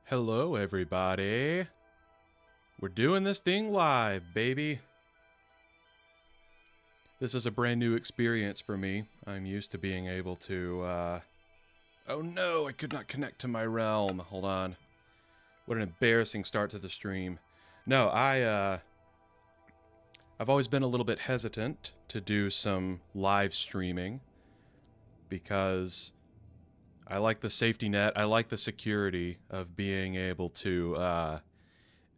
Hello, everybody. We're doing this thing live, baby. This is a brand new experience for me. I'm used to being able to, Oh no, I could not connect to my realm. Hold on. What an embarrassing start to the stream. No, I've always been a little bit hesitant to do some live streaming because I like the safety net. I like the security of being able to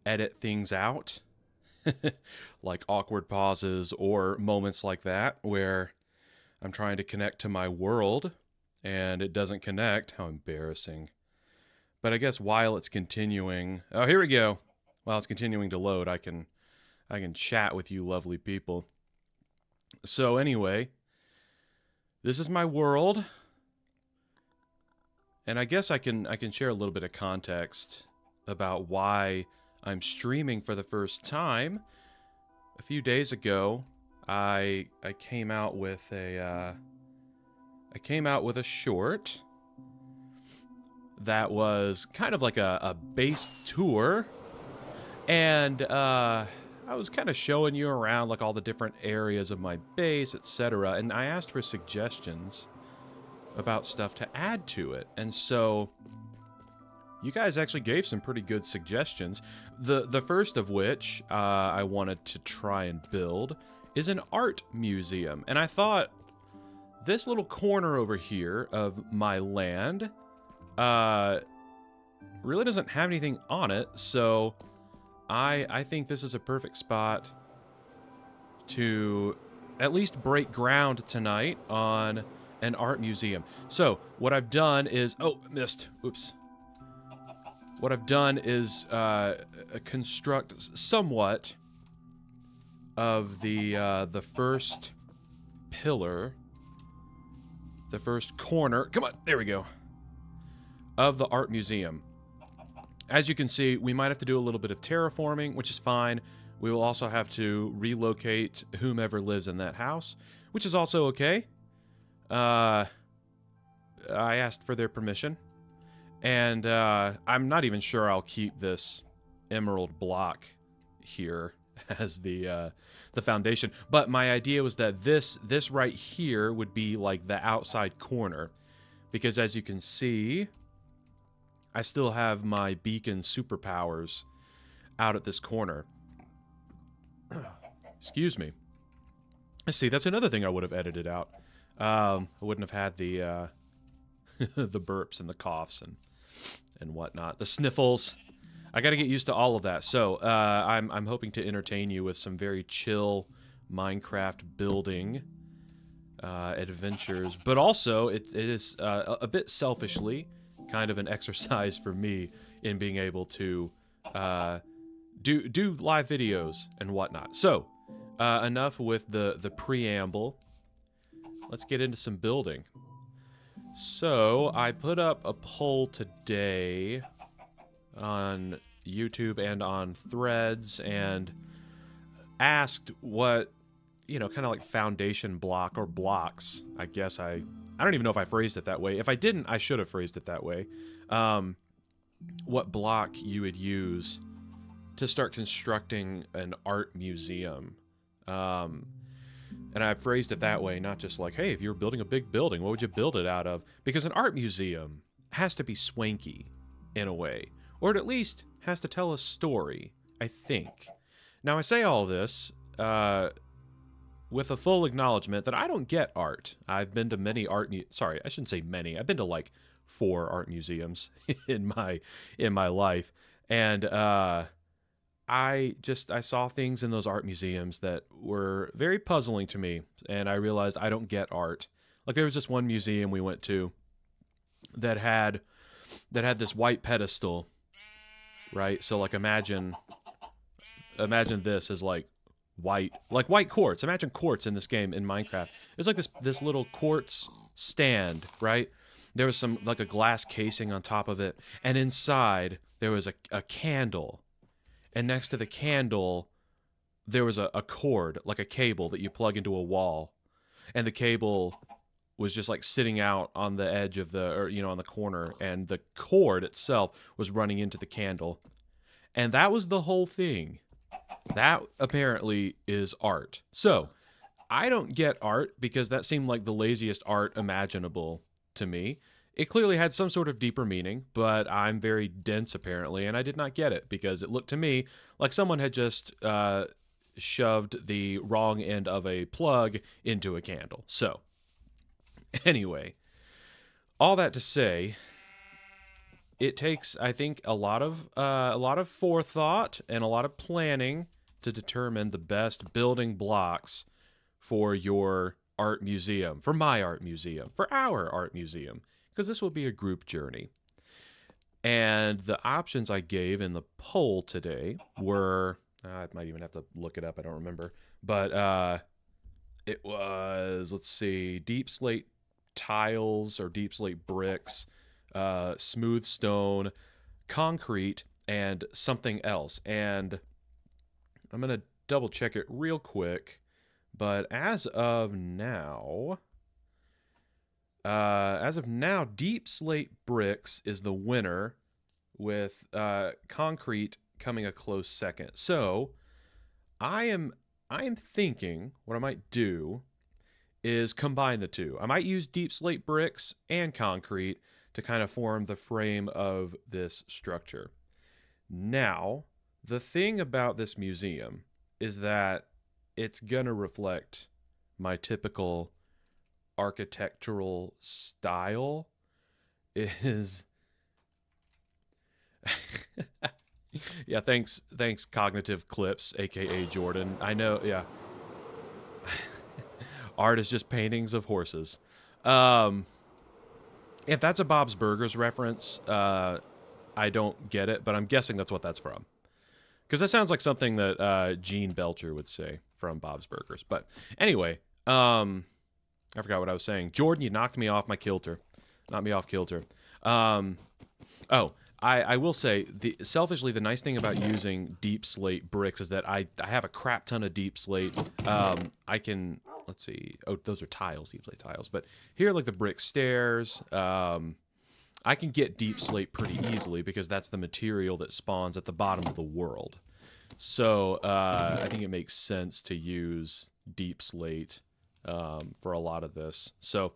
edit things out, like awkward pauses or moments like that where I'm trying to connect to my world and it doesn't connect. How embarrassing. But I guess while it's continuing... Oh, here we go. While it's continuing to load, I can chat with you lovely people. So anyway, this is my world. And I guess I can share a little bit of context about why I'm streaming for the first time. A few days ago, I came out with a short that was kind of like a base tour, and I was kind of showing you around like all the different areas of my base, etc. And I asked for suggestions about stuff to add to it, and so you guys actually gave some pretty good suggestions. The first of which I wanted to try and build is an art museum, and I thought this little corner over here of my land really doesn't have anything on it, so I think this is a perfect spot to at least break ground tonight on an art museum. So what I've done is... Oh, missed. Oops. What I've done is construct somewhat of the first pillar, the first corner. Come on, there we go. Of the art museum. As you can see, we might have to do a little bit of terraforming, which is fine. We will also have to relocate whomever lives in that house, which is also okay. I asked for their permission, and I'm not even sure I'll keep this emerald block here as the foundation. But my idea was that this right here would be like the outside corner, because as you can see, I still have my beacon superpowers out at this corner. Excuse me. See, that's another thing I would have edited out. I wouldn't have had the the burps and the coughs and whatnot, the sniffles. I got to get used to all of that. So I'm hoping to entertain you with some very chill Minecraft building adventures, but also it is a bit selfishly kind of an exercise for me in being able to do live videos and whatnot. So enough with the preamble. Let's get into some building. So, I put up a poll today on YouTube and on Threads and asked what, you know, kind of like foundation block or blocks, I guess I don't even know if I phrased it that way. If I didn't, I should have phrased it that way. What block you would use to start constructing an art museum. And I phrased it that way, not just like, hey, if you were building a big building, what would you build it out of? Because an art museum has to be swanky, in a way. Or it at least has to tell a story, I think. Now, I say all this with a full acknowledgement that I don't get art. I've been to many sorry, I shouldn't say many. I've been to like 4 art museums in my life. And I saw things in those art museums that were very puzzling to me, and I realized I don't get art. Like there was this one museum we went to that had this white pedestal, right? So like imagine this as like white quartz. Imagine quartz in this game in Minecraft. It's like this little quartz stand, right? There was some like a glass casing on top of it, and inside there was a candle. And next to the candle, there was a cord, like a cable that you plug into a wall. And the cable was just like sitting out on the edge of the, or on the corner, and the cord itself was running into the candle. And that was the whole thing. That apparently is art. So, I don't get art because that seemed like the laziest art imaginable to me. It clearly had some sort of deeper meaning, but I'm very dense apparently, and I did not get it because it looked to me like someone had just shoved the wrong end of a plug into a candle. So, anyway, all that to say, it takes, I think, a lot of forethought and a lot of planning to determine the best building blocks for your art museum, for my art museum, for our art museum, because this will be a group journey. And the options I gave in the poll today were, I might even have to look it up, I don't remember, but it was, let's see, deep slate tiles or deep slate bricks, smooth stone, concrete, and something else. And I'm going to double check it real quick, but as of now, deep slate bricks is the winner, with concrete coming a close second. So I am thinking what I might do is combine the two. I might use deep slate bricks and concrete to kind of form the frame of this structure. Now, the thing about this museum is that it's gonna reflect my typical architectural style. Is yeah, thanks Cognitive Clips, aka Jordan. I know, yeah. Art is just paintings of horses. If that's a Bob's Burgers reference, I don't get it, but I'm guessing that's what that's from. Because that sounds like something that Gene Belcher would say from Bob's Burgers. But anyway, I forgot what I was saying. Jordan, you knocked me off my kilter. Knocked me off kilter. I will say, selfishly, the nice thing about using deep slate bricks is that I have a crap ton of deep slate. I can, let's see, oh, those are tiles, deep slate tiles. But here, like the brick stairs, I can get deep slate pretty easily because that's the material that spawns at the bottom of the world. So I think it makes sense to use deep slate for a lot of this. So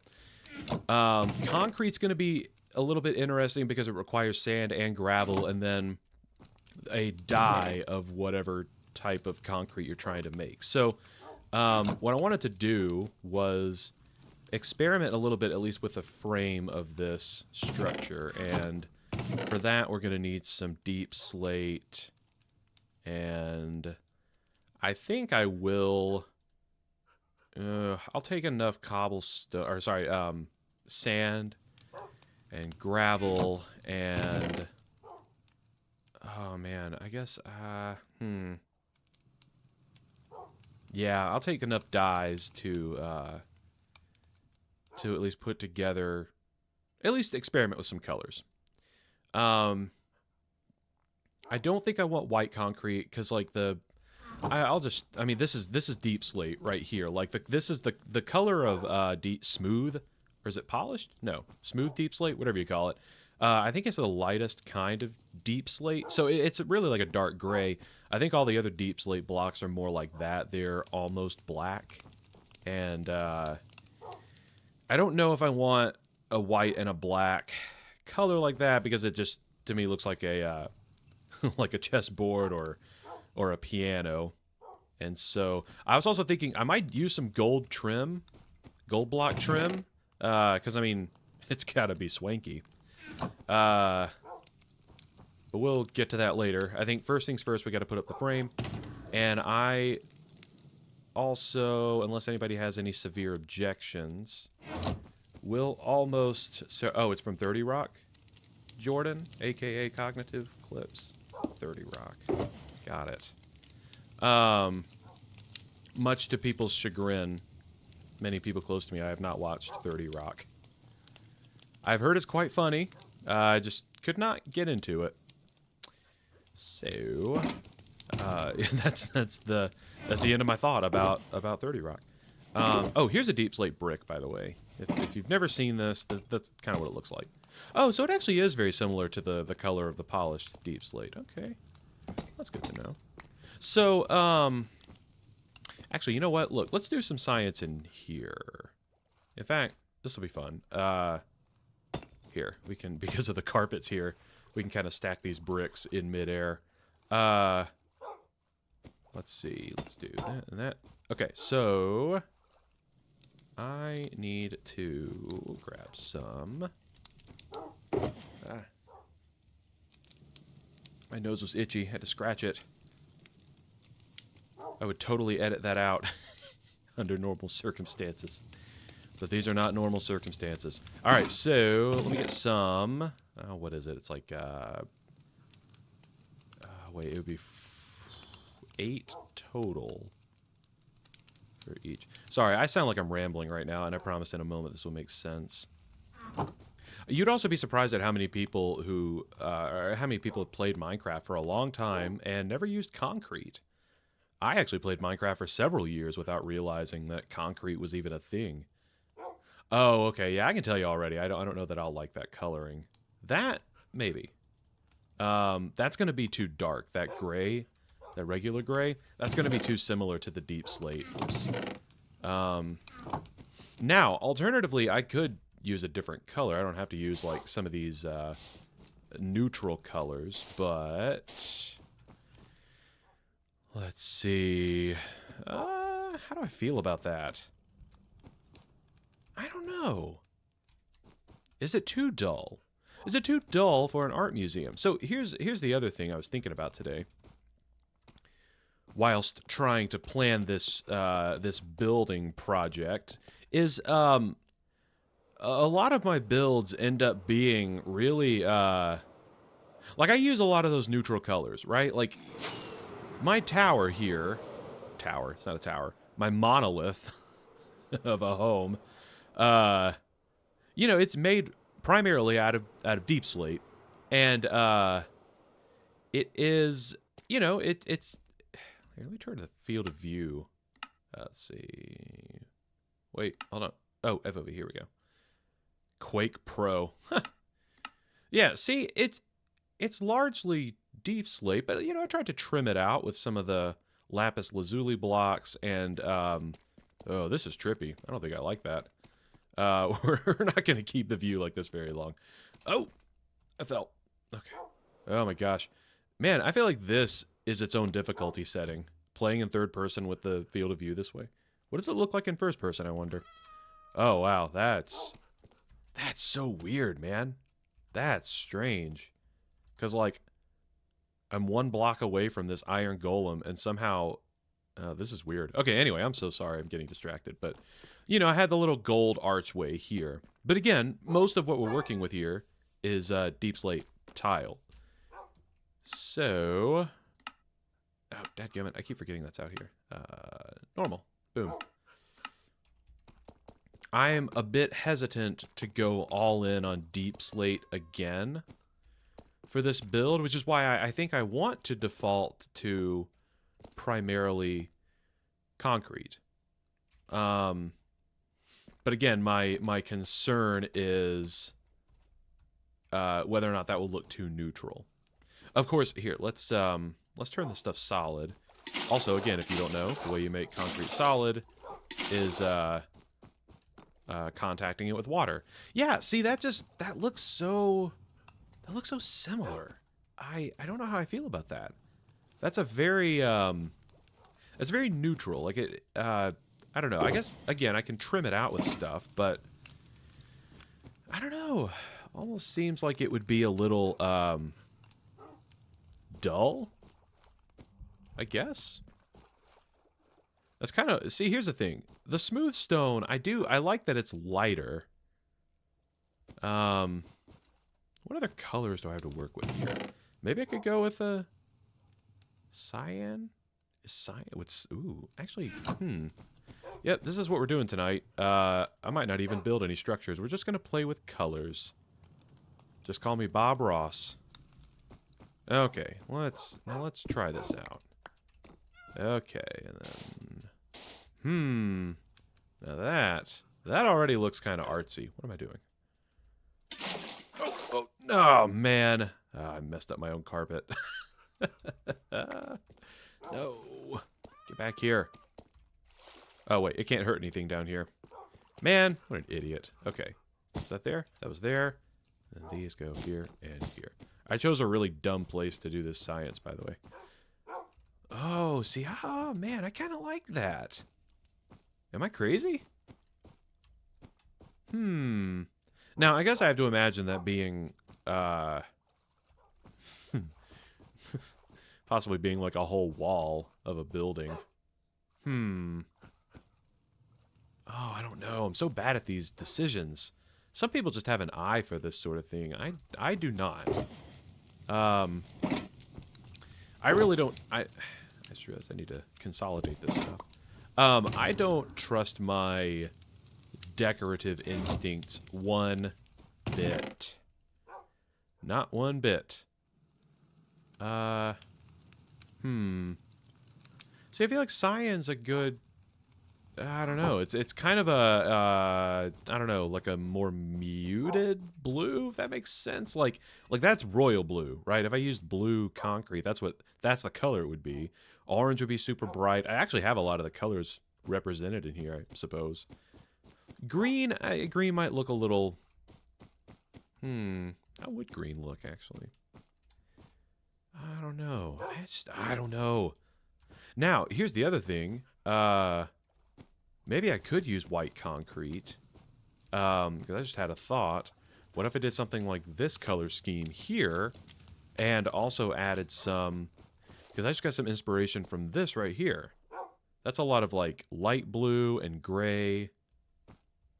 concrete's going to be a little bit interesting because it requires sand and gravel and then a dye of whatever type of concrete you're trying to make. So what I wanted to do was experiment a little bit, at least with the frame of this structure. And for that, we're going to need some deep slate. And I think I will... I'll take enough cobblestone, or sorry, sand and gravel and... Oh, man, I guess, yeah, I'll take enough dyes to at least put together, at least experiment with some colors. I don't think I want white concrete because, like, I mean, this is deep slate right here. Like, this is the color of deep smooth, or is it polished? No, smooth deep slate, whatever you call it. I think it's the lightest kind of deep slate, so it's really like a dark gray. I think all the other deep slate blocks are more like that. They're almost black, and I don't know if I want a white and a black color like that because it just, to me, looks like a like a chessboard or a piano. And so I was also thinking I might use some gold block trim, because I mean it's gotta be swanky. But we'll get to that later. I think first things first, we got to put up the frame, and I also, unless anybody has any severe objections, will almost... So, oh, it's from 30 Rock? Jordan, a.k.a. Cognitive Clips. 30 Rock. Got it. Much to people's chagrin, many people close to me, I have not watched 30 Rock. I've heard it's quite funny. I just could not get into it. So, that's the end of my thought about 30 Rock. Oh, here's a deep slate brick, by the way. If you've never seen this, that's kind of what it looks like. Oh, so it actually is very similar to the color of the polished deep slate. Okay. That's good to know. So, actually, you know what? Look, let's do some science in here. In fact, this will be fun. Here, we can, because of the carpets here, we can kind of stack these bricks in midair. Let's see. Let's do that and that. Okay, so I need to grab some. My nose was itchy. Had to scratch it. I would totally edit that out under normal circumstances. But these are not normal circumstances. All right, so let me get some. Oh, what is it? It's like, wait, it would be 8 total for each. Sorry, I sound like I'm rambling right now, and I promise in a moment this will make sense. You'd also be surprised at how many people who, or how many people have played Minecraft for a long time and never used concrete. I actually played Minecraft for several years without realizing that concrete was even a thing. Oh, okay, yeah, I can tell you already. I don't know that I'll like that coloring. That, maybe. That's going to be too dark. That gray, that regular gray, that's going to be too similar to the deep slate. Now, alternatively, I could use a different color. I don't have to use, like, some of these neutral colors, but let's see. How do I feel about that? I don't know. Is it too dull? Is it too dull for an art museum? So here's the other thing I was thinking about today. Whilst trying to plan this this building project, is a lot of my builds end up being really like I use a lot of those neutral colors, right? Like my tower here, it's not a tower. My monolith of a home. You know, it's made primarily out of deep slate, and it is, you know, it's. Here, let me turn to the field of view. Let's see. Wait, hold on. Oh, FOV. Here we go. Quake Pro. Yeah, see, it's largely deep slate, but you know, I tried to trim it out with some of the lapis lazuli blocks, and oh, this is trippy. I don't think I like that. We're not going to keep the view like this very long. Oh, I fell. Okay. Oh my gosh. Man, I feel like this is its own difficulty setting. Playing in third person with the field of view this way. What does it look like in first person, I wonder? Oh, wow. That's so weird, man. That's strange. Because, like, I'm 1 block away from this iron golem, and somehow... this is weird. Okay, anyway, I'm so sorry. I'm getting distracted. But, you know, I had the little gold archway here. But again, most of what we're working with here is deep slate tile. So... Oh, dadgummit. I keep forgetting that's out here. Normal. Boom. I am a bit hesitant to go all in on deep slate again for this build, which is why I think I want to default to primarily concrete. But again, my concern is whether or not that will look too neutral. Of course, here, let's turn this stuff solid. Also, again, if you don't know, the way you make concrete solid is contacting it with water. Yeah, see, that looks so similar. I don't know how I feel about that. That's a very it's very neutral. Like it I don't know. I guess again I can trim it out with stuff, but I don't know. Almost seems like it would be a little dull, I guess. That's kind of... See, here's the thing. The smooth stone, I like that it's lighter. What other colors do I have to work with here? Maybe I could go with a cyan? Cyan? What's... Ooh, actually, Yep, this is what we're doing tonight. I might not even build any structures. We're just going to play with colors. Just call me Bob Ross. Okay, let's try this out. Okay, and then... Now that already looks kind of artsy. What am I doing? Oh man. I messed up my own carpet. No. Get back here. Oh, wait. It can't hurt anything down here. Man, what an idiot. Okay. Is that there? That was there. And these go here and here. I chose a really dumb place to do this science, by the way. Oh, see? Oh, man, I kind of like that. Am I crazy? Now, I guess I have to imagine that being, possibly being like a whole wall of a building. Oh, I don't know. I'm so bad at these decisions. Some people just have an eye for this sort of thing. I do not. I really don't. I just realized I need to consolidate this stuff. I don't trust my decorative instincts one bit. Not one bit. See, I feel like cyan's a good... I don't know. It's kind of a I don't know, like a more muted blue, if that makes sense. Like that's royal blue, right? If I used blue concrete, that's the color it would be. Orange would be super bright. I actually have a lot of the colors represented in here, I suppose. Green, green might look a little. How would green look actually? I don't know. I don't know. Now, here's the other thing. Maybe I could use white concrete. Because I just had a thought. What if I did something like this color scheme here, and also added some... Because I just got some inspiration from this right here. That's a lot of, like, light blue and gray.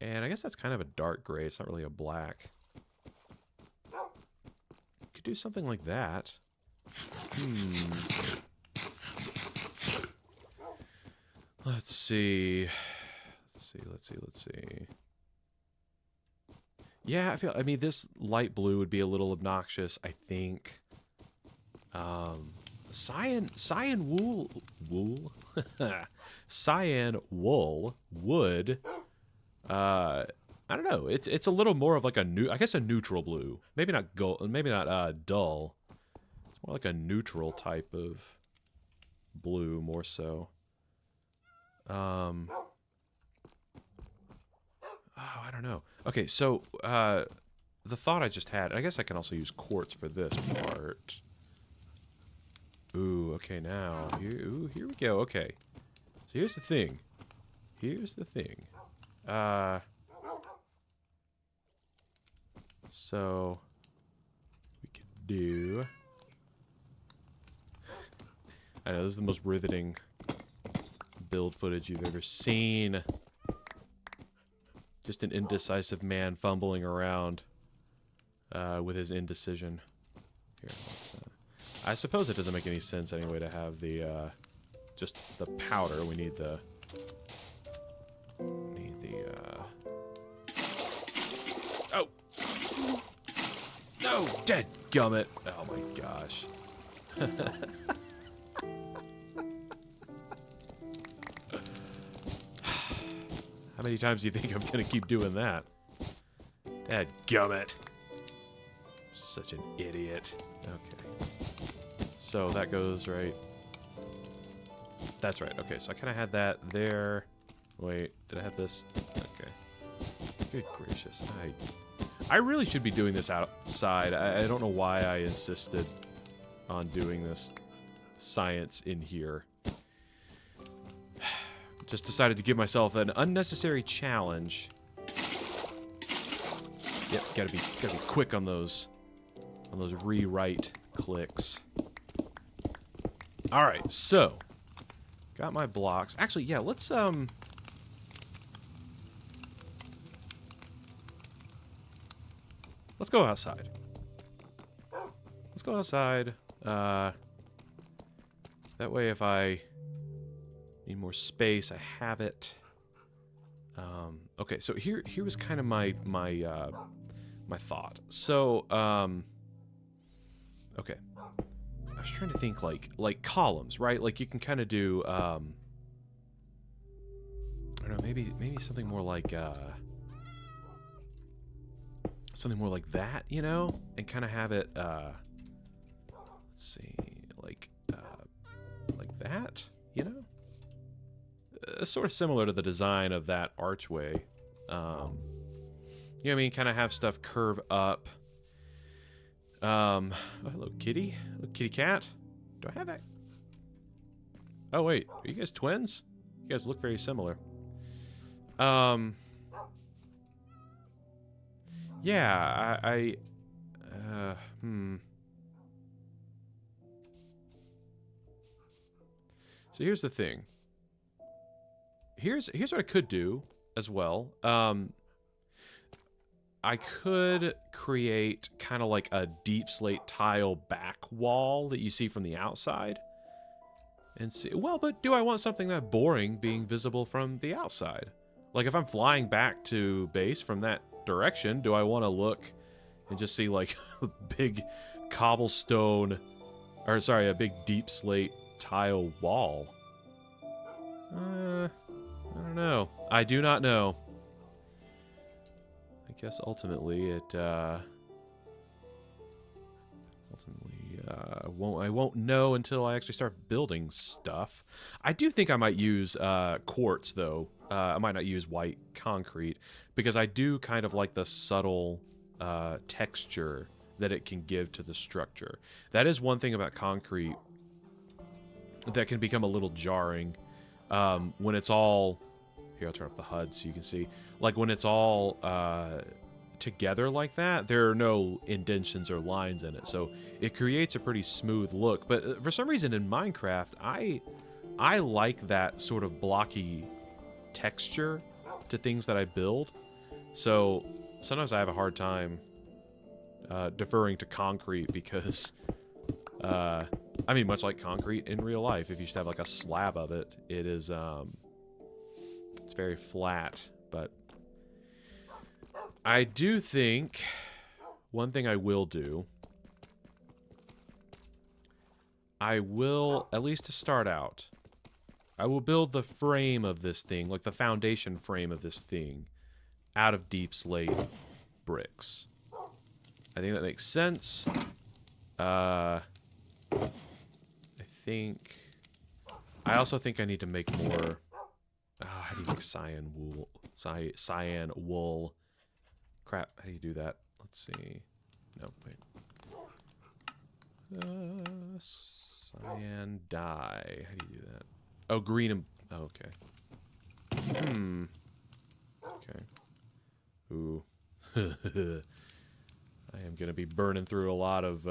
And I guess that's kind of a dark gray. It's not really a black. Could do something like that. Let's see. Let's see. Yeah, I mean, this light blue would be a little obnoxious, I think. Cyan wool, cyan wool would, I don't know. It's a little more of like a neutral blue. Maybe not gold, maybe not dull. It's more like a neutral type of blue, more so. Oh, I don't know. Okay, so the thought I just had, I guess I can also use quartz for this part. Ooh, okay, now here we go. Okay, so here's the thing. So we can do. I know this is the most riveting build footage you've ever seen. Just an indecisive man fumbling around with his indecision. Here, I suppose it doesn't make any sense anyway to have the just the powder. We need the oh no, dead gummit! Oh my gosh. How many times do you think I'm gonna keep doing that? Dadgummit. Such an idiot. Okay. So that goes right. That's right. Okay, so I kind of had that there. Wait, did I have this? Okay. Good gracious. I really should be doing this outside. I don't know why I insisted on doing this science in here. Just decided to give myself an unnecessary challenge. Yep, gotta be quick on those rewrite clicks. All right, so got my blocks. Actually, yeah, let's go outside. Let's go outside. That way, if I need more space, I have it. Okay, so here was kind of my thought. So, okay. I was trying to think like columns, right? Like you can kind of do, I don't know, maybe something more like that, you know, and kind of have it let's see, like that, you know, sort of similar to the design of that archway. You know what I mean? Kind of have stuff curve up. Oh, hello, kitty. Hello, kitty cat. Do I have that? Oh, wait. Are you guys twins? You guys look very similar. Yeah, So here's the thing. Here's what I could do as well. I could create kind of like a deep slate tile back wall that you see from the outside. And see, well, but do I want something that boring being visible from the outside? Like if I'm flying back to base from that direction, do I want to look and just see like a big cobblestone, or sorry, a big deep slate tile wall? I don't know. I do not know. I guess ultimately it I won't know until I actually start building stuff. I do think I might use quartz though. I might not use white concrete because I do kind of like the subtle texture that it can give to the structure. That is one thing about concrete that can become a little jarring when it's all... Here, I'll turn off the HUD so you can see. Like when it's all together like that, there are no indentions or lines in it, so it creates a pretty smooth look. But for some reason in Minecraft, I like that sort of blocky texture to things that I build. So sometimes I have a hard time deferring to concrete because, I mean, much like concrete in real life, if you just have like a slab of it, it is, it's very flat. But I do think one thing I will do, I will, at least to start out, I will build the frame of this thing, like the foundation frame of this thing, out of deep slate bricks. I think that makes sense. I also think I need to make more... how do you make cyan wool? Cyan wool. Crap, how do you do that? Let's see. No, wait. Cyan dye. How do you do that? Oh, green and... Oh, okay. Okay. Ooh. I am gonna be burning through a lot of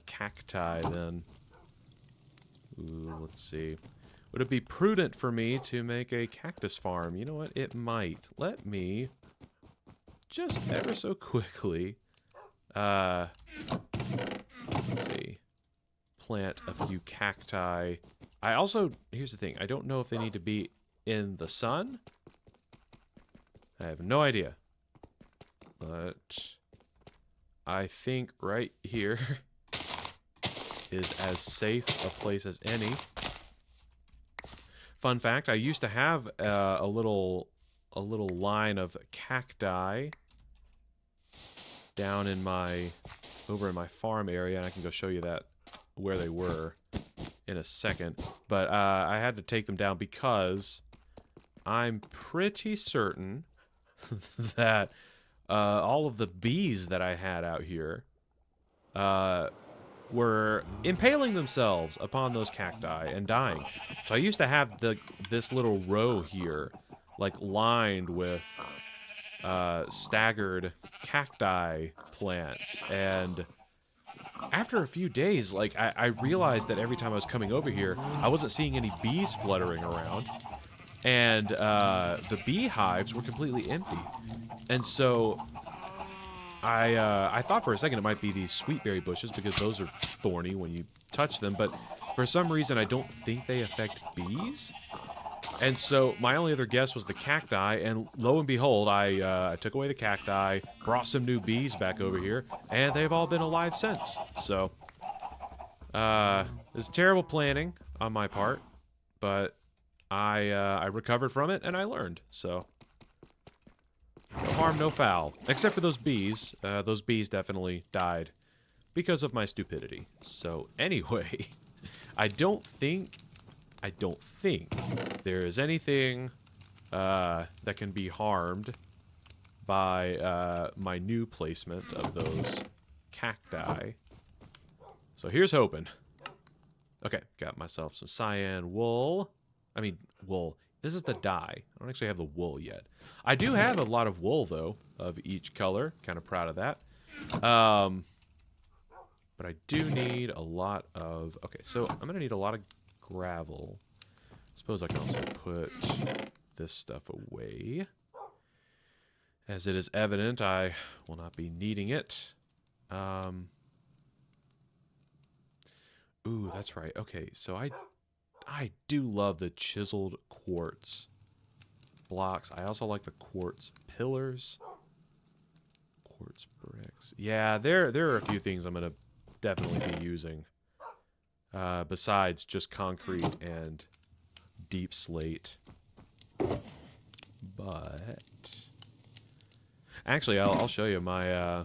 cacti then. Ooh, let's see. Would it be prudent for me to make a cactus farm? You know what? It might. Let me just ever so quickly, let's see, plant a few cacti. I also, here's the thing, I don't know if they need to be in the sun. I have no idea. But I think right here is as safe a place as any. Fun fact, I used to have a little line of cacti down in over in my farm area, and I can go show you that where they were in a second. But I had to take them down because I'm pretty certain that all of the bees that I had out here were impaling themselves upon those cacti and dying. So I used to have this little row here, like lined with staggered cacti plants, and after a few days, like I realized that every time I was coming over here, I wasn't seeing any bees fluttering around, and the beehives were completely empty. And so I thought for a second it might be these sweetberry bushes because those are thorny when you touch them, but for some reason I don't think they affect bees. And so my only other guess was the cacti, and lo and behold, I took away the cacti, brought some new bees back over here, and they've all been alive since. So, it's terrible planning on my part, but I recovered from it and I learned. So no harm, no foul. Except for those bees. Those bees definitely died because of my stupidity. So anyway, I don't think there is anything that can be harmed by my new placement of those cacti. So here's hoping. Okay, got myself some cyan wool. I mean, wool. This is the dye. I don't actually have the wool yet. I do have a lot of wool, though, of each color. Kind of proud of that. But I do need a lot of... Okay, so I'm going to need a lot of gravel. Suppose I can also put this stuff away. As it is evident, I will not be needing it. Ooh, that's right. Okay, so I do love the chiseled quartz blocks. I also like the quartz pillars. Quartz bricks. Yeah, there are a few things I'm going to definitely be using. Besides just concrete and deep slate. But... Actually, I'll show you my...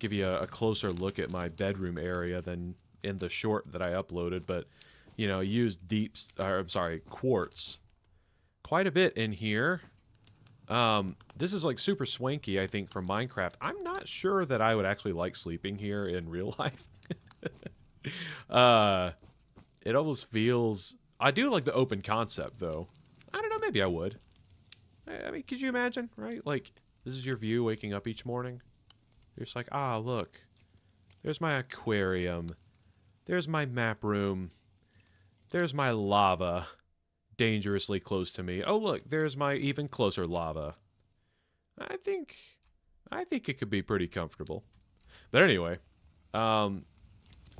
give you a closer look at my bedroom area than in the short that I uploaded, but you know, use quartz quite a bit in here. This is like super swanky, I think, for Minecraft. I'm not sure that I would actually like sleeping here in real life. It almost feels... I do like the open concept, though. I don't know, maybe I would. I mean, could you imagine, right? Like, this is your view waking up each morning. You're just like, ah, look. There's my aquarium. There's my map room. There's my lava. Dangerously close to me. Oh, look, there's my even closer lava. I think it could be pretty comfortable. But anyway,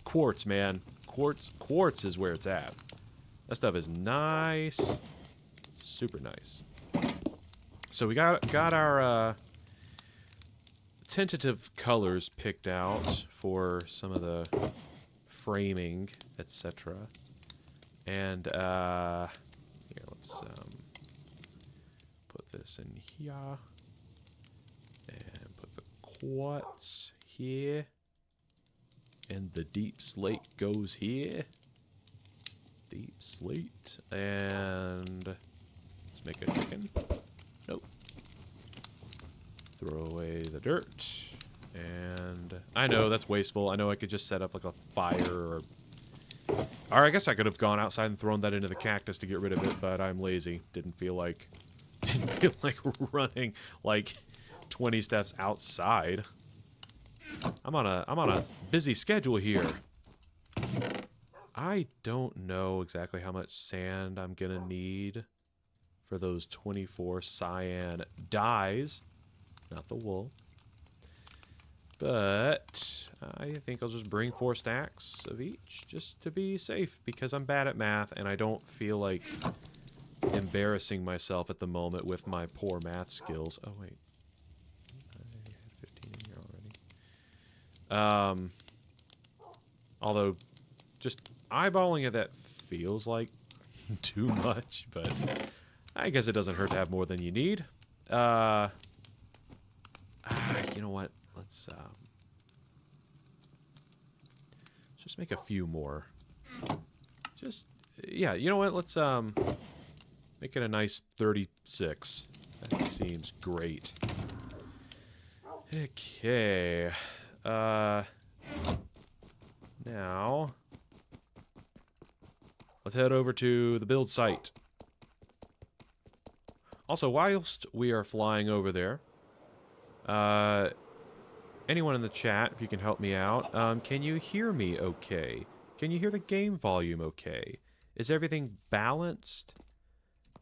quartz, man. Quartz is where it's at. That stuff is nice. Super nice. So we got our tentative colors picked out for some of the framing, etc. And here, let's put this in here and put the quartz here, and the deep slate goes here. Deep slate, and let's make a chicken. Nope. Throw away the dirt. And I know that's wasteful. I know I could just set up like a fire, or I guess I could have gone outside and thrown that into the cactus to get rid of it, but I'm lazy. Didn't feel like running like 20 steps outside. I'm on a busy schedule here. I don't know exactly how much sand I'm gonna need for those 24 cyan dyes, not the wool. But I think I'll just bring 4 stacks of each just to be safe, because I'm bad at math and I don't feel like embarrassing myself at the moment with my poor math skills. Oh, wait. I had 15 in here already. Although, just eyeballing it, that feels like too much, but I guess it doesn't hurt to have more than you need. You know what? Let's just make a few more. Just, yeah, you know what? Let's make it a nice 36. That seems great. Okay. Now, let's head over to the build site. Also, whilst we are flying over there, anyone in the chat, if you can help me out, can you hear me okay? Can you hear the game volume okay? Is everything balanced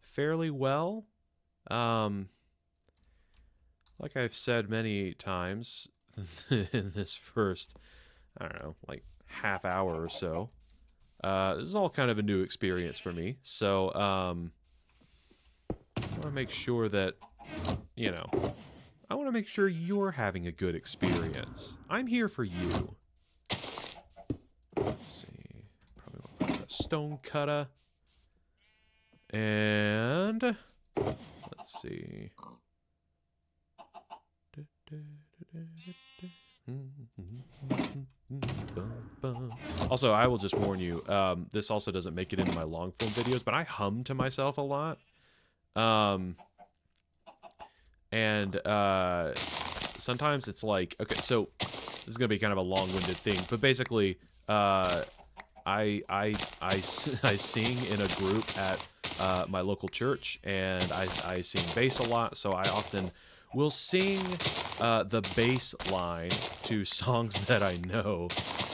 fairly well? Like I've said many times in this first, I don't know, like half hour or so, this is all kind of a new experience for me. So, I want to make sure that, you know, I want to make sure you're having a good experience. I'm here for you. Let's see. Probably want a stone cutter. And let's see. Also, I will just warn you, this also doesn't make it into my long form videos, but I hum to myself a lot. Sometimes it's like, okay, so this is gonna be kind of a long-winded thing, but basically, I sing in a group at my local church, and I sing bass a lot, so I often will sing the bass line to songs that I know,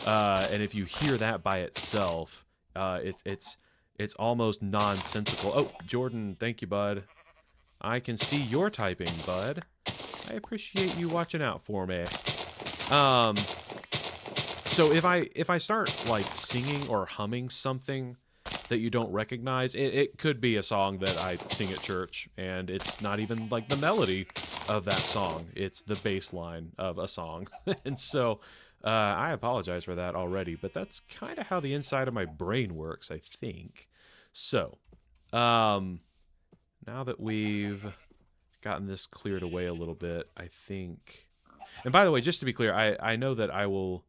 and if you hear that by itself, it's almost nonsensical. Oh, Jordan, thank you, bud. I can see your typing, bud. I appreciate you watching out for me. So if I start like singing or humming something that you don't recognize, it could be a song that I sing at church, and it's not even like the melody of that song. It's the bass line of a song. And so I apologize for that already, but that's kind of how the inside of my brain works, I think. So now that we've gotten this cleared away a little bit, I think... And by the way, just to be clear, I know that I will,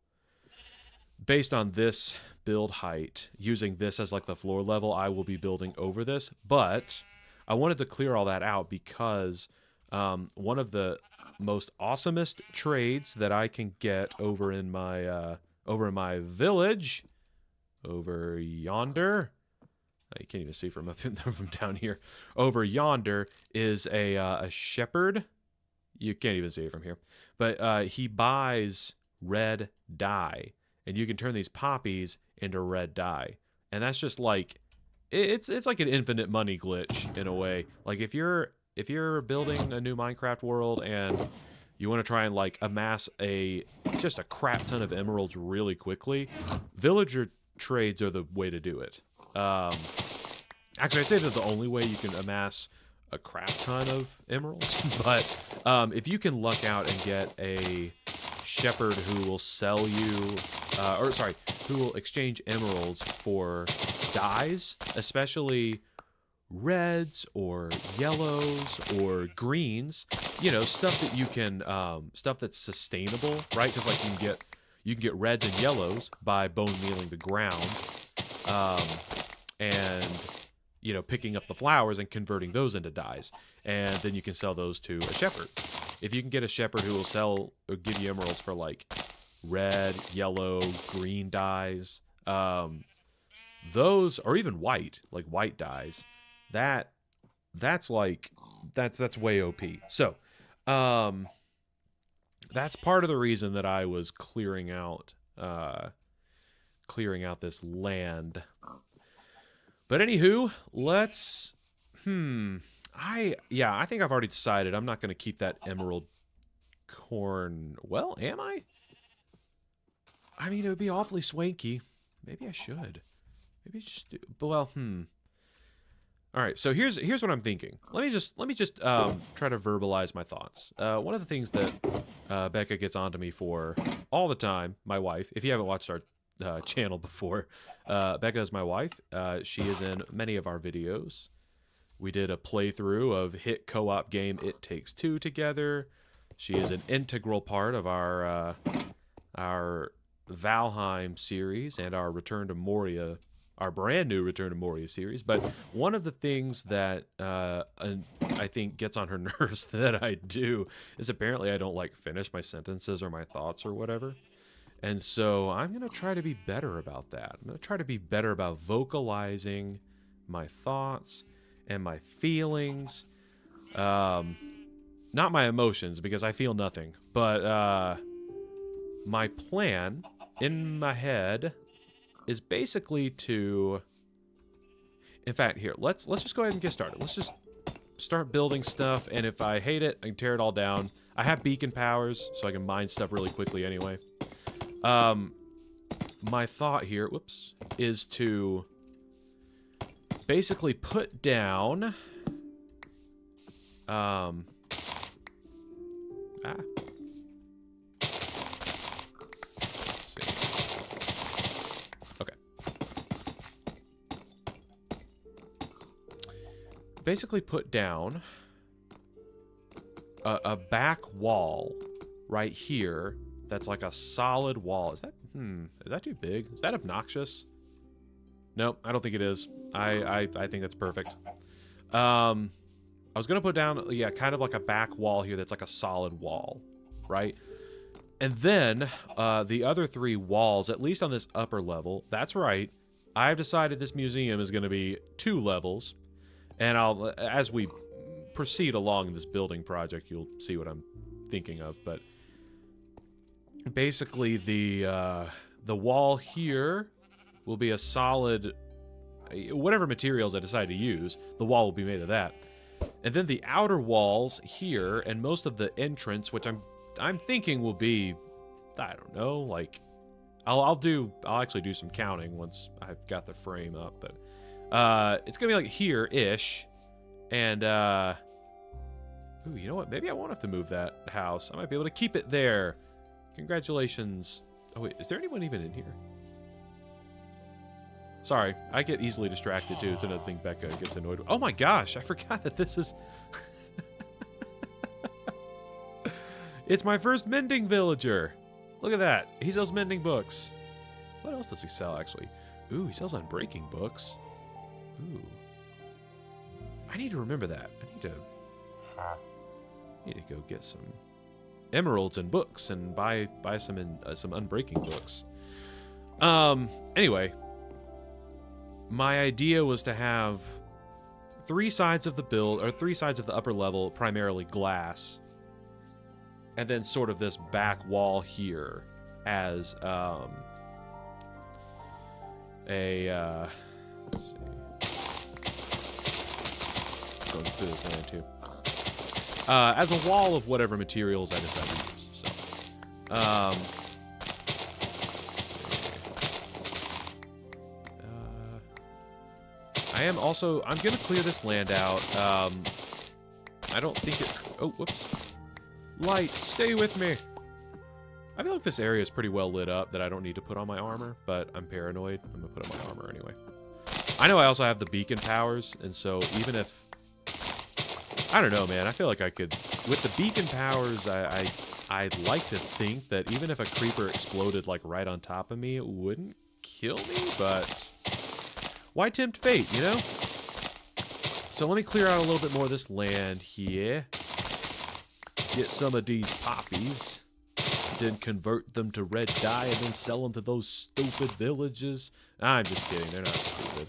based on this build height, using this as like the floor level, I will be building over this, but I wanted to clear all that out because one of the most awesomest trades that I can get over in my village, over yonder, you can't even see from up in there, from down here, over yonder is a shepherd. You can't even see it from here, but he buys red dye, and you can turn these poppies into red dye, and that's just like it's like an infinite money glitch in a way. Like if you're building a new Minecraft world and you want to try and like amass just a crap ton of emeralds really quickly, villager trades are the way to do it. Actually, I'd say they're the only way you can amass a crap ton of emeralds, but if you can luck out and get a shepherd who will sell you, who will exchange emeralds for dyes, especially reds or yellows or greens, you know, stuff that you can, stuff that's sustainable, right? Because like you can get reds and yellows by bone mealing the ground, and you know, picking up the flowers and converting those into dyes, and then you can sell those to a shepherd. If you can get a shepherd who will sell or give you emeralds for like red, yellow, green dyes, those, or even white, like white dyes, that's way OP. So that's part of the reason that I was clearing out this land. But anywho, let's, I think I've already decided I'm not going to keep that emerald corn. Well, am I? I mean, it would be awfully swanky. Maybe I should. Maybe just do, well, All right, so here's what I'm thinking. Let me just try to verbalize my thoughts. One of the things that Becca gets onto me for all the time, my wife, if you haven't watched our channel before, Becca is my wife. She is in many of our videos. We did a playthrough of hit co-op game It Takes Two together. She is an integral part of our Valheim series and our Return to Moria, our brand new Return to Moria series. But one of the things that I think gets on her nerves that I do is apparently I don't like finish my sentences or my thoughts or whatever. And so I'm going to try to be better about that. I'm going to try to be better about vocalizing my thoughts and my feelings. Not my emotions, because I feel nothing. But my plan in my head is basically to... In fact, here, let's just go ahead and get started. Let's just start building stuff, and if I hate it, I can tear it all down. I have beacon powers, so I can mine stuff really quickly anyway. My thought here, whoops, is to basically put down, let's see. Okay. basically put down a back wall right here that's like a solid wall. Is that too big? Is that obnoxious? Nope, I don't think it is. I think that's perfect. I was gonna put down, yeah, kind of like a back wall here that's like a solid wall, right? And then the other 3 walls, at least on this upper level, that's right, I've decided this museum is gonna be 2 levels, and as we proceed along in this building project, you'll see what I'm thinking of, but basically the wall here will be a solid, whatever materials I decide to use, the wall will be made of that. And then the outer walls here and most of the entrance, which I'm thinking will be, I don't know, like I'll actually do some counting once I've got the frame up, but it's gonna be like here-ish. And ooh, you know what? Maybe I won't have to move that house. I might be able to keep it there. Congratulations. Oh wait, is there anyone even in here? Sorry, I get easily distracted too. It's another thing Becca gets annoyed with. Oh my gosh, I forgot that this is... It's my first mending villager. Look at that. He sells mending books. What else does he sell, actually? Ooh, he sells unbreaking books. Ooh. I need to remember that. I need to go get some emeralds and books and buy some unbreaking books. Anyway, my idea was to have 3 sides of the build, or 3 sides of the upper level, primarily glass, and then sort of this back wall here as let's see. Going through this land too. As a wall of whatever materials I decide to use. So, I'm gonna clear this land out. I don't think it. Oh, whoops. Light, stay with me. I feel like this area is pretty well lit up that I don't need to put on my armor, but I'm paranoid. I'm gonna put on my armor anyway. I know I also have the beacon powers, and so even if... I don't know, man. I feel like I could... With the beacon powers, I'd like to think that even if a creeper exploded, like, right on top of me, it wouldn't kill me, but... Why tempt fate, you know? So let me clear out a little bit more of this land here. Get some of these poppies. Then convert them to red dye and then sell them to those stupid villages. I'm just kidding. They're not stupid.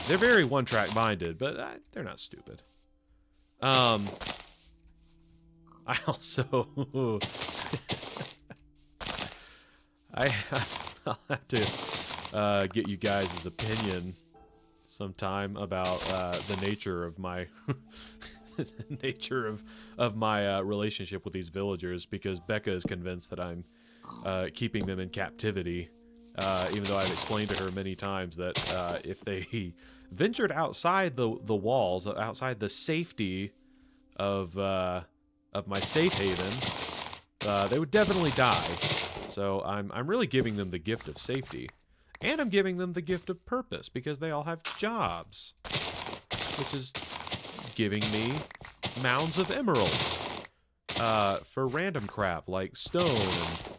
They're very one-track minded, but they're not stupid. I also... I'll have to get you guys' opinion sometime about the nature of my... of my relationship with these villagers, because Becca is convinced that I'm keeping them in captivity, even though I've explained to her many times that if they ventured outside the walls, outside the safety of my safe haven, they would definitely die. So I'm really giving them the gift of safety, and I'm giving them the gift of purpose, because they all have jobs, which is giving me mounds of emeralds for random crap like stone and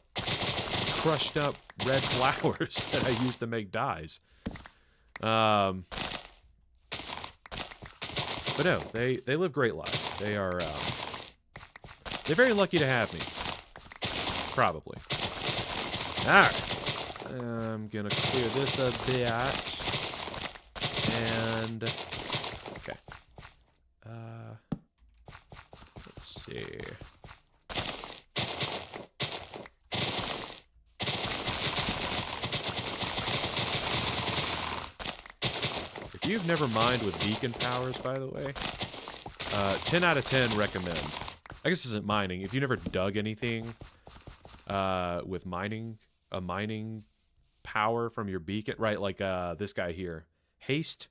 crushed up red flowers that I use to make dyes. But no, they live great lives. They are they're very lucky to have me. Probably. Alright. I'm gonna clear this a bit. And okay. Let's see. If you've never mined with beacon powers, by the way, 10 out of 10 recommend. I guess this isn't mining. If you never dug anything with mining, a mining power from your beacon, right? Like this guy here, haste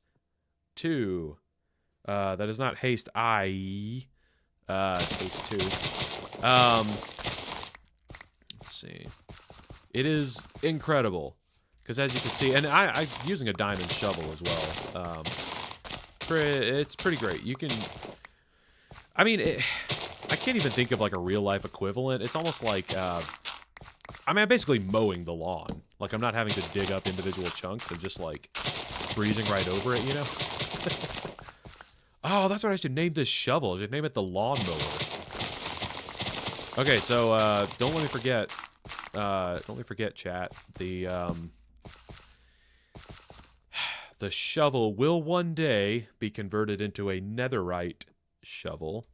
2. That is not haste I. Haste 2. Let's see. It is incredible, because as you can see, and I'm using a diamond shovel as well. it's pretty great. You can... I mean, I can't even think of like a real-life equivalent. It's almost like... I mean, I'm basically mowing the lawn. Like, I'm not having to dig up individual chunks. I'm just, like, breezing right over it, you know? Oh, that's what I should name this shovel. I should name it the lawnmower. Okay, so, don't let me forget, chat. The shovel will one day be converted into a netherite shovel.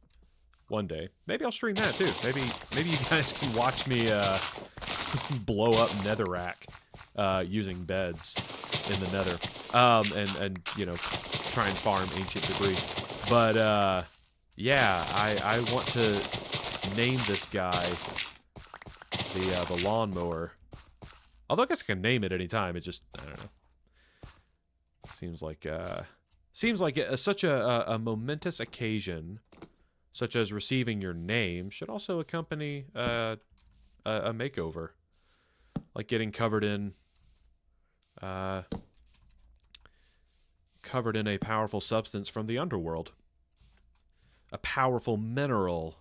One day. Maybe I'll stream that, too. Maybe you guys can watch me, blow up netherrack using beds in the nether, and you know, try and farm ancient debris. But yeah, I want to name this guy the lawnmower. Although I guess I can name it anytime. It just, I don't know. Seems like such a momentous occasion, such as receiving your name, should also accompany a makeover. Like getting covered in a powerful substance from the underworld. A powerful mineral.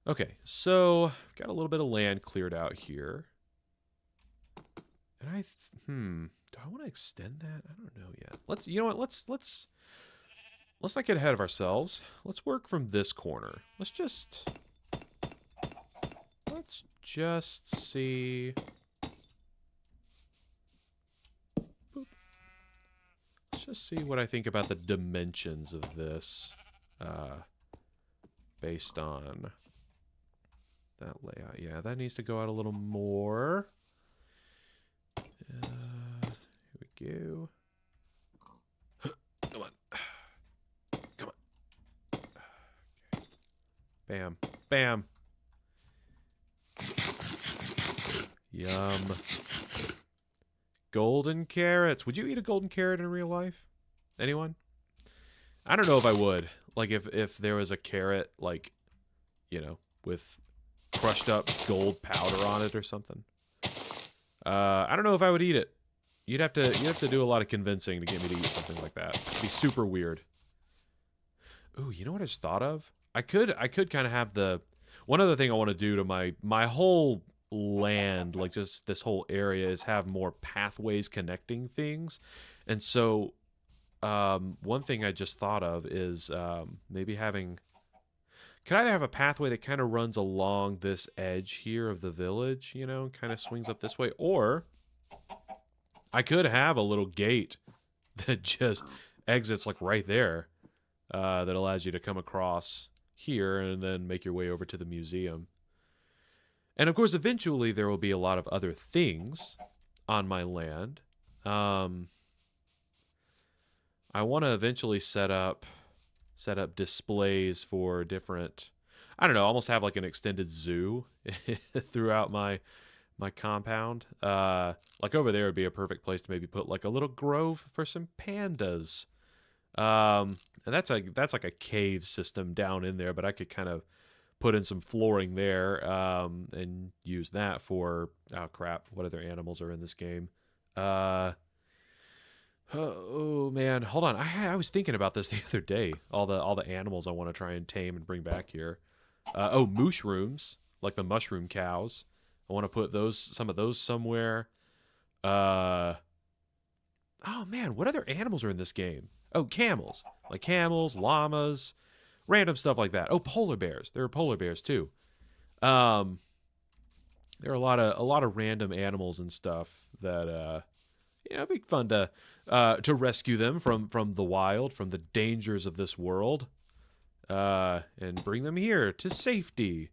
Okay, so got a little bit of land cleared out here. And do I want to extend that? I don't know yet. You know what? Let's not get ahead of ourselves. Let's work from this corner. Let's just see. Boop. Let's just see what I think about the dimensions of this, based on that layout. Yeah, that needs to go out a little more. Here we go. Come on. Come on. Okay. Bam. Bam. Yum. Golden carrots. Would you eat a golden carrot in real life? Anyone? I don't know if I would. Like, if there was a carrot, like, you know, with crushed up gold powder on it or something. I don't know if I would eat it. You'd have to do a lot of convincing to get me to eat something like that. It'd be super weird. Ooh, you know what I just thought of? I could kind of have the... One other thing I want to do to my whole land, like just this whole area, is have more pathways connecting things. And so one thing I just thought of is maybe having... Could either have a pathway that kind of runs along this edge here of the village, you know, kind of swings up this way, or I could have a little gate that just exits like right there, that allows you to come across here and then make your way over to the museum. And of course, eventually there will be a lot of other things on my land. I want to eventually set up displays for different, I don't know, almost have like an extended zoo throughout my compound. Like over there would be a perfect place to maybe put like a little grove for some pandas. And that's like a cave system down in there, but I could kind of put in some flooring there, and use that for, oh crap, what other animals are in this game? Oh man, hold on. I was thinking about this the other day. All the animals I want to try and tame and bring back here. Oh, mushrooms, like the mushroom cows. I want to put some of those somewhere. Oh man, what other animals are in this game? Oh, camels. Like camels, llamas, random stuff like that. Oh, polar bears. There are polar bears too. There are a lot of random animals and stuff that you know, it'd be fun to rescue them from the wild, from the dangers of this world, and bring them here to safety,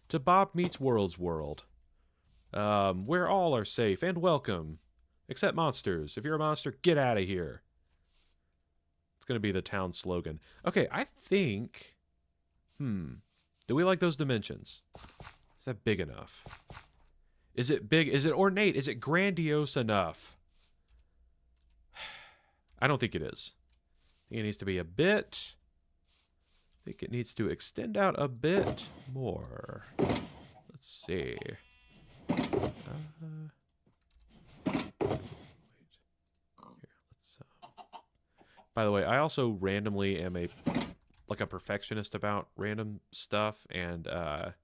to Bob Meets World's world, where all are safe and welcome, except monsters. If you're a monster, get out of here. It's gonna be the town slogan. Okay, I think. Do we like those dimensions? Is that big enough? Is it big? Is it ornate? Is it grandiose enough? I don't think it is. I think it needs to be a bit... I think it needs to extend out a bit more. Let's see. Wait. Here, let's By the way, I also randomly am a perfectionist about random stuff, and oh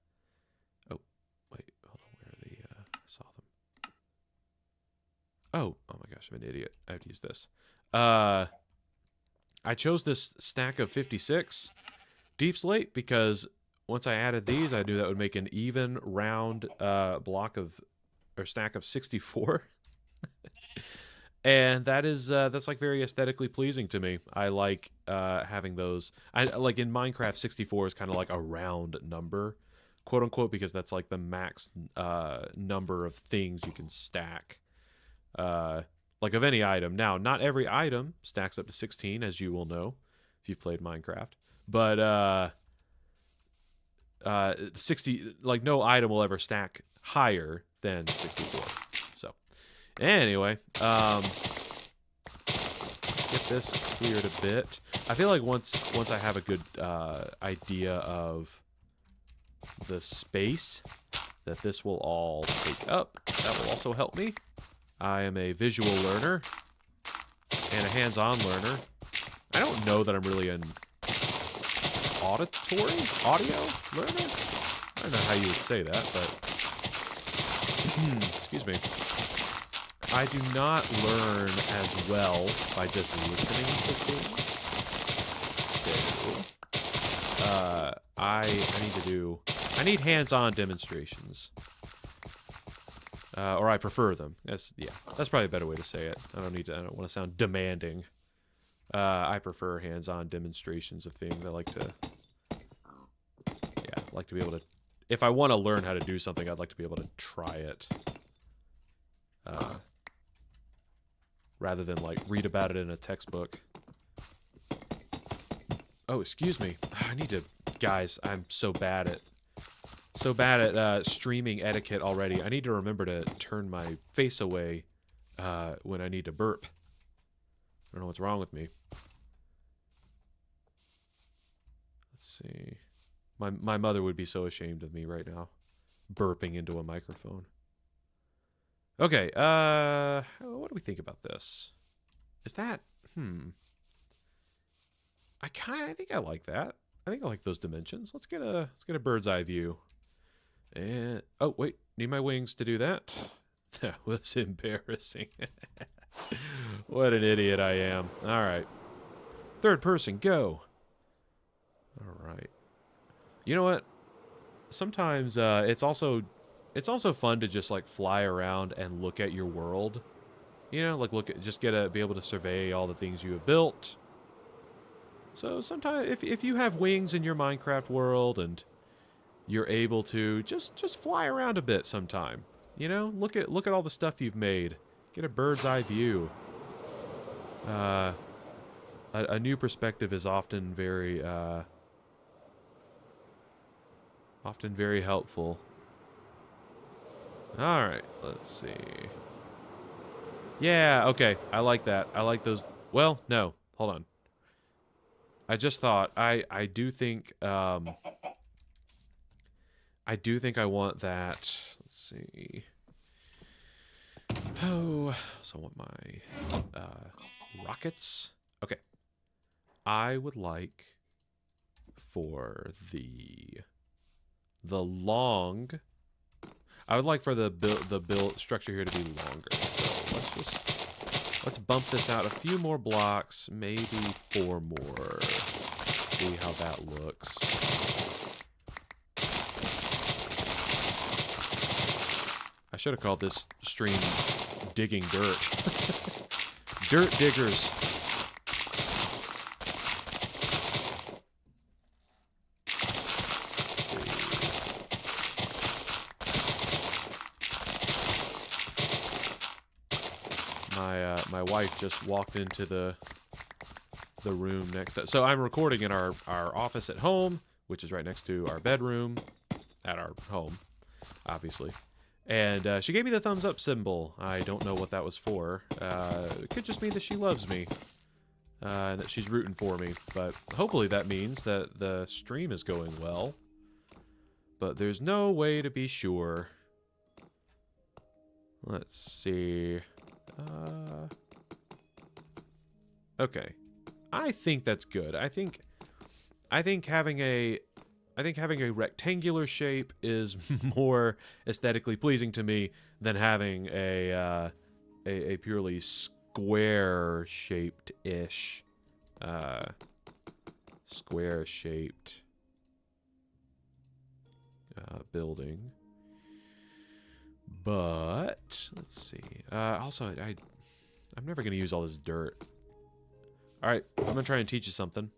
wait, hold on, where are the I saw them. Oh my gosh, I'm an idiot. I have to use this. I chose this stack of 56 deep slate because once I added these, I knew that would make an even round stack of 64. And that is that's like very aesthetically pleasing to me. I like having those. I like in Minecraft, 64 is kind of like a round number, quote unquote, because that's like the max number of things you can stack, like of any item. Now, not every item stacks up to 16, as you will know if you've played Minecraft. But 60, like no item will ever stack higher than 64. So. Anyway, get this cleared a bit. I feel like once I have a good idea of the space that this will all take up, that will also help me. I am a visual learner and a hands-on learner. I don't know that I'm really an audio learner. I don't know how you would say that, but excuse me. I do not learn as well by just listening to things. So, I need hands-on demonstrations. Or I prefer them. That's probably a better way to say it. I don't want to sound demanding. I prefer hands-on demonstrations of things. I like to be able to, if I want to learn how to do something, I'd like to be able to try it. Rather than like read about it in a textbook. Oh, excuse me. I need to, guys. I'm so bad at streaming etiquette already. I need to remember to turn my face away when I need to burp. I don't know what's wrong with me. Let's see. My mother would be so ashamed of me right now, burping into a microphone. Okay, what do we think about this? Is that, I think I like that. I think I like those dimensions. Let's get a bird's eye view. And, oh, wait, need my wings to do that? That was embarrassing. What an idiot I am. All right. Third person, go. All right. You know what? Sometimes it's also fun to just like fly around and look at your world. You know, like be able to survey all the things you have built. So sometimes if you have wings in your Minecraft world and you're able to just fly around a bit sometime. You know, look at all the stuff you've made. Get a bird's eye view. A new perspective is often very helpful. Alright, let's see. Yeah, okay. I like that. I like those. Well, no. Hold on. I just thought, I do think I want that. Let's see. Oh, so I want my rockets. Okay. I would like for the long. I would like for the build structure here to be longer. So let's bump this out a few more blocks, maybe 4 more. See how that looks. I should have called this stream Digging Dirt. Dirt diggers. My wife just walked into the room next to, so I'm recording in our office at home, which is right next to our bedroom at our home, obviously. And she gave me the thumbs up symbol. I don't know what that was for. It could just mean that she loves me. And that she's rooting for me. But hopefully that means that the stream is going well. But there's no way to be sure. Let's see. Okay. I think that's good. I think having a rectangular shape is more aesthetically pleasing to me than having a purely square shaped ish building. But let's see. Also, I'm never gonna use all this dirt. All right, I'm gonna try and teach you something.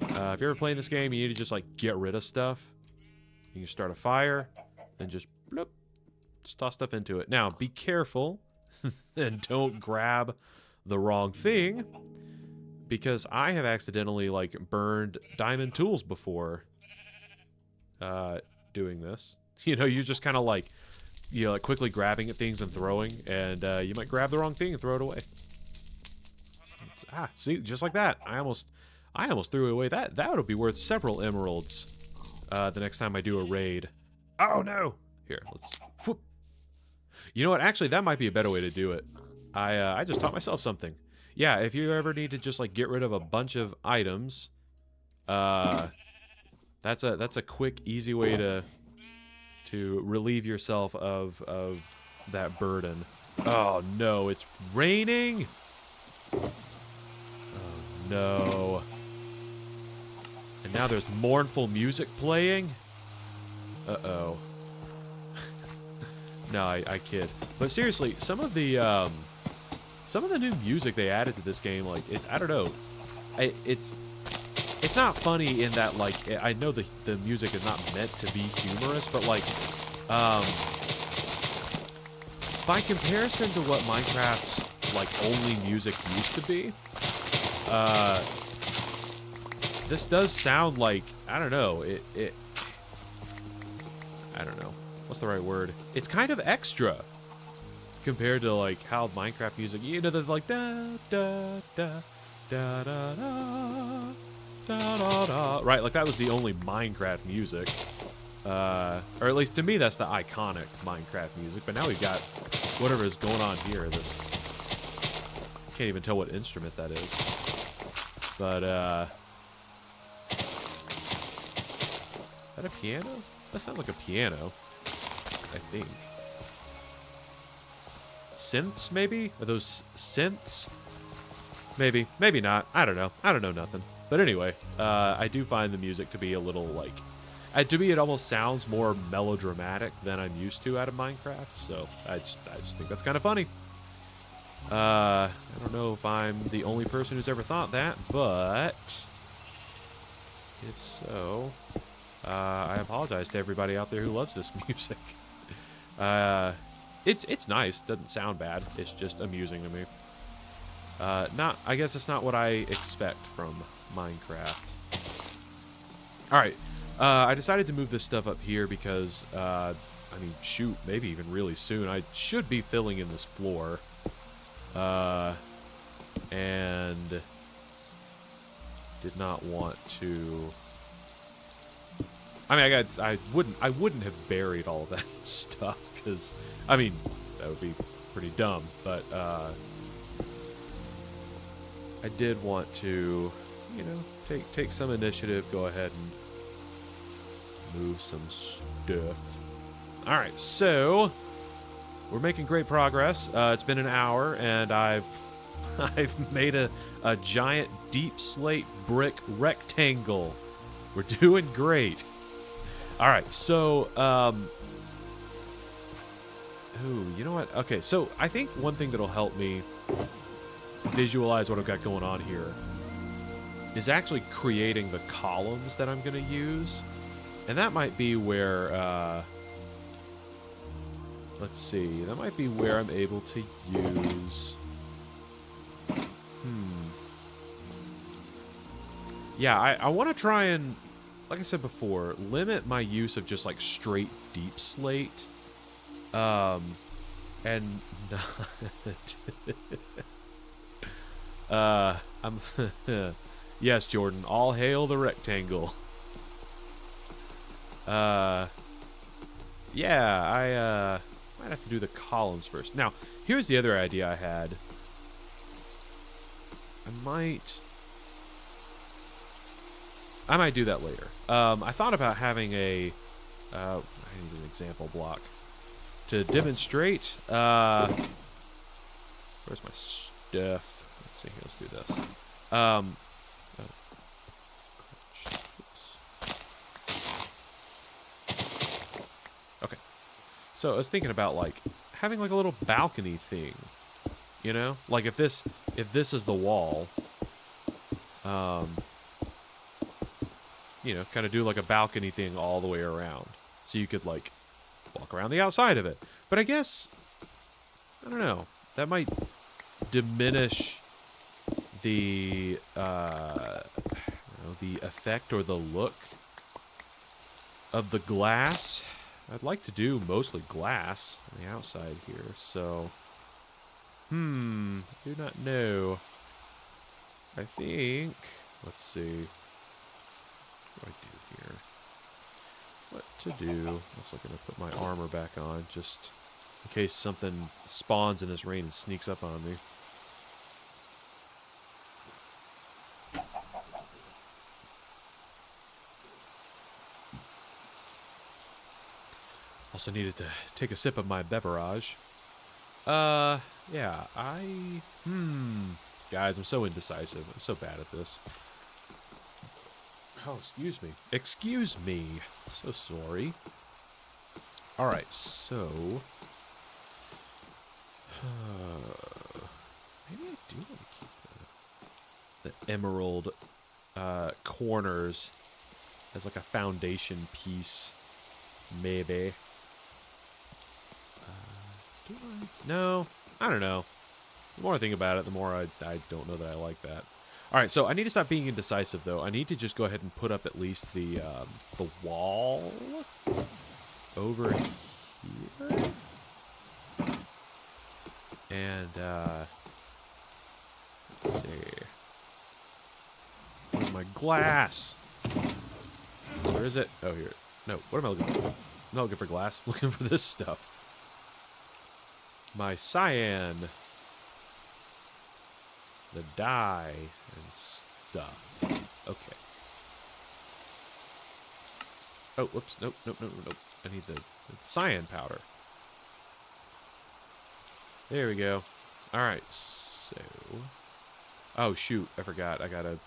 If you're ever playing this game, you need to just like get rid of stuff. You can start a fire, and just bloop, just toss stuff into it. Now, be careful and don't grab the wrong thing, because I have accidentally like burned diamond tools before doing this. You know, you're just kind of like, you know, like quickly grabbing at things and throwing, and you might grab the wrong thing and throw it away. Ah, see, just like that. I almost threw it away. That would be worth several emeralds the next time I do a raid. Oh no! Here, let's. Whoop. You know what? Actually, that might be a better way to do it. I just taught myself something. Yeah, if you ever need to just like get rid of a bunch of items, that's a quick, easy way to relieve yourself of that burden. Oh no, it's raining. Oh no. And now there's mournful music playing. Uh-oh. No, I kid. But seriously, some of the new music they added to this game, like, I don't know. It's not funny in that, like, I know the music is not meant to be humorous, but, like, by comparison to what Minecraft's, like, only music used to be, this does sound like, I don't know, I don't know. What's the right word? It's kind of extra compared to, like, how Minecraft music, you know, there's like, da, da, da, da, da, da, da, da, da. Right, like, that was the only Minecraft music. Or at least to me, that's the iconic Minecraft music. But now we've got whatever is going on here. This, can't even tell what instrument that is. But, is that a piano? That sounds like a piano, I think. Synths, maybe? Are those synths? Maybe. Maybe not. I don't know. I don't know nothing. But anyway, I do find the music to be a little, like... to me, it almost sounds more melodramatic than I'm used to out of Minecraft. So, I just think that's kind of funny. I don't know if I'm the only person who's ever thought that, but... if so... I apologize to everybody out there who loves this music. It's nice. Doesn't sound bad. It's just amusing to me. I guess it's not what I expect from Minecraft. Alright. I decided to move this stuff up here because, I mean, shoot, maybe even really soon. I should be filling in this floor. And did not want to... I mean, I wouldn't have buried all of that stuff, because, I mean, that would be pretty dumb, but, I did want to, you know, take some initiative, go ahead and move some stuff. Alright, so, we're making great progress. It's been an hour, and I've made a giant deep slate brick rectangle. We're doing great. Alright, so, ooh, you know what? Okay, so I think one thing that'll help me visualize what I've got going on here is actually creating the columns that I'm going to use. And that might be where, let's see, that might be where I'm able to use, yeah, I want to try and, like I said before, limit my use of just like straight deep slate. And I'm yes, Jordan, all hail the rectangle. Yeah, I might have to do the columns first. Now, here's the other idea I had. I might do that later. I thought about having I need an example block to demonstrate. Where's my stuff? Let's see. Let's do this. Oh. Okay. So I was thinking about like having like a little balcony thing. You know, like if this is the wall, you know, kind of do like a balcony thing all the way around, so you could like walk around the outside of it. But I guess, I don't know, that might diminish the the effect or the look of the glass. I'd like to do mostly glass on the outside here, so. Do not know. I think. Let's see. What do I do here? What to do? I'm also going to put my armor back on, just in case something spawns in this rain and sneaks up on me. Also needed to take a sip of my beverage. Yeah, Guys, I'm so indecisive. I'm so bad at this. Oh, excuse me. Excuse me. So sorry. Alright, so. Maybe I do want to keep the emerald corners as like a foundation piece. Maybe. Do I? No. I don't know. The more I think about it, the more I don't know that I like that. Alright, so I need to stop being indecisive, though. I need to just go ahead and put up at least the wall over here. And, let's see. Where's my glass? Where is it? Oh, here. No, what am I looking for? I'm not looking for glass. I'm looking for this stuff. My cyan. The dye and stuff. Okay. Oh, whoops. Nope. I need the cyan powder. There we go. Alright, so. Oh, shoot. I forgot. I gotta.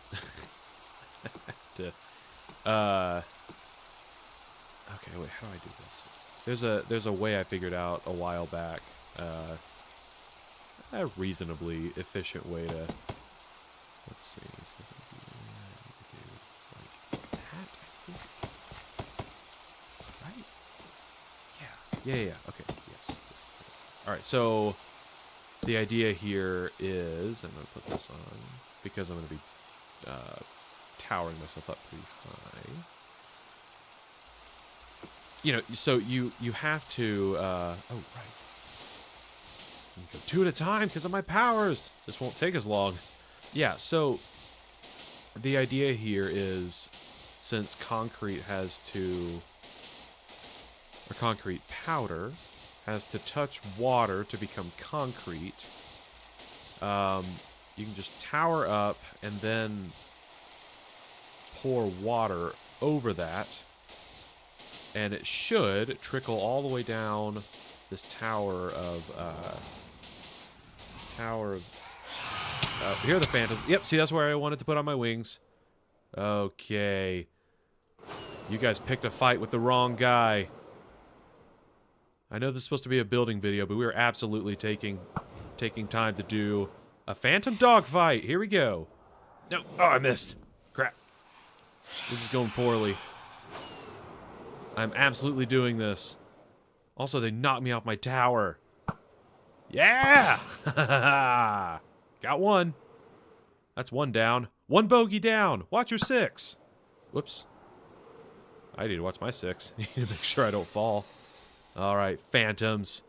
Okay, wait. How do I do this? There's a way I figured out a while back. A reasonably efficient way to. Let's see. Like that, I think. Right? Yeah. Okay. Yes. All right. So the idea here is, I'm gonna put this on because I'm gonna be towering myself up pretty high. You know, so you have to. Oh, right. Go 2 at a time because of my powers. This won't take as long. Yeah, so the idea here is, since concrete concrete powder has to touch water to become concrete, you can just tower up and then pour water over that, and it should trickle all the way down this tower of here are the phantoms. Yep, see, that's where I wanted to put on my wings. Okay. You guys picked a fight with the wrong guy. I know this is supposed to be a building video, but we are absolutely taking time to do a phantom dogfight. Here we go. No. Oh, I missed. Crap. This is going poorly. I'm absolutely doing this. Also, they knocked me off my tower. Yeah! Got one. That's one down. One bogey down. Watch your 6. Whoops. I need to watch my 6. I need to make sure I don't fall. Alright, phantoms.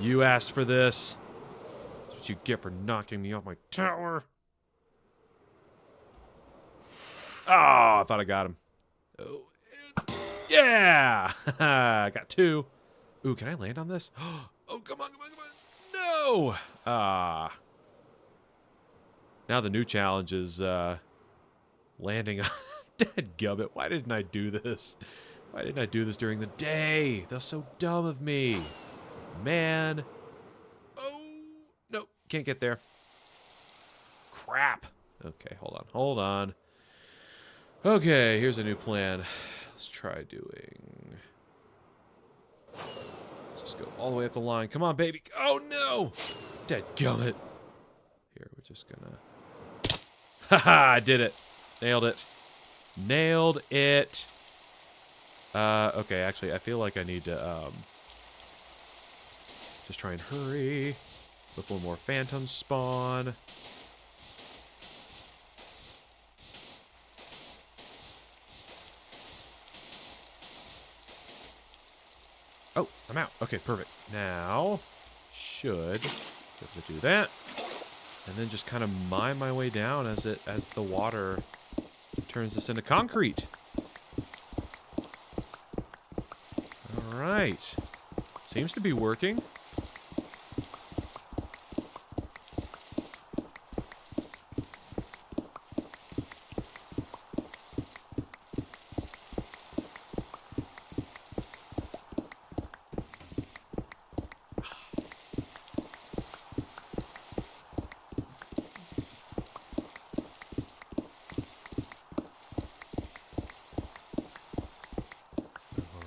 You asked for this. That's what you get for knocking me off my tower. Oh, I thought I got him. Oh, yeah! Got 2. Ooh, can I land on this? Oh, come on. No! Now the new challenge is landing on... Dadgummit, why didn't I do this? Why didn't I do this during the day? That's so dumb of me. Man. Oh, no, can't get there. Crap. Okay, hold on. Okay, here's a new plan. Let's try doing... Let's just go all the way up the line. Come on, baby. Oh, no. Dadgummit. Here, we're just gonna... Haha, I did it. Nailed it. Nailed it. Okay, actually, I feel like I need to, just try and hurry before more phantoms spawn. Oh, I'm out. Okay, perfect. Now, should be able to do that. And then just kind of mine my way down as the water turns this into concrete. All right. Seems to be working.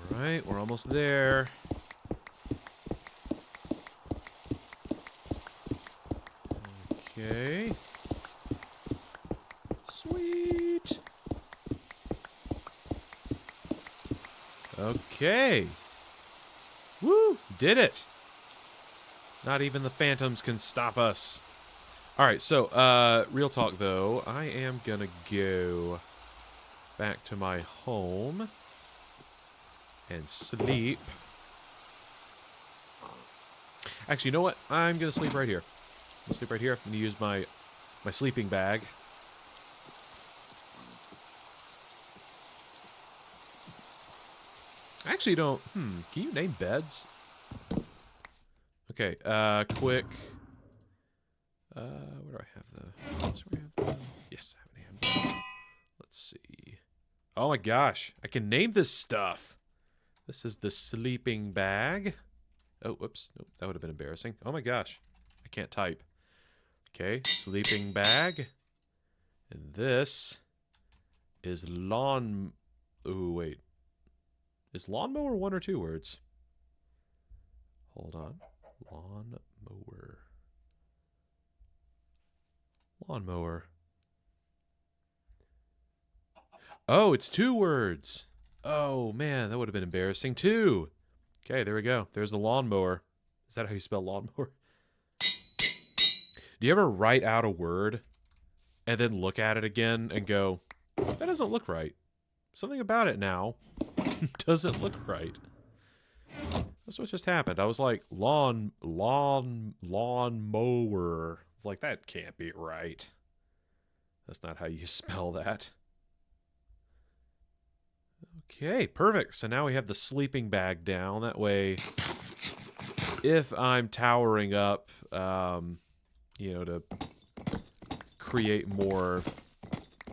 Alright, we're almost there. Okay. Sweet. Okay. Woo! Did it! Not even the phantoms can stop us. Alright, so, real talk though. I am gonna go back to my home and sleep. Actually, you know what? I'm gonna sleep right here. I'm gonna sleep right here. I'm gonna use my sleeping bag. I actually don't... can you name beds? Okay, quick... where do I have the... Yes, I have it in hand. Let's see. Oh my gosh, I can name this stuff. This is the sleeping bag. Oh, whoops. Nope, that would have been embarrassing. Oh my gosh. I can't type. Okay, sleeping bag. And this is lawn... Ooh, wait. Is lawnmower one or two words? Hold on. Lawnmower. Lawnmower. Oh, it's two words. Oh, man, that would have been embarrassing, too. Okay, there we go. There's the lawnmower. Is that how you spell lawnmower? Do you ever write out a word and then look at it again and go, that doesn't look right. Something about it now doesn't look right. That's what just happened. I was like, lawnmower. It's like, that can't be right. That's not how you spell that. Okay, perfect. So now we have the sleeping bag down. That way, if I'm towering up, you know, to create more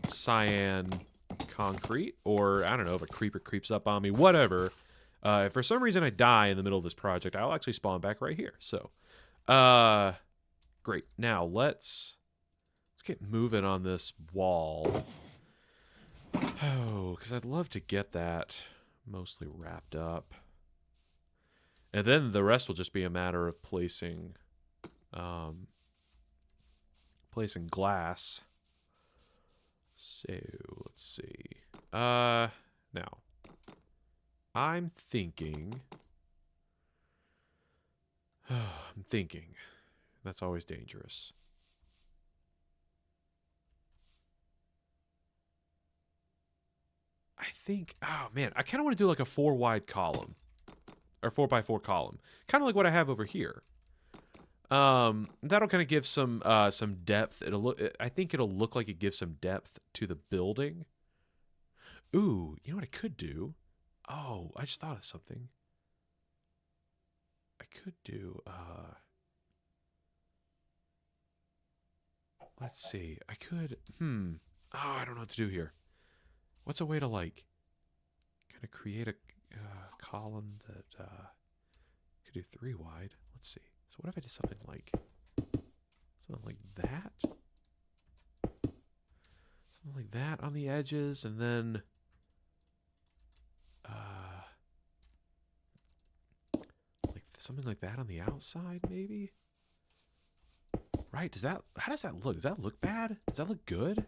cyan concrete, or I don't know, if a creeper creeps up on me, whatever. If for some reason I die in the middle of this project, I'll actually spawn back right here. So, great. Now let's get moving on this wall. Oh, because I'd love to get that mostly wrapped up. And then the rest will just be a matter of placing glass. So, let's see. Now, I'm thinking... That's always dangerous. I think... Oh, man. I kind of want to do like a 4-wide column. Or 4x4 column. Kind of like what I have over here. That'll kind of give some depth. I think it'll look like it gives some depth to the building. Ooh, you know what I could do? Oh, I just thought of something. I could do, Let's see. I could... Oh, I don't know what to do here. What's a way to, like, kind of create a column that could do 3 wide? Let's see. So what if I did something like that? Something like that on the edges, and then... like something like that on the outside, maybe? Right, how does that look? Does that look bad? Does that look good?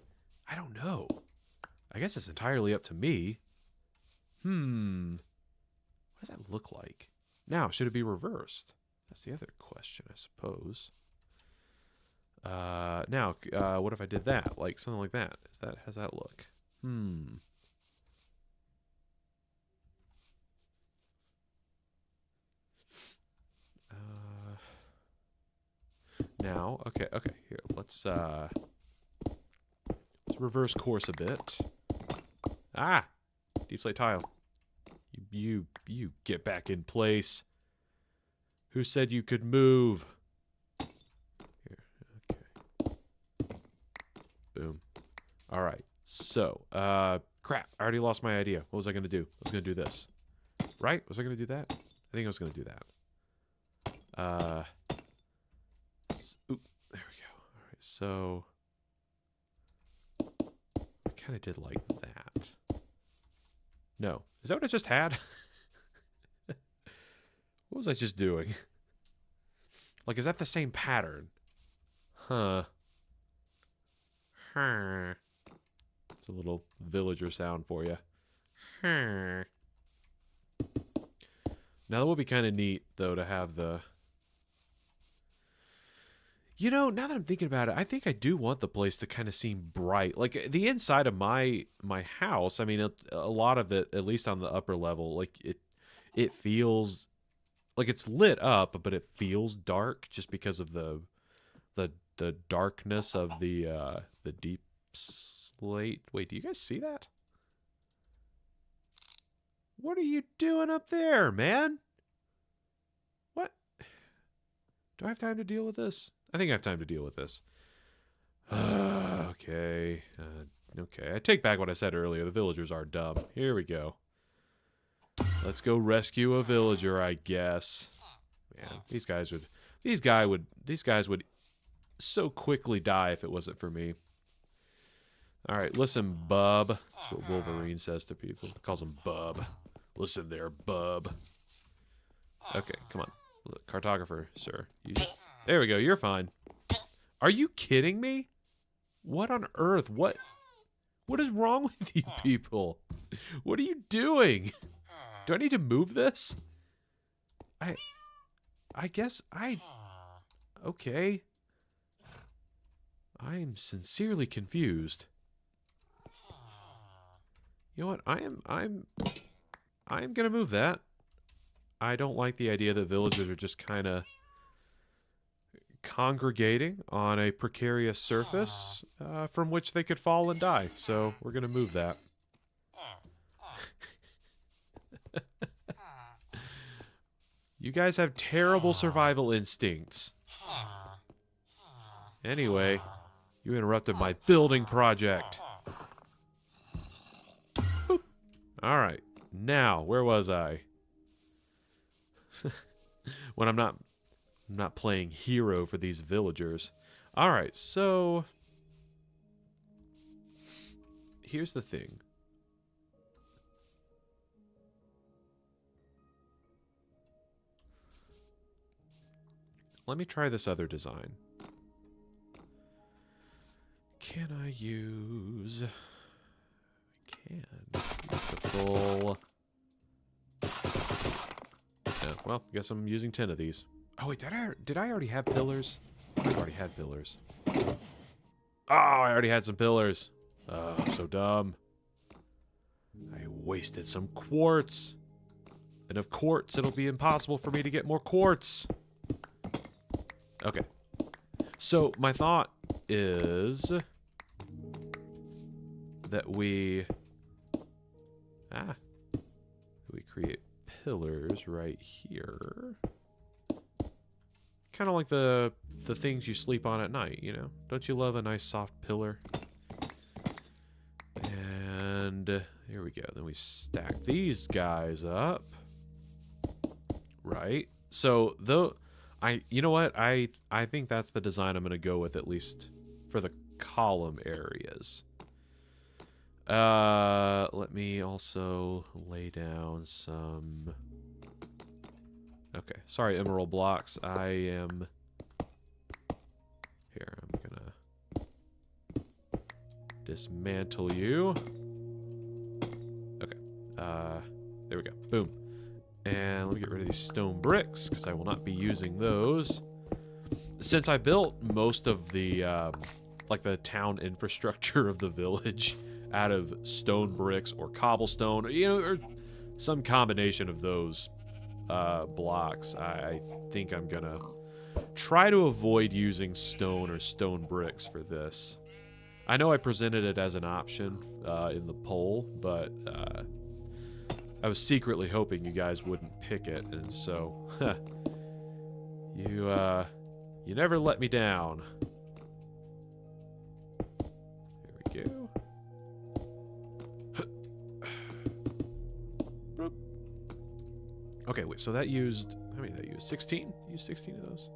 I don't know. I guess it's entirely up to me. What does that look like? Now, should it be reversed? That's the other question, I suppose. Now, what if I did that? Like, something like that. How's that look? Now, okay, here, let's reverse course a bit. Ah! Deep slate tile. You get back in place. Who said you could move? Here, okay. Boom. Alright, so, crap, I already lost my idea. What was I gonna do? I was gonna do this. Right? Was I gonna do that? I think I was gonna do that. Oop, there we go. Alright, so... I kind of did like that. No. Is that what I just had? What was I just doing? Like, is that the same pattern? Huh. It's a little villager sound for you. Now, that would be kind of neat, though, to have the... You know, now that I'm thinking about it, I think I do want the place to kind of seem bright. Like, the inside of my house, I mean, a lot of it, at least on the upper level, like, it feels... Like, it's lit up, but it feels dark just because of the darkness of the deep slate. Wait, do you guys see that? What are you doing up there, man? What? Do I have time to deal with this? I think I have time to deal with this. Okay. Okay. I take back what I said earlier. The villagers are dumb. Here we go. Let's go rescue a villager, I guess. Man, these guys would so quickly die if it wasn't for me. All right, listen, bub. That's what Wolverine says to people. He calls him bub. Listen there, bub. Okay, come on. Look, cartographer, sir. There we go, you're fine. Are you kidding me? What on earth? What is wrong with you people? What are you doing? Do I need to move this? I guess okay. I'm sincerely confused. You know what? I'm gonna move that. I don't like the idea that villagers are just kind of congregating on a precarious surface from which they could fall and die. So we're gonna move that. You guys have terrible survival instincts. Anyway, you interrupted my building project. Alright, now, where was I? When I'm not playing hero for these villagers. Alright, so... Here's the thing. Let me try this other design. Can I use... I can. Beautiful. Yeah, well, I guess I'm using 10 of these. Oh, wait, did I already have pillars? I already had pillars. Oh, I already had some pillars. Oh, I'm so dumb. I wasted some quartz. And of quartz, it'll be impossible for me to get more quartz. Okay. So, my thought is that we create pillars right here. Kind of like the the things you sleep on at night, you know? Don't you love a nice soft pillar? And here we go. Then we stack these guys up. Right. So you know what? I think that's the design I'm going to go with, at least for the column areas. Let me also lay down some... Okay, sorry, emerald blocks. I am... Here, I'm gonna dismantle you. Okay, there we go. Boom. And let me get rid of these stone bricks, because I will not be using those. Since I built most of the, like the town infrastructure of the village out of stone bricks or cobblestone, you know, or some combination of those blocks, I think I'm gonna try to avoid using stone or stone bricks for this. I know I presented it as an option in the poll, but I was secretly hoping you guys wouldn't pick it, and so you never let me down. Here we go. Okay, wait, so that used... How many did that use? 16? Use 16 of those?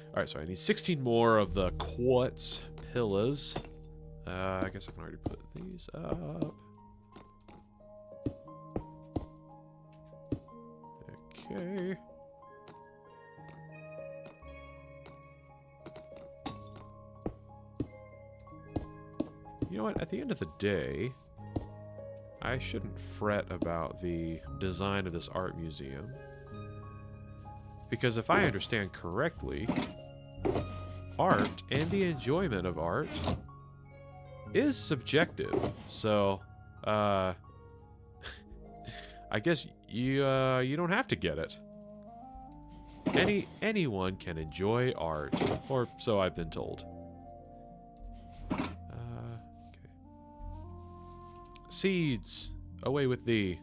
Alright, so I need 16 more of the quartz pillars. I guess I can already put these up. Okay. You know what? At the end of the day, I shouldn't fret about the design of this art museum. Because if I understand correctly, art and the enjoyment of art is subjective. So, I guess you don't have to get it. Anyone can enjoy art, or so I've been told. Okay. Seeds, away with thee.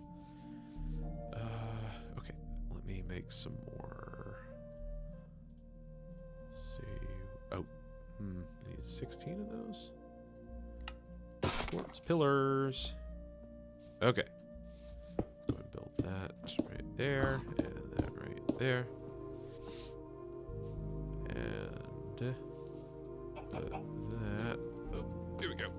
Okay, let me make some more. Let's see. Oh, I need 16 of those. Quartz pillars. Okay. Let's go and build that right there, and that right there. And put that. Oh, here we go.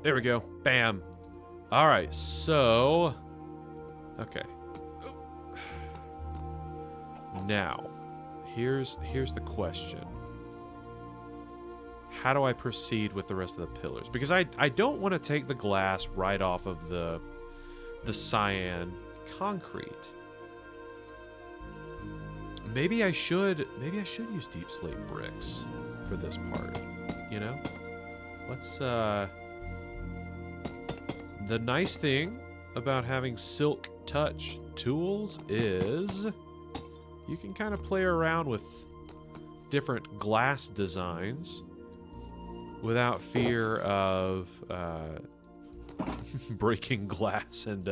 There we go. Bam. All right. So, okay. Now, here's the question. How do I proceed with the rest of the pillars? Because I don't want to take the glass right off of the cyan concrete. Maybe I should use deep slate bricks for this part, you know? Let's the nice thing about having silk touch tools is you can kind of play around with different glass designs without fear of breaking glass and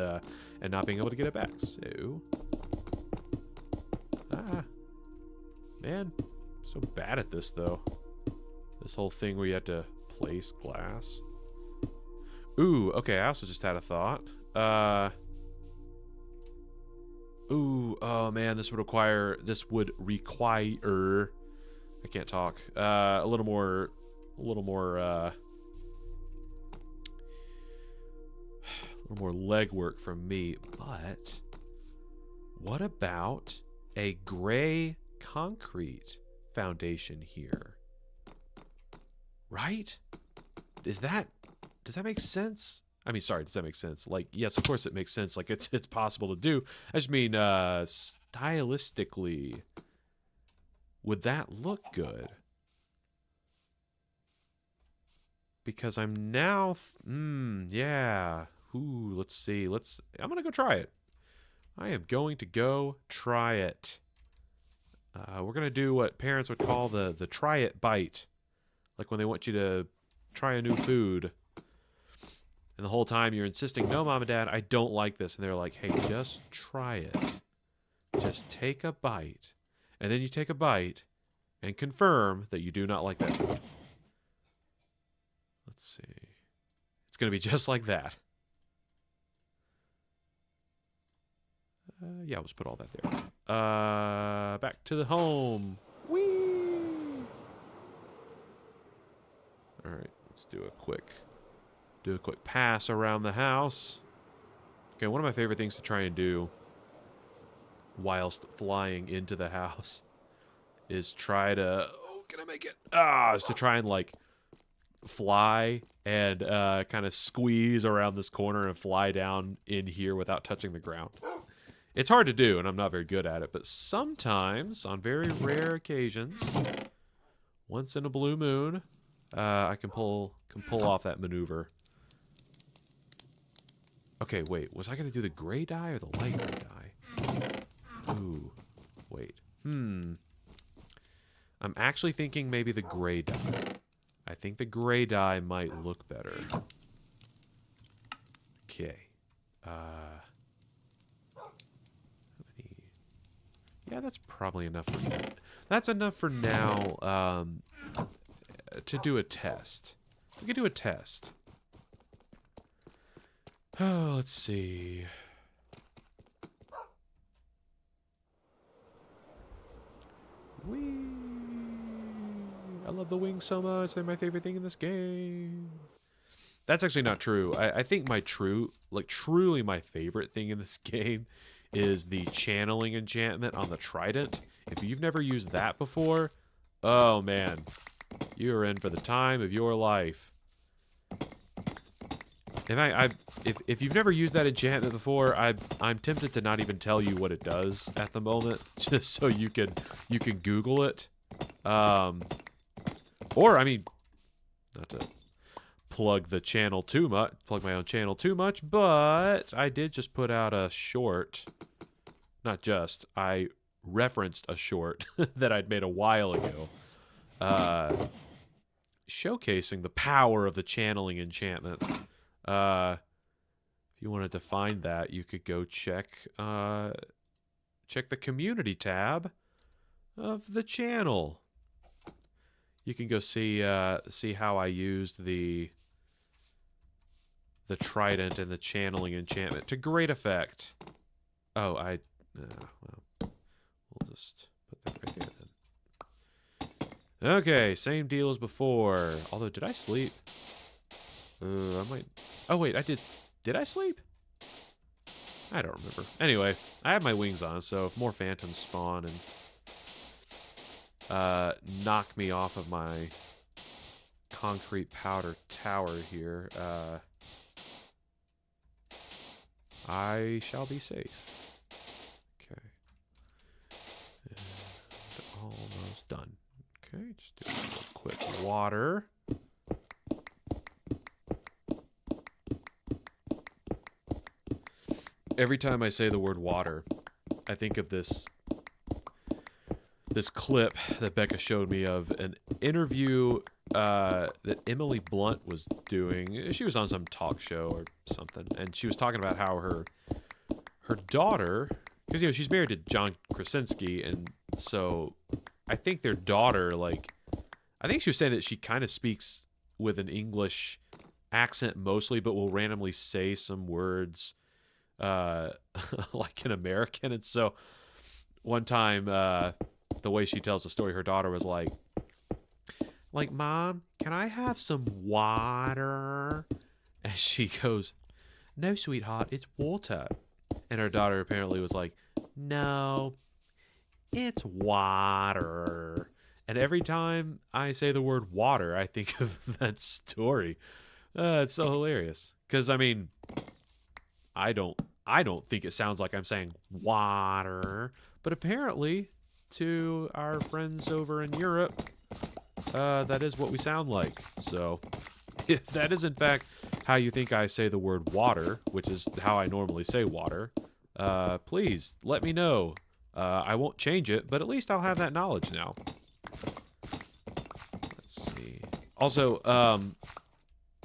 not being able to get it back. So, man, so bad at this though. This whole thing where you have to place glass. Ooh, okay. I also just had a thought. Ooh, oh man, this would require. I can't talk. A little more legwork from me, but what about a gray concrete foundation here? Right? Does that make sense? I mean, sorry, does that make sense? Like, yes, of course it makes sense. Like, it's possible to do. I just mean, stylistically, would that look good? Because I'm now, yeah. Ooh, let's see. I'm going to go try it. I am going to go try it. We're going to do what parents would call the try it bite. Like when they want you to try a new food. And the whole time you're insisting, no, Mom and Dad, I don't like this. And they're like, hey, just try it. just take a bite. And then you take a bite and confirm that you do not like that food. Let's see. It's going to be just like that. Yeah, let's put all that there. Back to the home. Whee! All right, let's do a quick pass around the house. Okay, one of my favorite things to try and do whilst flying into the house is try to... Oh, can I make it? Is to try and, like, fly and kind of squeeze around this corner and fly down in here without touching the ground. It's hard to do, and I'm not very good at it, but sometimes, on very rare occasions, once in a blue moon, I can pull off that maneuver. Okay, wait. Was I going to do the gray dye or the light gray dye? Ooh. Wait. I'm actually thinking maybe the gray dye. I think the gray dye might look better. Okay. Yeah, that's probably enough for now. That's enough for now to do a test. We can do a test. Oh, let's see. Whee! I love the wings so much. They're my favorite thing in this game. That's actually not true. I think truly my favorite thing in this game is the channeling enchantment on the trident. If you've never used that before, oh man, you're in for the time of your life. In fact, if you've never used that enchantment before, I'm tempted to not even tell you what it does at the moment, just so you can Google it. Or I mean, not to plug the channel too much, plug my own channel too much, but I did just put out a short. Not just, I referenced a short that I'd made a while ago, showcasing the power of the channeling enchantment. If you wanted to find that, you could go check the community tab of the channel. You can go see how I used the trident and the channeling enchantment to great effect. Oh, well, we'll just put that right there then. Okay, same deal as before. Although, did I sleep? I might... Oh, wait, I did... Did I sleep? I don't remember. Anyway, I have my wings on, so if more phantoms spawn and knock me off of my concrete powder tower here, I shall be safe. Okay. And almost done. Okay, just do a little quick water. Every time I say the word water, I think of this clip that Becca showed me of an interview that Emily Blunt was doing. She was on some talk show or something, and she was talking about how her daughter, because she's married to John Krasinski, and so I think their daughter, I think she was saying that she kind of speaks with an English accent mostly, but will randomly say some words like an American. And so one time, the way she tells the story, her daughter was like, Mom, can I have some water? And she goes, no, sweetheart, it's water. And her daughter apparently was like, no, it's water. And every time I say the word water, I think of that story. It's so hilarious. Because, I mean, I don't think it sounds like I'm saying water. But apparently, to our friends over in Europe, that is what we sound like. So, if that is in fact how you think I say the word water, which is how I normally say water, please let me know. I won't change it, but at least I'll have that knowledge now. Let's see. Also,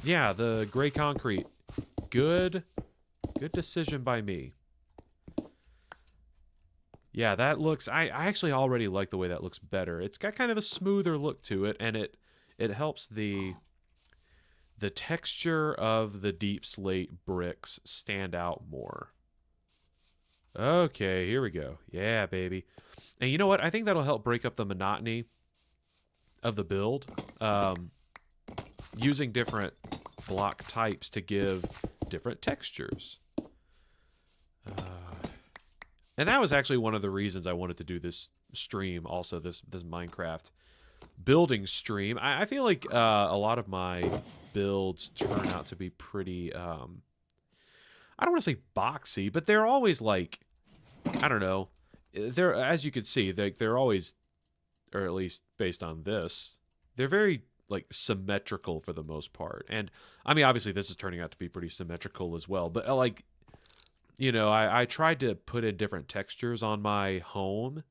yeah, the gray concrete. Good decision by me. Yeah, that looks... I actually already like the way that looks better. It's got kind of a smoother look to it, and it helps the texture of the deep slate bricks stand out more. Okay, here we go. Yeah, baby. And you know what? I think that'll help break up the monotony of the build. Using different block types to give different textures. And that was actually one of the reasons I wanted to do this stream, also this Minecraft building stream. I feel like a lot of my builds turn out to be pretty, I don't want to say boxy, but they're always like, I don't know. They're, as you can see, they're always, or at least based on this, they're very like symmetrical for the most part. And I mean, obviously this is turning out to be pretty symmetrical as well, but like, you know, I tried to put in different textures on my home,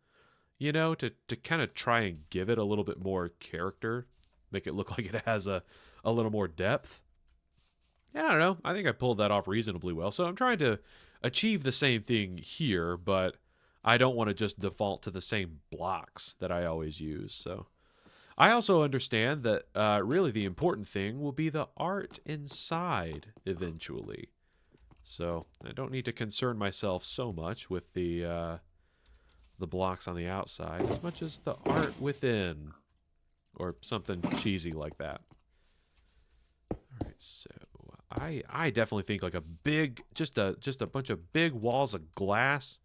you know, to kind of try and give it a little bit more character, make it look like it has a little more depth. Yeah, I don't know. I think I pulled that off reasonably well. So I'm trying to achieve the same thing here, but I don't want to just default to the same blocks that I always use. So I also understand that really the important thing will be the art inside eventually. So I don't need to concern myself so much with the blocks on the outside as much as the art within, or something cheesy like that. All right, so I definitely think like a big, just a bunch of big walls of glass,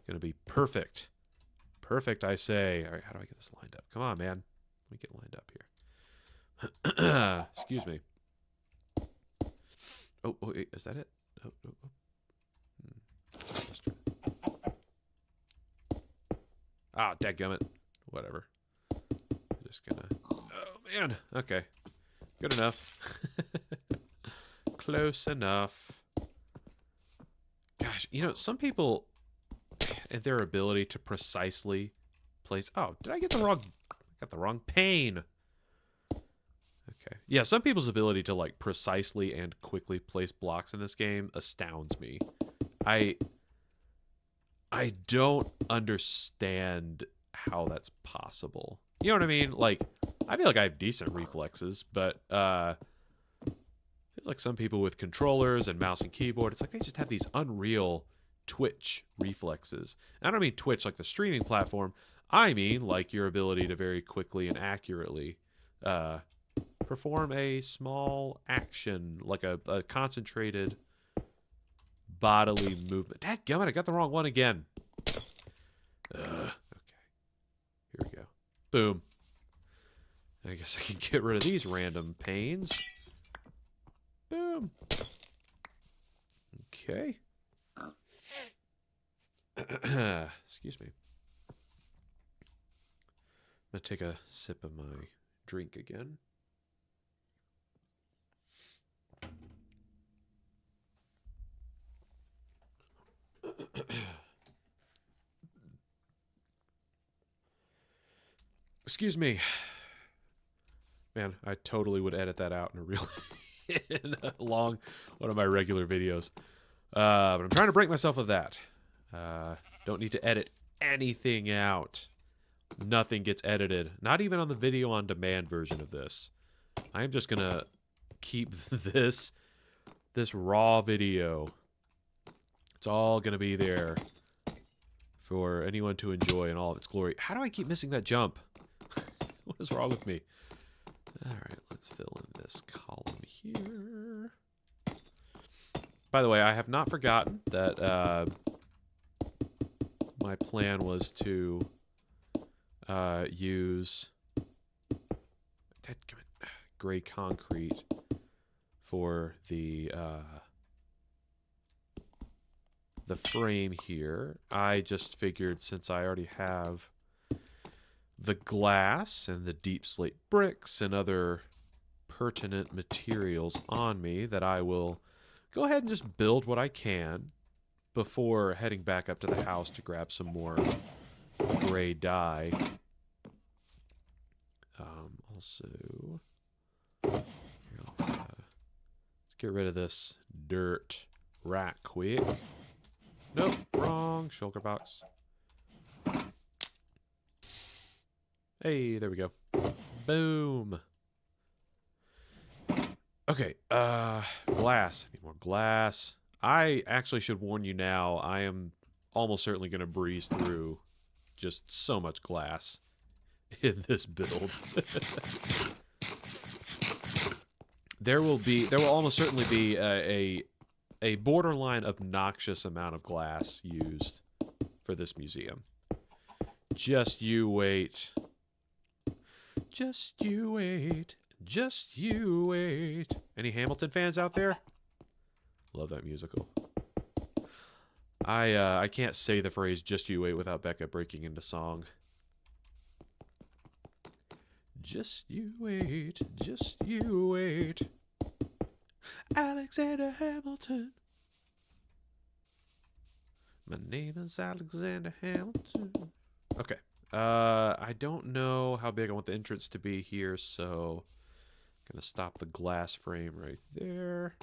gonna be perfect. Perfect, I say. All right, how do I get this lined up? Come on, man. Let me get lined up here. Excuse me. Oh, wait, is that it? Oh. Ah, dadgummit. Whatever. I'm just gonna... Oh, man. Okay. Good enough. Close enough. Gosh, you know, some people and their ability to precisely place... Oh, did I get the wrong... I got the wrong pane. Okay. Yeah, some people's ability to, like, precisely and quickly place blocks in this game astounds me. I don't understand how that's possible. You know what I mean? Like, I feel like I have decent reflexes, but feels like some people with controllers and mouse and keyboard, it's like they just have these unreal twitch reflexes. And I don't mean twitch like the streaming platform. I mean like your ability to very quickly and accurately perform a small action, like a concentrated bodily movement. Dadgummit, I got the wrong one again. Okay. Here we go. Boom. I guess I can get rid of these random panes. Boom. Okay. Excuse me. I'm going to take a sip of my drink again. Excuse me. Man, I totally would edit that out in a real in a long one of my regular videos. But I'm trying to break myself of that. Don't need to edit anything out. Nothing gets edited. Not even on the video on demand version of this. I'm just gonna keep this raw video. It's all gonna be there for anyone to enjoy in all of its glory. How do I keep missing that jump? What is wrong with me? Alright, let's fill in this column here. By the way, I have not forgotten that my plan was to use gray concrete for the frame here. I just figured since I already have the glass and the deep slate bricks and other pertinent materials on me that I will go ahead and just build what I can before heading back up to the house to grab some more gray dye. Also, let's get rid of this dirt right quick. Nope, wrong shulker box. Hey, there we go. Boom. Okay, glass. I need more glass. I actually should warn you now, I am almost certainly going to breeze through just so much glass in this build. There will almost certainly be a borderline obnoxious amount of glass used for this museum. Just you wait. Just you wait. Just you wait. Any Hamilton fans out there? Love that musical. I can't say the phrase "just you wait" without Becca breaking into song. Just you wait, just you wait. Alexander Hamilton. My name is Alexander Hamilton. Okay. I don't know how big I want the entrance to be here, so I'm gonna stop the glass frame right there.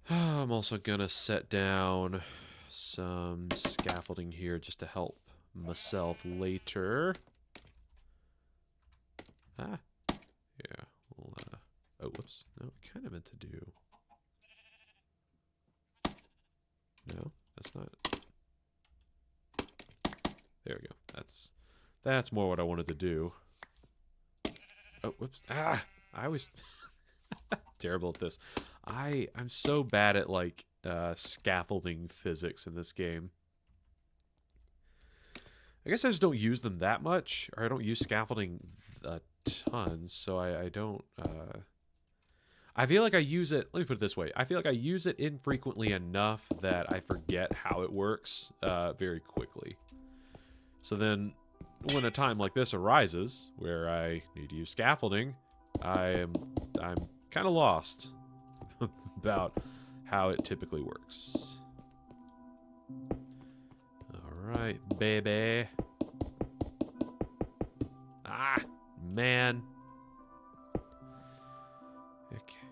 I'm also gonna set down some scaffolding here just to help myself later. Ah, yeah. Well, oh, whoops. No, I kind of meant to do. No, that's not. There we go. That's more what I wanted to do. Oh, whoops. Ah, I was terrible at this. I'm so bad at like scaffolding physics in this game. I guess I just don't use them that much, or I don't use scaffolding a ton, so I don't. I feel like I use it. Let me put it this way: I feel like I use it infrequently enough that I forget how it works very quickly. So then, when a time like this arises where I need to use scaffolding, I'm kind of lost about how it typically works. Alright, baby. Ah, man. Okay.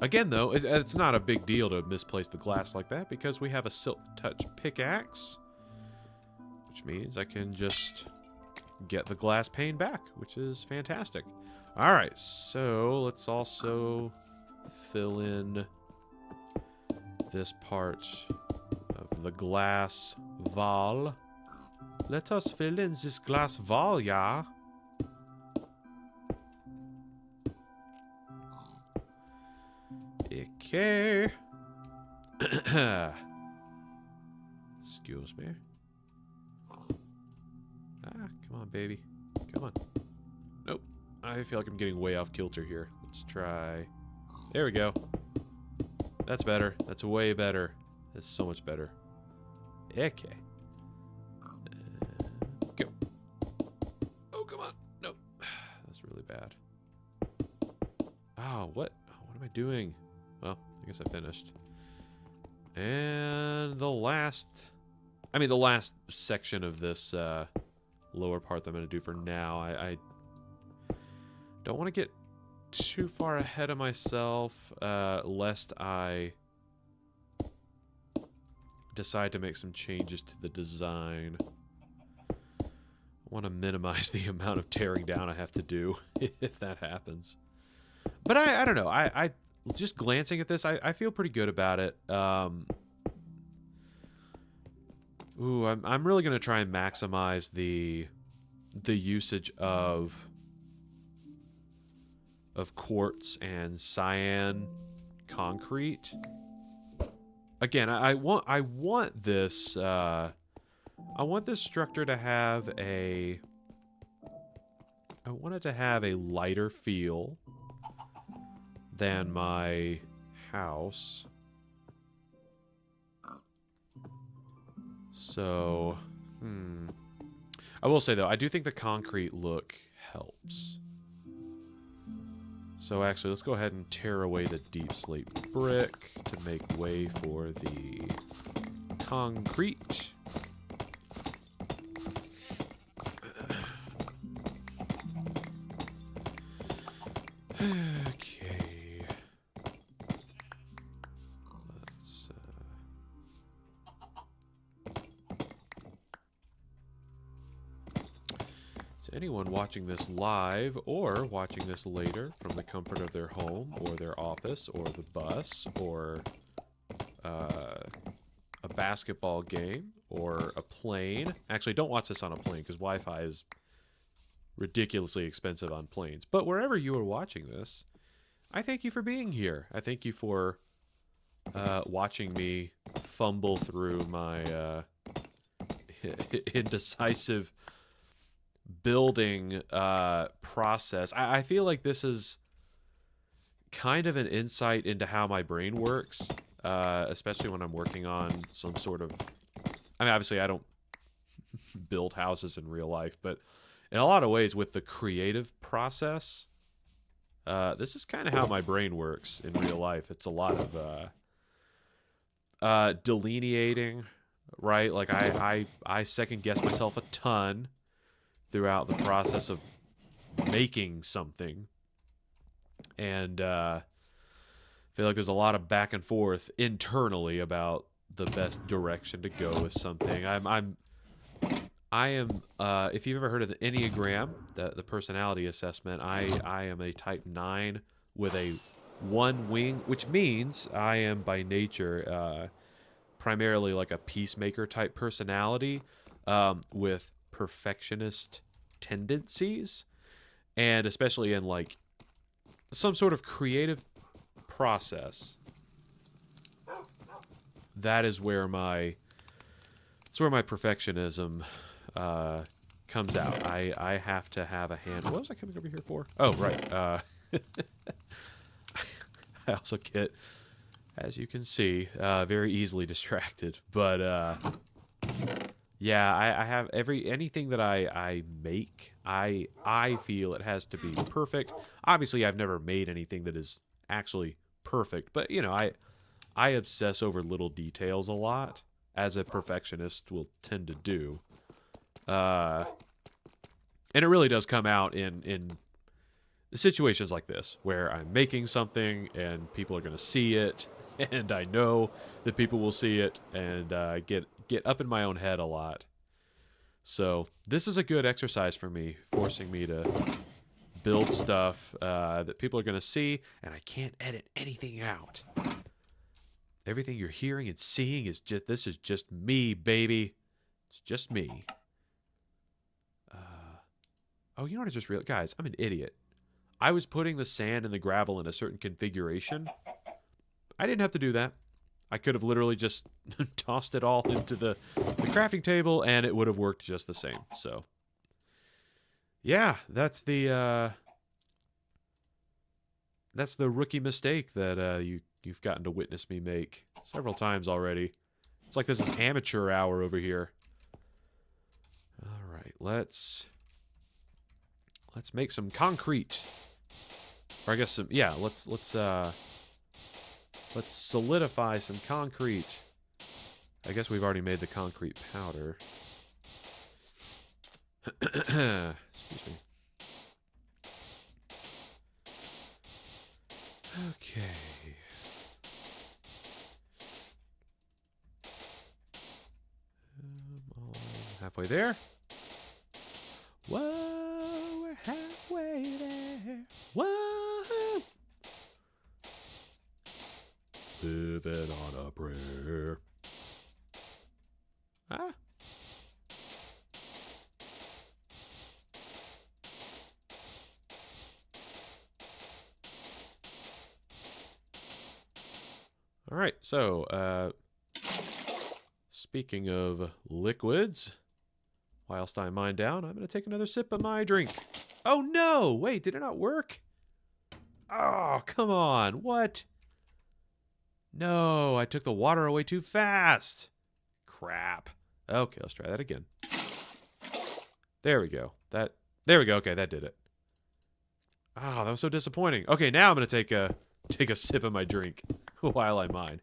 Again, though, it's not a big deal to misplace the glass like that because we have a silk touch pickaxe, which means I can just get the glass pane back, which is fantastic. Alright, so let's also fill in this part of the glass wall. Let us fill in this glass wall, yeah? Okay. Excuse me. Ah, come on, baby. Come on. Nope. I feel like I'm getting way off kilter here. Let's try. There we go. That's better. That's way better. That's so much better. Okay. Go. Oh, come on. Nope. That's really bad. Oh, what? What am I doing? Well, I guess I finished. And the last section of this lower part that I'm going to do for now, I don't want to get too far ahead of myself, lest I decide to make some changes to the design. I want to minimize the amount of tearing down I have to do if that happens. But I don't know. I just glancing at this, I feel pretty good about it. Ooh, I'm really gonna try and maximize the usage of quartz and cyan concrete. Again, I want this structure to have a. I want it to have a lighter feel than my house. So, I will say though, I do think the concrete look helps. So actually, let's go ahead and tear away the deep slate brick to make way for the concrete. Okay. anyone watching this live or watching this later from the comfort of their home or their office or the bus or a basketball game or a plane. Actually, don't watch this on a plane because Wi-Fi is ridiculously expensive on planes. But wherever you are watching this, I thank you for being here. I thank you for watching me fumble through my indecisive building process. I feel like this is kind of an insight into how my brain works, especially when I'm working on some sort of... I mean, obviously I don't build houses in real life, but in a lot of ways with the creative process, this is kind of how my brain works in real life. It's a lot of delineating, right? Like I second guess myself a ton throughout the process of making something, and I feel like there's a lot of back and forth internally about the best direction to go with something. I am if you've ever heard of the Enneagram, the personality assessment, I am a type 9 with a 1 wing, which means I am by nature primarily like a peacemaker type personality, with perfectionist tendencies, and especially in like some sort of creative process. That is where my perfectionism comes out. I have to have a hand. What was I coming over here for? Oh, right. I also get, as you can see, very easily distracted. But yeah, I have anything that I make, I feel it has to be perfect. Obviously, I've never made anything that is actually perfect, but you know, I obsess over little details a lot, as a perfectionist will tend to do. And it really does come out in situations like this, where I'm making something and people are going to see it, and I know that people will see it, and get up in my own head a lot. So this is a good exercise for me, forcing me to build stuff that people are going to see, and I can't edit anything out. Everything you're hearing and seeing is this is just me, baby. It's just me. Oh, you know what I just realized? Guys, I'm an idiot. I was putting the sand and the gravel in a certain configuration. I didn't have to do that. I could have literally just tossed it all into the crafting table, and it would have worked just the same. So, yeah, that's the rookie mistake that you've gotten to witness me make several times already. It's like this is amateur hour over here. All right, let's make some concrete. Or I guess some, yeah, let's solidify some concrete. I guess we've already made the concrete powder. Excuse me. Okay. Halfway there. Whoa, we're halfway there. Whoa. Living on a prayer. Ah. All right, so speaking of liquids, whilst I mine down, I'm going to take another sip of my drink. Oh no! Wait, did it not work? Oh, come on. What? No, I took the water away too fast. Crap. Okay, let's try that again. There we go. There we go. Okay, that did it. Oh, that was so disappointing. Okay, now I'm going to take a sip of my drink while I mine.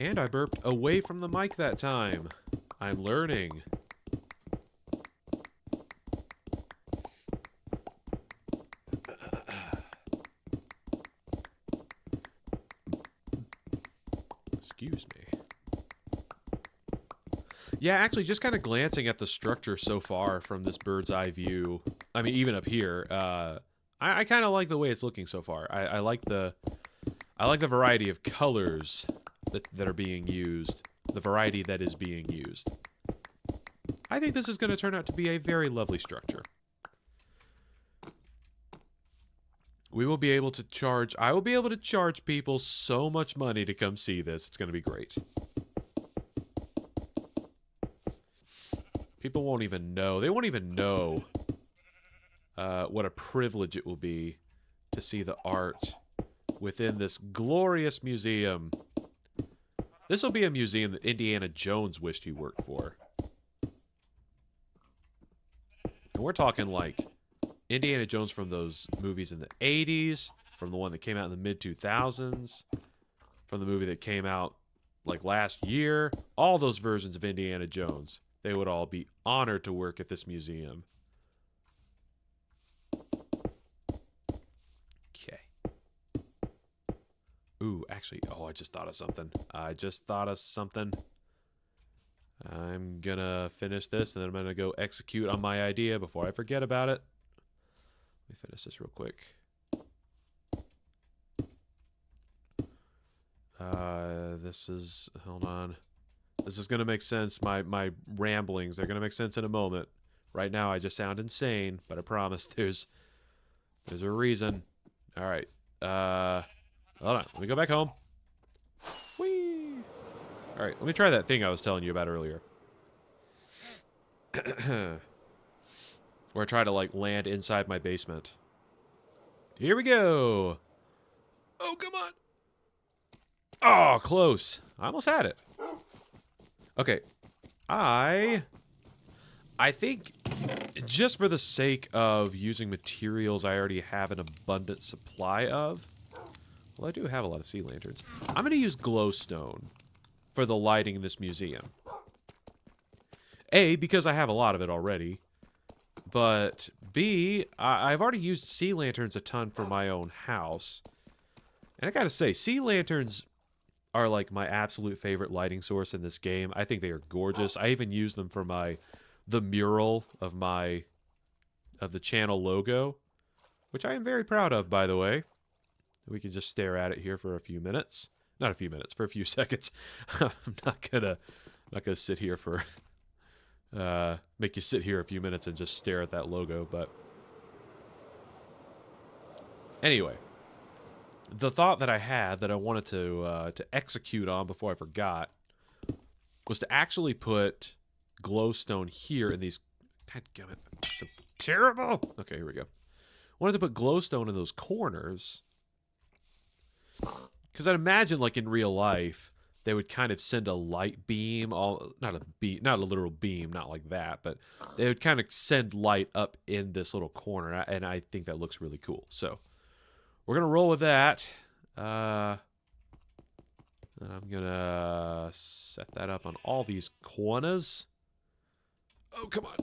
And I burped away from the mic that time. I'm learning. Excuse me. Yeah, actually, just kind of glancing at the structure so far from this bird's eye view. I mean, even up here, I kind of like the way it's looking so far. I like the variety of colors that are being used. The variety that is being used. I think this is going to turn out to be a very lovely structure. We will be able to charge... I will be able to charge people so much money to come see this. It's going to be great. People won't even know. They won't even know what a privilege it will be to see the art within this glorious museum. This will be a museum that Indiana Jones wished he worked for. And we're talking like Indiana Jones from those movies in the 80s, from the one that came out in the mid-2000s, from the movie that came out like last year. All those versions of Indiana Jones. They would all be honored to work at this museum. Okay. Ooh, actually, oh, I just thought of something. I'm gonna finish this, and then I'm gonna go execute on my idea before I forget about it. Let me finish this real quick. Hold on. This is going to make sense. My ramblings, they're going to make sense in a moment. Right now, I just sound insane, but I promise there's a reason. All right. Hold on. Let me go back home. Whee! All right. Let me try that thing I was telling you about earlier. Where I try to, like, land inside my basement. Here we go. Oh, come on. Oh, close. I almost had it. Okay, I think just for the sake of using materials I already have an abundant supply of, well, I do have a lot of sea lanterns. I'm going to use glowstone for the lighting in this museum. A, because I have a lot of it already, but B, I've already used sea lanterns a ton for my own house. And I gotta say, sea lanterns are like my absolute favorite lighting source in this game. I think they are gorgeous. I even use them for the mural of the channel logo, which I am very proud of, by the way. We can just stare at it here for a few minutes. Not a few minutes, for a few seconds. I'm not gonna sit here for make you sit here a few minutes and just stare at that logo, but anyway. The thought that I had that I wanted to execute on before I forgot was to actually put glowstone here in these... God damn it. I'm so terrible. Okay, here we go. Wanted to put glowstone in those corners. Because I'd imagine, like, in real life, they would kind of send a light beam, not a literal beam, not like that, but they would kind of send light up in this little corner, and I think that looks really cool. So we're going to roll with that. And I'm going to set that up on all these corners. Oh, come on.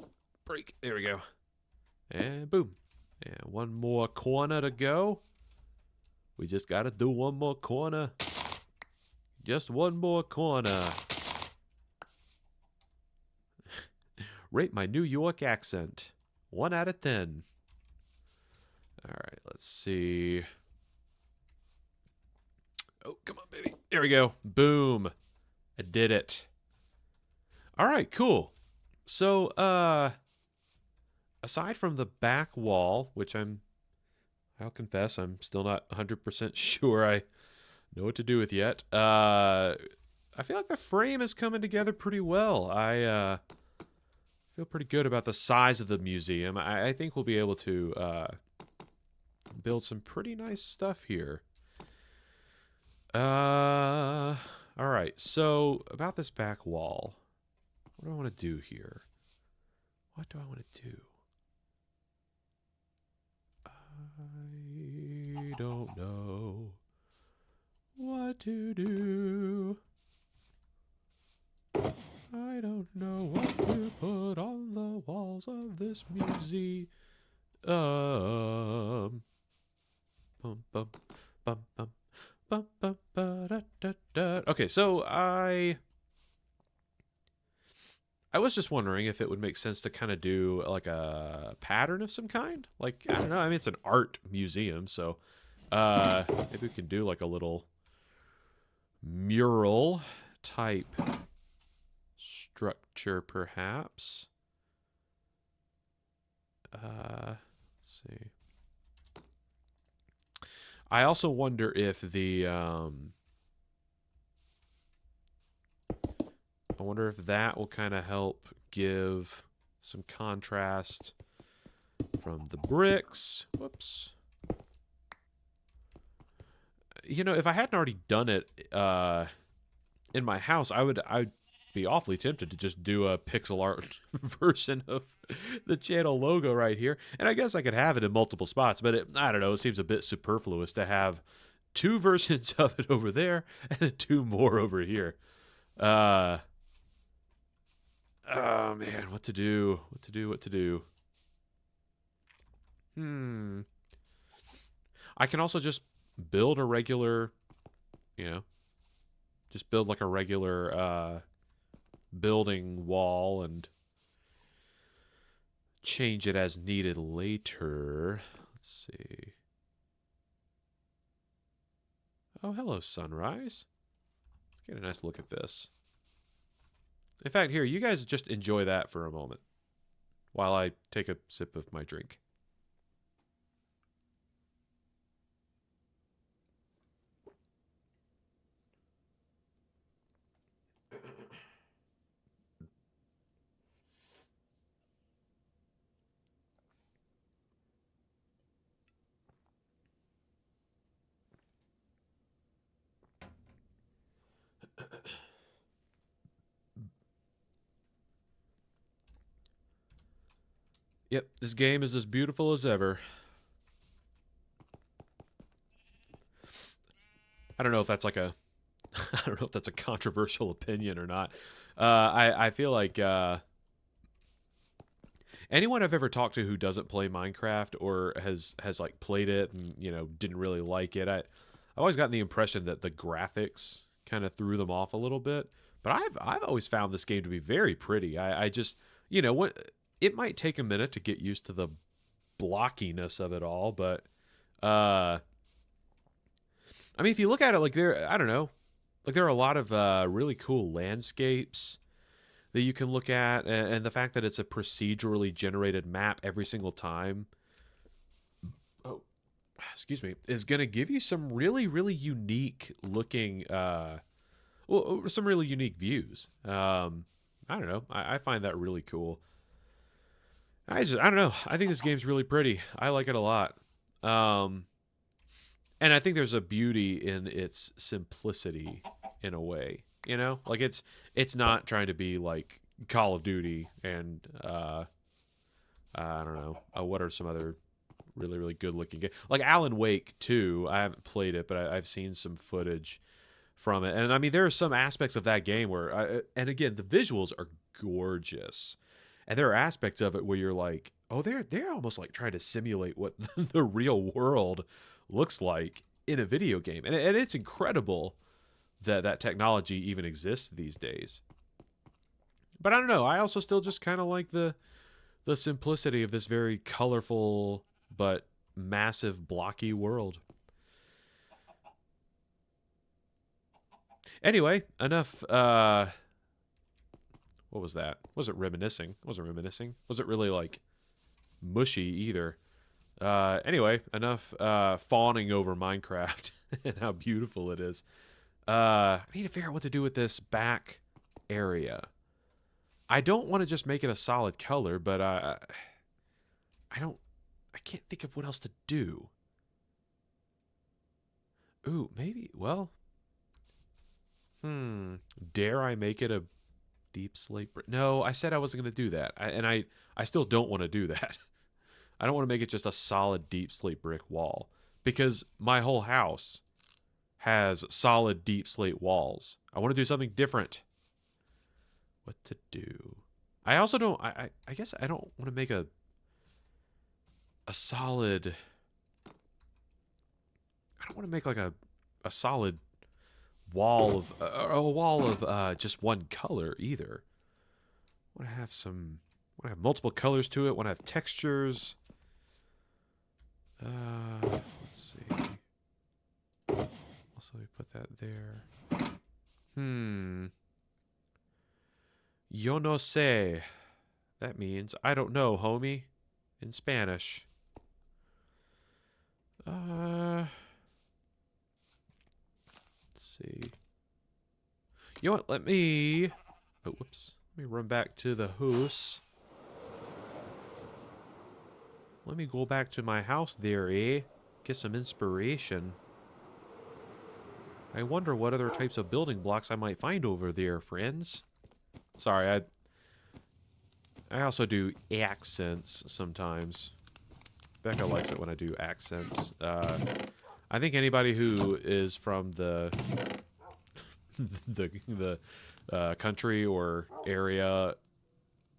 Break. There we go. And boom. And one more corner to go. We just got to do one more corner. Just one more corner. Rate my New York accent. 1 out of 10. All right, let's see. Oh, come on, baby. There we go. Boom. I did it. All right, cool. So, aside from the back wall, which I'll confess, I'm still not 100% sure I know what to do with yet. I feel like the frame is coming together pretty well. I feel pretty good about the size of the museum. I think we'll be able to build some pretty nice stuff here. All right. So about this back wall, what do I want to do here? What do I want to do? I don't know what to do. I don't know what to put on the walls of this museum. Bum, bum, bum, bum, bum, bum, ba, da, da, da. Okay, Okay, so I was just wondering if it would make sense to kind of do like a pattern of some kind. Like, I don't know. I mean, it's an art museum, so maybe we can do like a little mural type structure, perhaps. Let's see. I also wonder if the I wonder if that will kind of help give some contrast from the bricks. Whoops. You know, if I hadn't already done it in my house, I'd be awfully tempted to just do a pixel art version of the channel logo right here. And I guess I could have it in multiple spots, but I don't know, it seems a bit superfluous to have two versions of it over there and two more over here. Oh man, what to do? What to do? What to do? I can also just build a regular, you know, just build like a regular building wall and change it as needed later. Let's see. Oh, hello, sunrise. Let's get a nice look at this. In fact, here, you guys just enjoy that for a moment while I take a sip of my drink. Yep, this game is as beautiful as ever. I don't know if that's like a I don't know if that's a controversial opinion or not. I feel like anyone I've ever talked to who doesn't play Minecraft or has like played it and didn't really like it, I've always gotten the impression that the graphics kind of threw them off a little bit. But I've always found this game to be very pretty. I just what it might take a minute to get used to the blockiness of it all, but I mean, if you look at it, like I don't know, like there are a lot of really cool landscapes that you can look at, and the fact that it's a procedurally generated map every single time, oh, excuse me, is going to give you some really, really unique looking, well, some really unique views. I don't know. I find that really cool. I don't know. I think this game's really pretty. I like it a lot. And I think there's a beauty in its simplicity in a way. Like it's not trying to be like Call of Duty and I don't know. What are some other really, really good looking games? Like Alan Wake 2. I haven't played it, but I've seen some footage from it. And I mean, there are some aspects of that game where, and again, the visuals are gorgeous. And there are aspects of it where you're like, oh, they're almost like trying to simulate what the real world looks like in a video game. And it's incredible that technology even exists these days. But I don't know. I also still just kind of like the simplicity of this very colorful but massive blocky world. Anyway, enough. What was that? Was it reminiscing? Wasn't reminiscing. Was it really like mushy either? Anyway, enough fawning over Minecraft and how beautiful it is. I need to figure out what to do with this back area. I don't want to just make it a solid color, but I can't think of what else to do. Ooh, maybe, well, dare I make it a deep slate brick? No, I said I wasn't going to do that. I still don't want to do that. I don't want to make it just a solid deep slate brick wall because my whole house has solid deep slate walls. I want to do something different. What to do? I also don't, I guess I don't want to make a solid, I don't want to make like a solid wall of a wall of just one color either. I want to have some. I want to have multiple colors to it. I want to have textures. Let's see. Also, we put that there. Yo no sé. That means I don't know, homie, in Spanish. Let's see. You know what? Let me. Oh, whoops. Let me run back to the house. Let me go back to my house there, eh? Get some inspiration. I wonder what other types of building blocks I might find over there, friends. Sorry, I also do accents sometimes. Becca likes it when I do accents. I think anybody who is from the country or area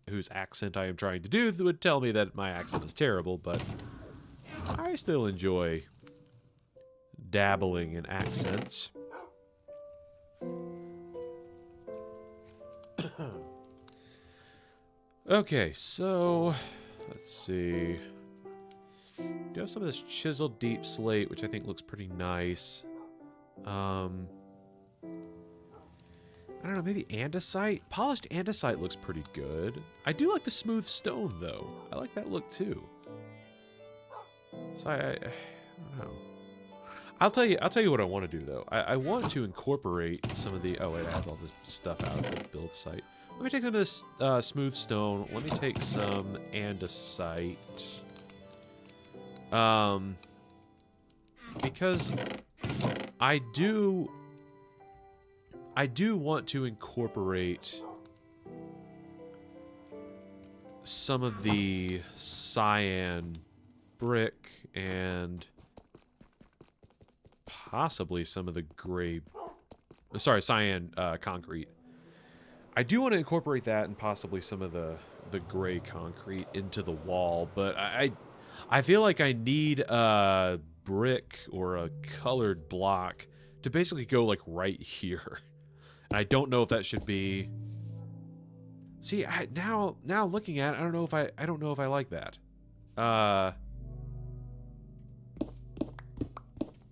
whose accent I am trying to do would tell me that my accent is terrible, but I still enjoy dabbling in accents. Okay, so let's see. Do have some of this chiseled deep slate, which I think looks pretty nice. I don't know, maybe andesite? Polished andesite looks pretty good. I do like the smooth stone, though. I like that look, too. So I don't know. I'll tell you what I want to do, though. I want to incorporate some of the... Oh, wait, I have all this stuff out of the build site. Let me take some of this smooth stone. Let me take some andesite. Because I do want to incorporate some of the cyan brick and possibly some of the gray... Sorry, cyan concrete. I do want to incorporate that and possibly some of the gray concrete into the wall, but I feel like I need a brick or a colored block to basically go like right here. And I don't know if that should be... See, now looking at it, I don't know if I like that.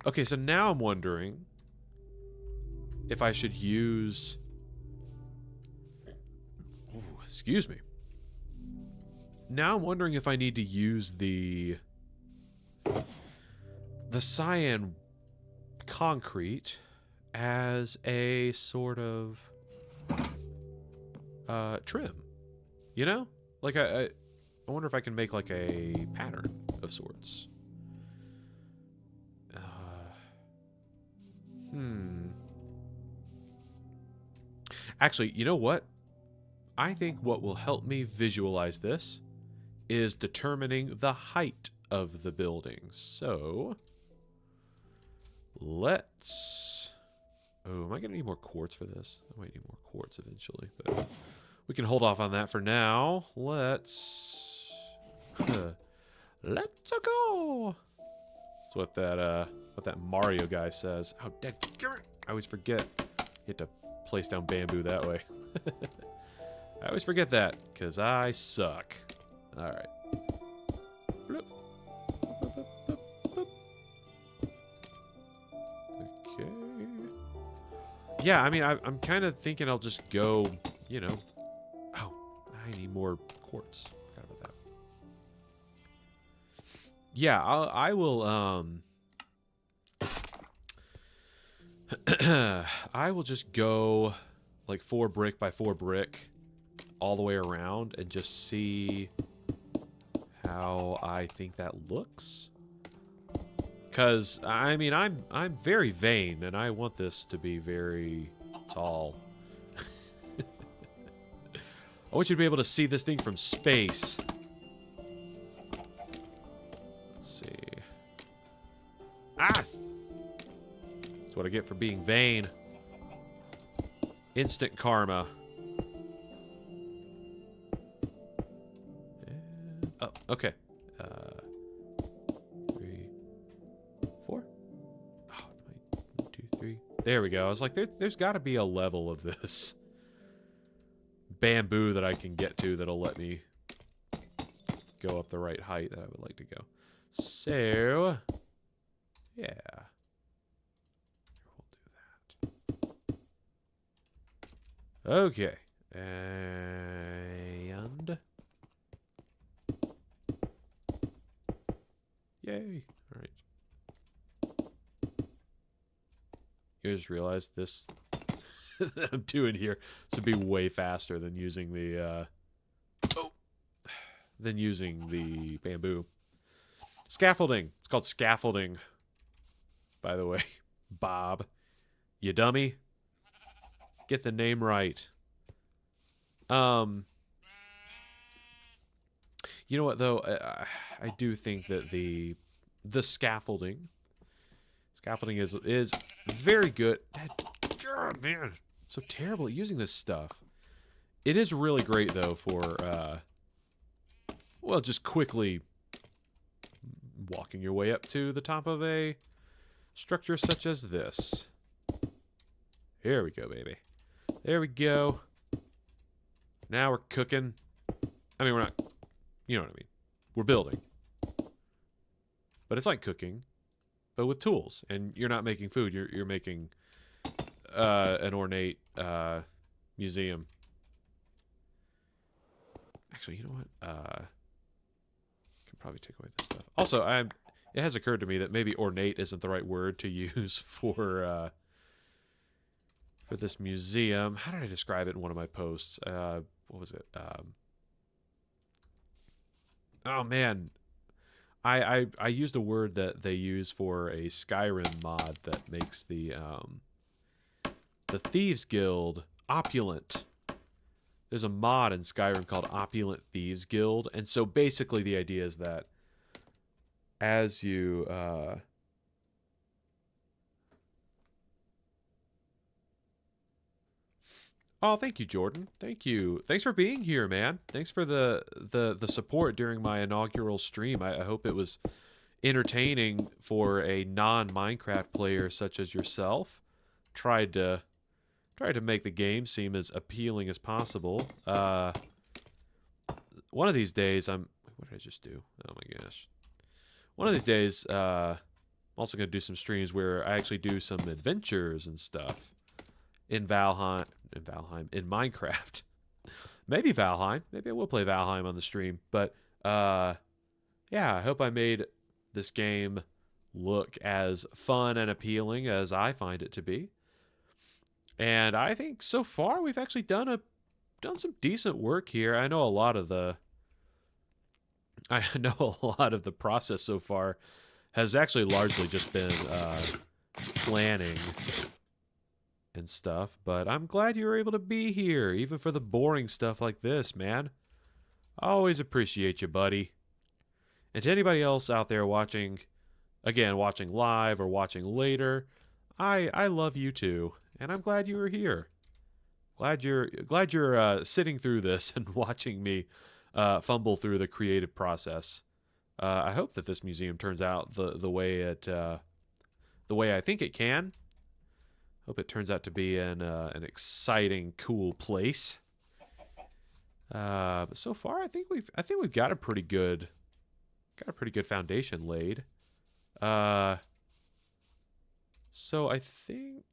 Okay, so now I'm wondering if I should use... Ooh, excuse me. Now I'm wondering if I need to use the cyan concrete as a sort of trim. You know? Like I wonder if I can make like a pattern of sorts. Actually, you know what? I think what will help me visualize this is determining the height of the building. So, let's... Oh, am I going to need more quartz for this? I might need more quartz eventually, but we can hold off on that for now. Let's go! That's what that Mario guy says. Oh, dead. I always forget. You have to place down bamboo that way. I always forget that, because I suck. Alright. Okay. Yeah, I mean, I'm kind of thinking I'll just go, you know... Oh, I need more quartz. Forgot about that. Yeah, I will, I will just go, like, 4 brick by 4 brick all the way around and just see how I think that looks. Because, I mean, I'm very vain, and I want this to be very tall. I want you to be able to see this thing from space. Let's see. Ah! That's what I get for being vain. Instant karma. And, oh, okay. 3, 4. Oh, 1, 2, 3, There we go. I was like, there's got to be a level of this bamboo that I can get to that'll let me go up the right height that I would like to go. So, yeah. We'll do that. Okay. And... Yay. All right. You just realized this that I'm doing here to be way faster than using the bamboo. Scaffolding. It's called scaffolding. By the way, Bob, you dummy. Get the name right. You know what though? I do think that the scaffolding is very good. God, man, so terrible at using this stuff. It is really great though for well, just quickly walking your way up to the top of a structure such as this. Here we go, baby. There we go. Now we're cooking. I mean, we're not, you know what I mean. We're building. But it's like cooking, but with tools. And you're not making food. You're making an ornate museum. Actually, you know what? Can probably take away this stuff. Also, it has occurred to me that maybe ornate isn't the right word to use for this museum. How did I describe it in one of my posts? What was it? Oh man, I used a word that they use for a Skyrim mod that makes the Thieves Guild opulent. There's a mod in Skyrim called Opulent Thieves Guild, and so basically the idea is that as you oh, thank you, Jordan. Thank you. Thanks for being here, man. Thanks for the support during my inaugural stream. I hope it was entertaining for a non-Minecraft player such as yourself. Tried to make the game seem as appealing as possible. One of these days, what did I just do? Oh my gosh. One of these days, I'm also going to do some streams where I actually do some adventures and stuff in Valheim, in Minecraft. Maybe Valheim. Maybe I will play Valheim on the stream. But, yeah, I hope I made this game look as fun and appealing as I find it to be. And I think so far we've actually done some decent work here. I know a lot of the process so far has actually largely just been planning and stuff, but I'm glad you were able to be here, even for the boring stuff like this, man. I always appreciate you, buddy. And to anybody else out there watching, again, watching live or watching later, I love you too, and I'm glad you were here. Glad you're sitting through this and watching me fumble through the creative process. I hope that this museum turns out the way I think it can. Hope it turns out to be an exciting, cool place. But so far, I think we've got a pretty good foundation laid. So I think,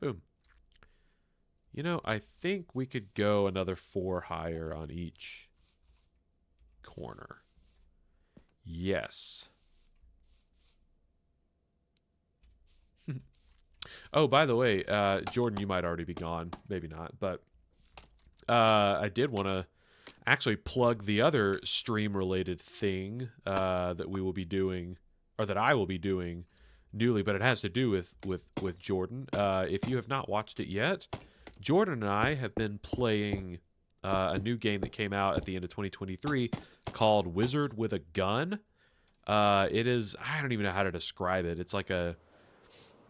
boom. You know, I think we could go another 4 higher on each corner. Yes. Oh, by the way, Jordan, you might already be gone. Maybe not. But I did want to actually plug the other stream-related thing that we will be doing, or that I will be doing newly, but it has to do with Jordan. If you have not watched it yet, Jordan and I have been playing a new game that came out at the end of 2023 called Wizard with a Gun. It is, I don't even know how to describe it. It's like a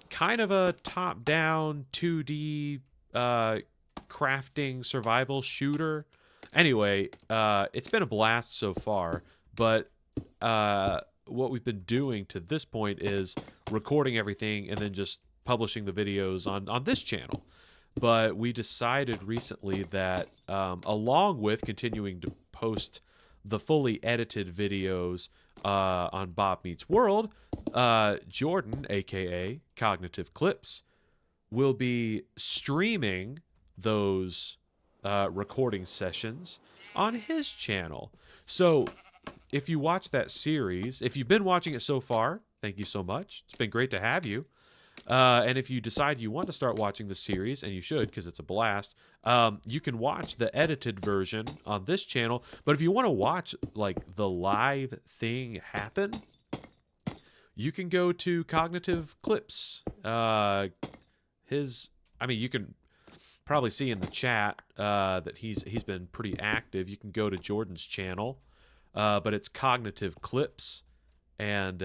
kind of a top-down 2D crafting survival shooter. Anyway, it's been a blast so far, but what we've been doing to this point is recording everything and then just publishing the videos on this channel. But we decided recently that along with continuing to post the fully edited videos on Bob Meets World, Jordan, aka Cognitive Clips, will be streaming those recording sessions on his channel. So if you watch that series, if you've been watching it so far, thank you so much. It's been great to have you. And if you decide you want to start watching the series, and you should because it's a blast, you can watch the edited version on this channel. But if you want to watch like the live thing happen, you can go to Cognitive Clips. I mean, you can probably see in the chat that he's been pretty active. You can go to Jordan's channel, but it's Cognitive Clips, and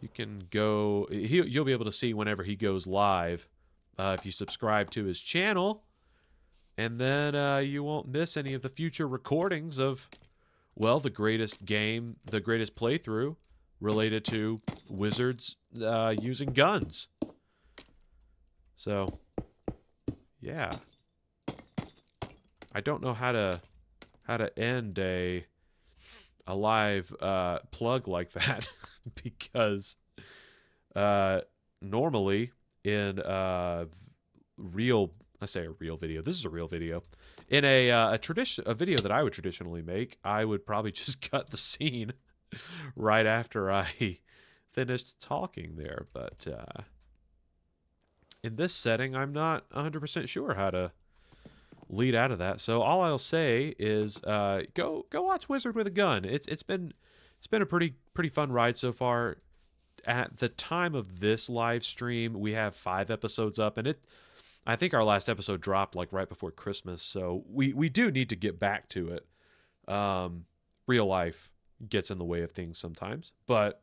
you can go. You'll be able to see whenever he goes live if you subscribe to his channel, and then you won't miss any of the future recordings of, well, the greatest game, the greatest playthrough related to wizards using guns. So, yeah, I don't know how to end a live plug like that because normally in a real video. This is a real video. In a video that I would traditionally make, I would probably just cut the scene right after I finished talking there. But in this setting, I'm not 100% sure how to lead out of that. So all I'll say is go watch Wizard with a Gun. It's been a pretty fun ride so far. At the time of this live stream, we have 5 episodes up, and I think our last episode dropped like right before Christmas, so we do need to get back to it. Real life gets in the way of things sometimes, but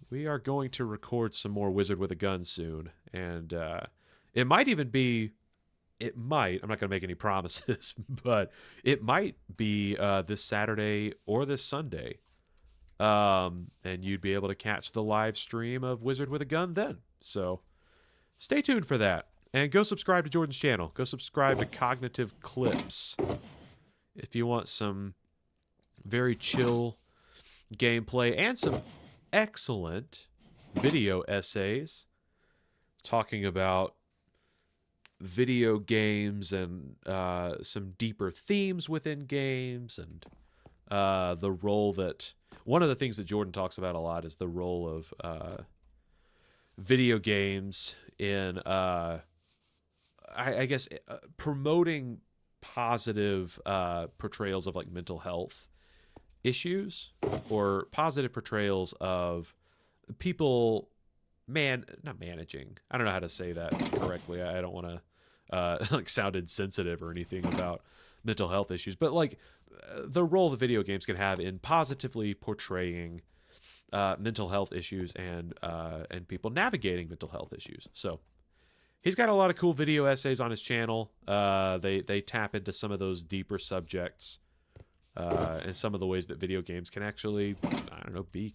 we are going to record some more Wizard with a Gun soon, and it might even be, I'm not going to make any promises, but it might be this Saturday or this Sunday. And you'd be able to catch the live stream of Wizard with a Gun then. So stay tuned for that. And go subscribe to Jordan's channel. Go subscribe to Cognitive Clips if you want some very chill gameplay and some excellent video essays talking about video games and some deeper themes within games, and the role that... One of the things that Jordan talks about a lot is the role of video games in, I guess, promoting positive portrayals of like mental health issues, or positive portrayals of people not managing. I don't know how to say that correctly. I don't want to like sound insensitive or anything about mental health issues, but like the role that video games can have in positively portraying mental health issues and people navigating mental health issues. So he's got a lot of cool video essays on his channel. They tap into some of those deeper subjects and some of the ways that video games can actually, I don't know, be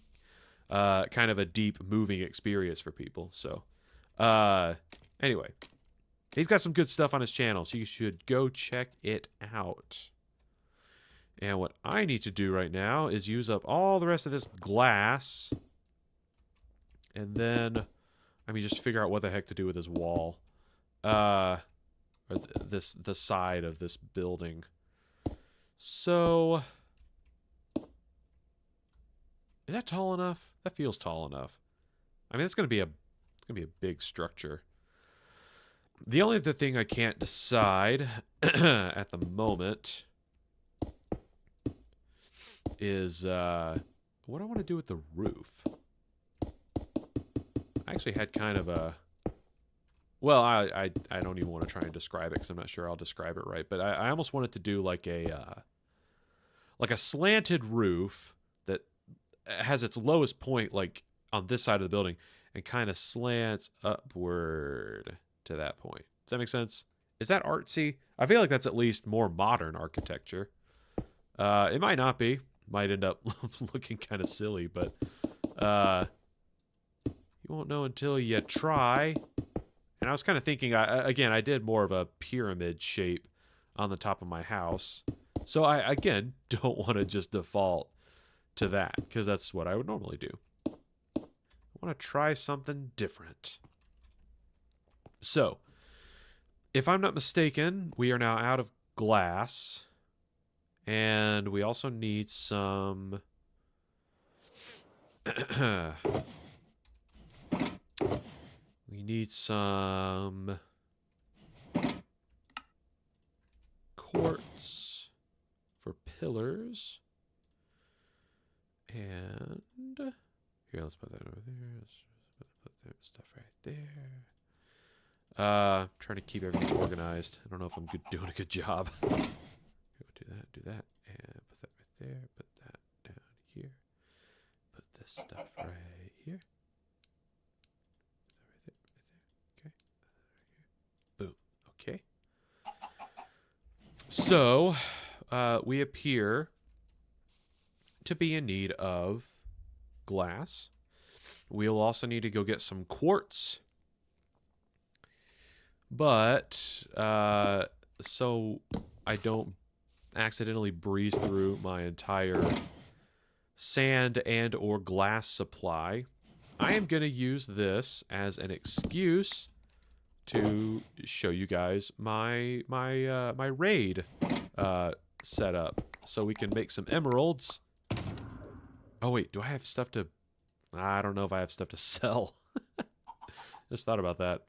kind of a deep, moving experience for people. So anyway, he's got some good stuff on his channel, so you should go check it out. And what I need to do right now is use up all the rest of this glass. And then, just figure out what the heck to do with this wall. Or the side of this building. So, is that tall enough? That feels tall enough. It's gonna be a big structure. The only other thing I can't decide at the moment is what I want to do with the roof. I actually had kind of a... Well, I don't even want to try and describe it because I'm not sure I'll describe it right. But I almost wanted to do like a slanted roof that has its lowest point like on this side of the building and kind of slants upward to that point. Does that make sense? Is that artsy? I feel like that's at least more modern architecture. It might not be. Might end up looking kind of silly, but you won't know until you try. And I was kind of thinking, again, I did more of a pyramid shape on the top of my house. So I, again, don't want to just default to that, because that's what I would normally do. I want to try something different. So, if I'm not mistaken, we are now out of glass. And we also need some... we need some quartz for pillars. And here, let's put that over there. Let's put that stuff right there. Trying to keep everything organized. I don't know if I'm doing a good job. Do that, and put that right there. Put that down here. Put this stuff right here. Put that right there, right there. Okay. Boom. Okay. So, we appear to be in need of glass. We'll also need to go get some quartz. But, so I don't accidentally breeze through my entire sand and or glass supply, I am going to use this as an excuse to show you guys my raid setup, so we can make some emeralds. Oh wait, do I have stuff to... I don't know if I have stuff to sell. Just thought about that.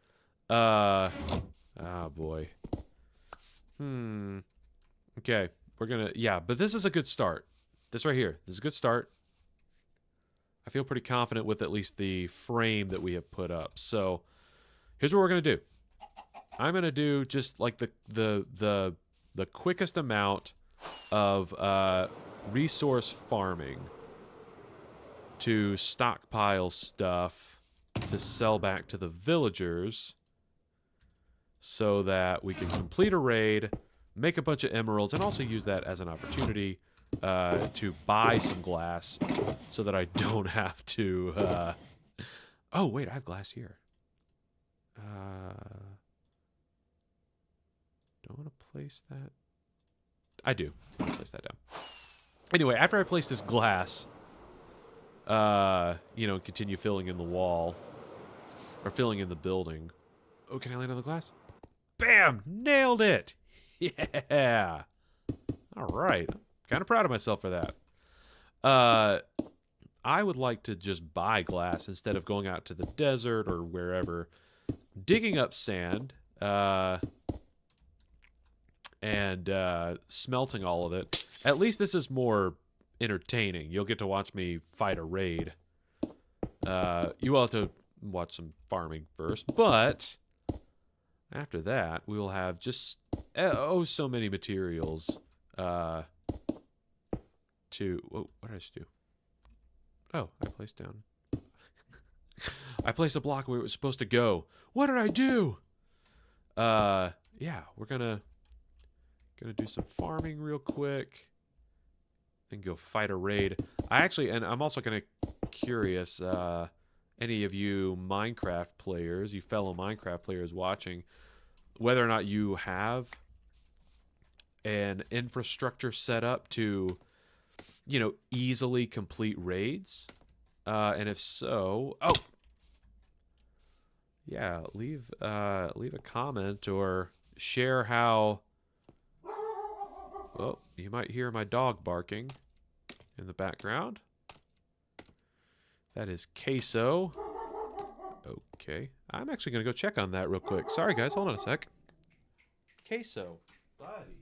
Oh boy. Okay, we're gonna... Yeah, but this is a good start. This right here. This is a good start. I feel pretty confident with at least the frame that we have put up. So, here's what we're gonna do. I'm gonna do just like the quickest amount of resource farming to stockpile stuff to sell back to the villagers, so that we can complete a raid, make a bunch of emeralds, and also use that as an opportunity to buy some glass so that I don't have to... Oh, wait, I have glass here. Do I want to place that? I do. I'm going to place that down. Anyway, after I place this glass, you know, continue filling in the wall, or filling in the building. Oh, can I land on the glass? Bam! Nailed it! Yeah! Alright. Kind of proud of myself for that. I would like to just buy glass instead of going out to the desert or wherever, digging up sand, and smelting all of it. At least this is more entertaining. You'll get to watch me fight a raid. You will have to watch some farming first, but after that, we will have just so many materials to... Whoa, what did I just do? Oh, I placed down... I placed a block where it was supposed to go. What did I do? Yeah, we're gonna do some farming real quick, and go fight a raid. I'm also gonna curious, any of you Minecraft players, you fellow Minecraft players watching, whether or not you have an infrastructure set up to, you know, easily complete raids. And if so, yeah, leave a comment or share how... Oh, you might hear my dog barking in the background. That is Queso. Okay, I'm actually gonna go check on that real quick. Sorry guys, hold on a sec. Queso, buddy.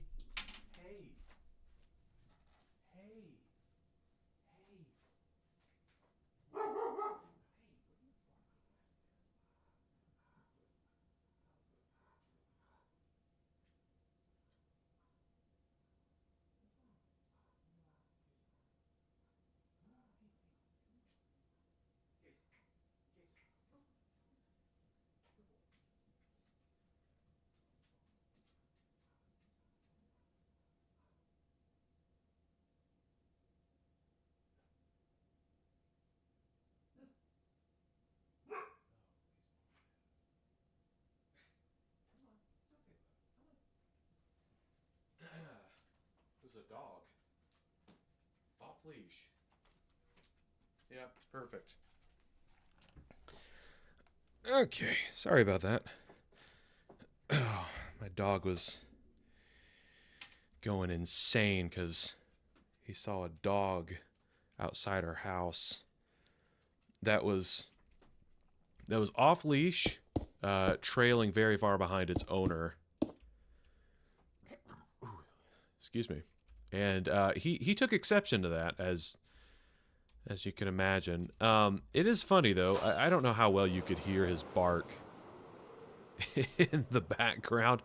dog. Off leash. Yeah, perfect. Okay, sorry about that. Oh, my dog was going insane because he saw a dog outside our house that was off leash, trailing very far behind its owner. Excuse me. And he took exception to that, as you can imagine. It is funny though. I don't know how well you could hear his bark in the background.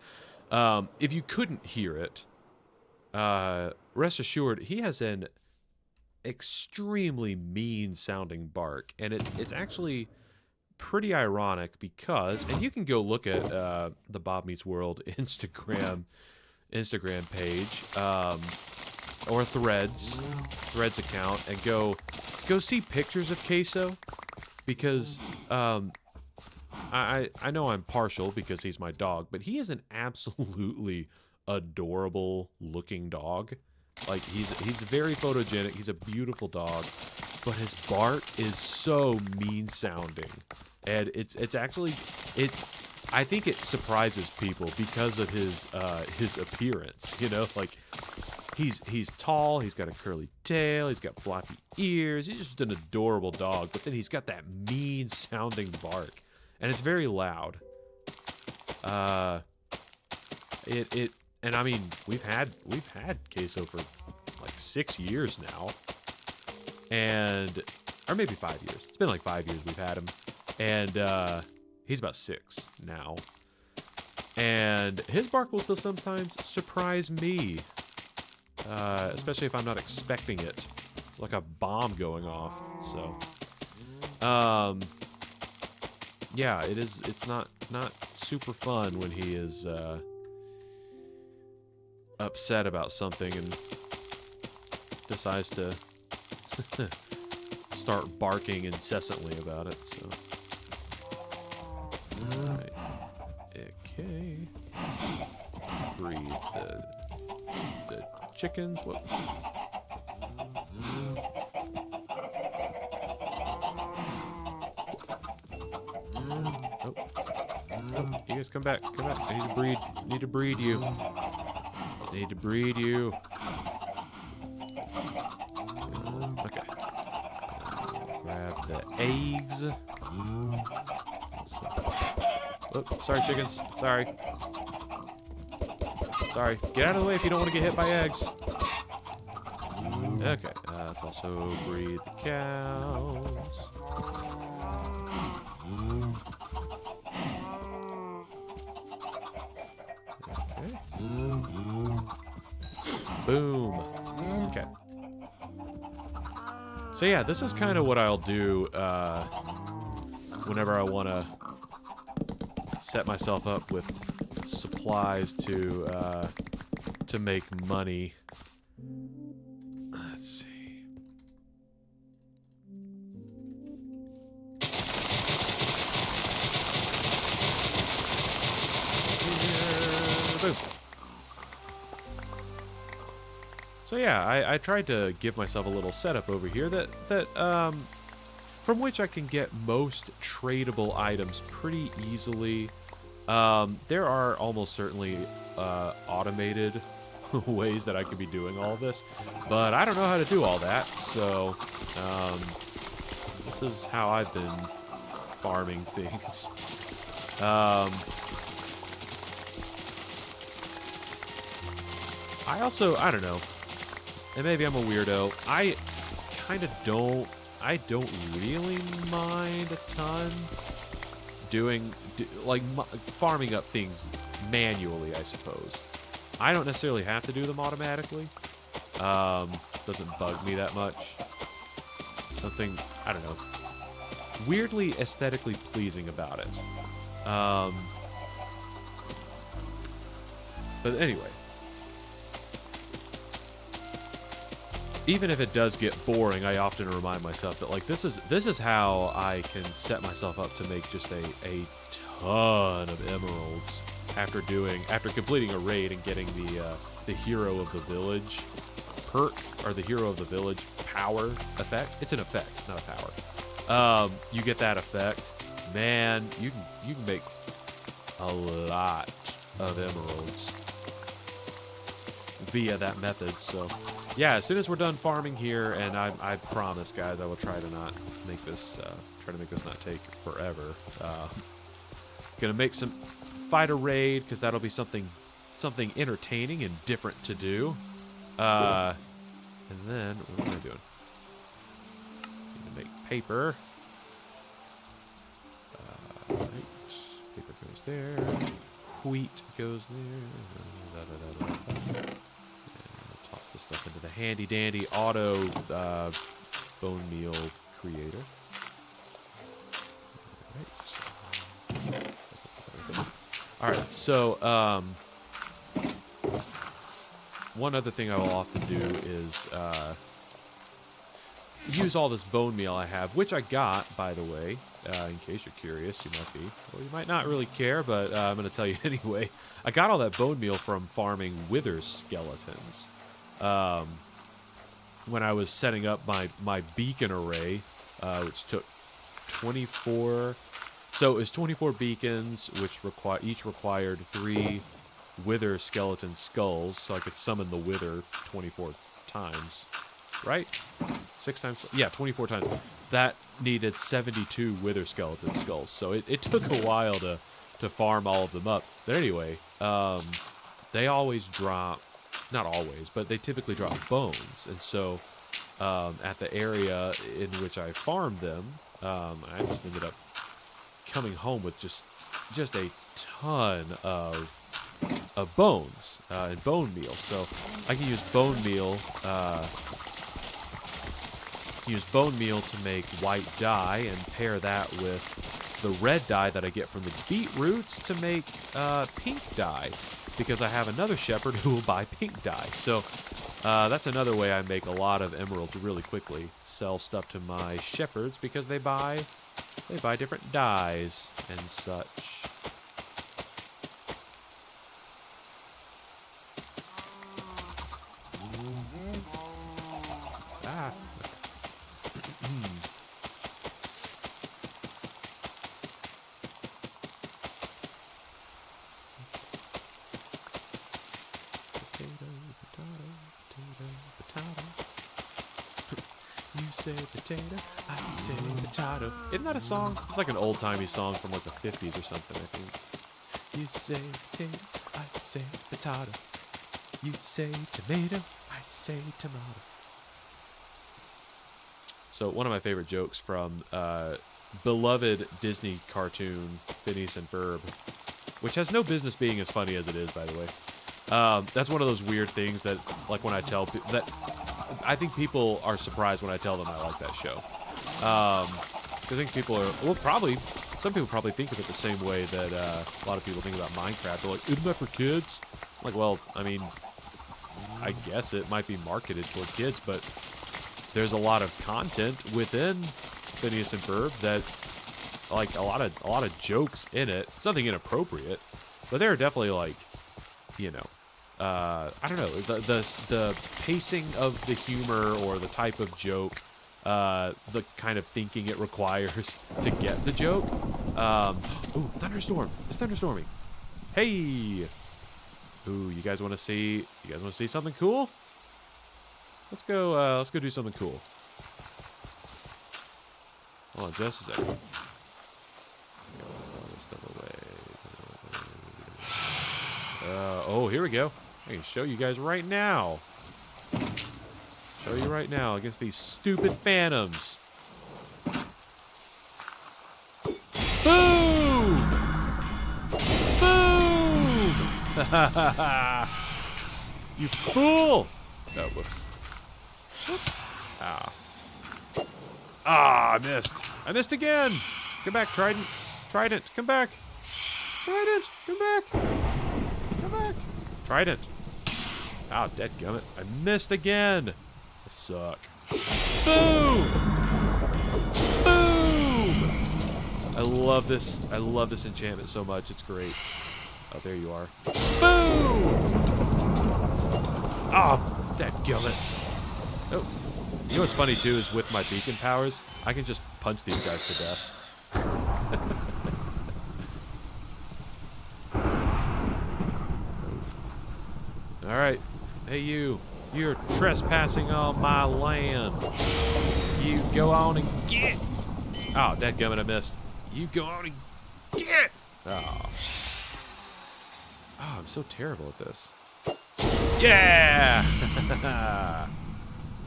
If you couldn't hear it, rest assured he has an extremely mean sounding bark, and it's actually pretty ironic because, and you can go look at the Bob Meets World Instagram page, or Threads account, and go see pictures of Queso, because I know I'm partial because he's my dog, but he is an absolutely adorable looking dog. Like, he's very photogenic. He's a beautiful dog, but his bark is so mean sounding, and it's actually I think it surprises people because of his appearance. You know, like he's tall, he's got a curly tail, he's got floppy ears. He's just an adorable dog, but then he's got that mean sounding bark, and it's very loud. And I mean, we've had Queso for like 6 years now, or maybe 5 years. It's been like 5 years we've had him, and he's about 6 now. And his bark will still sometimes surprise me, especially if I'm not expecting it. It's like a bomb going off. So, yeah, it's not super fun when he is upset about something and decides to start barking incessantly about it. So, alright, okay, breed the chickens. What? Oh, you guys come back. I need to breed you. Need to breed you. Okay. Grab the eggs. Oh, sorry, chickens. Sorry. Get out of the way if you don't want to get hit by eggs. Okay. Let's also breed the cows. Okay. Boom. Okay. So yeah, this is kind of what I'll do whenever I want to set myself up with supplies to make money. Let's see. Boom. So yeah, I tried to give myself a little setup over here that from which I can get most tradable items pretty easily. There are almost certainly automated ways that I could be doing all this, but I don't know how to do all that, so this is how I've been farming things. I don't know, and maybe I'm a weirdo. I don't really mind a ton farming up things manually, I suppose. I don't necessarily have to do them automatically. Doesn't bug me that much. Something, I don't know, weirdly aesthetically pleasing about it. But anyway, even if it does get boring, I often remind myself that, like, this is how I can set myself up to make just a ton of emeralds after completing a raid and getting the hero of the village perk, or the hero of the village power effect. It's an effect, not a power. You get that effect, man. You can make a lot of emeralds via that method. So yeah, as soon as we're done farming here, and I promise, guys, I will try to not make this not take forever. Gonna make some fight a raid, because that'll be something entertaining and different to do. And then what am I doing? Gonna make paper. Right. Paper goes there. Wheat goes there. And toss this stuff into the handy dandy auto bone meal creator. Alright, so one other thing I will often do is use all this bone meal I have, which I got, by the way, in case you're curious. You might be, or you might not really care, but I'm going to tell you anyway. I got all that bone meal from farming wither skeletons. When I was setting up my beacon array, which took 24... So it was 24 beacons, which each required 3 wither skeleton skulls, so I could summon the wither 24 times. Right? 6 times? Yeah, 24 times. That needed 72 wither skeleton skulls, so it took a while to farm all of them up. But anyway, they always drop, not always, but they typically drop bones. And so at the area in which I farmed them, I just ended up coming home with just a ton of bones and bone meal. So I can use bone meal to make white dye and pair that with the red dye that I get from the beetroots to make pink dye, because I have another shepherd who will buy pink dye. So that's another way I make a lot of emeralds really quickly. Sell stuff to my shepherds because they buy different dyes and such. Ah. You say potato, I say potato. Isn't that a song? It's like an old-timey song from like the 50s or something, I think. You say potato, I say potato. You say tomato, I say tomato. So one of my favorite jokes from beloved Disney cartoon Phineas and Ferb, which has no business being as funny as it is, by the way. That's one of those weird things that, like, when I tell people that, I think people are surprised when I tell them I like that show. I think people are, well, probably, some people probably think of it the same way that a lot of people think about Minecraft. They're like, isn't that for kids? I'm like, well, I mean, I guess it might be marketed toward kids, but there's a lot of content within Phineas and Ferb that, like, a lot of jokes in it. It's nothing inappropriate, but there are definitely, like, you know, I don't know, the pacing of the humor or the type of joke, the kind of thinking it requires to get the joke. Ooh, thunderstorm! It's thunderstorming. Hey! Ooh, you guys want to see something cool? Let's go do something cool. Hold on just a second. Get all this stuff away. Oh, here we go. I can show you guys right now. Show you right now against these stupid phantoms. Boom! Boom! You fool! Oh, whoops. Ah. Ah, I missed. I missed again. Come back, Trident. Trident, come back. Trident, come back. Come back. Trident. Oh, dadgummit. I missed again. I suck. Boom! Boom! I love this. I love this enchantment so much. It's great. Oh, there you are. Boom! Oh, dadgummit. Oh. You know what's funny, too, is with my beacon powers, I can just punch these guys to death. Alright. Hey, you. You're trespassing on my land. You go on and get. Oh, dadgummit, I missed. You go on and get. Oh. Oh, I'm so terrible at this. Yeah!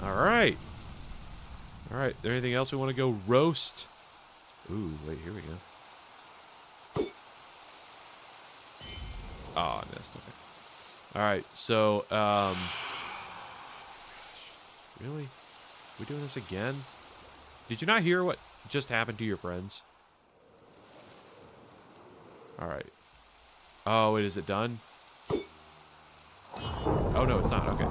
Alright. Alright, there anything else we want to go roast? Ooh, wait, here we go. Oh, I missed. Okay. Alright, so, really? We doing this again? Did you not hear what just happened to your friends? Alright. Oh, wait, is it done? Oh, no, it's not. Okay.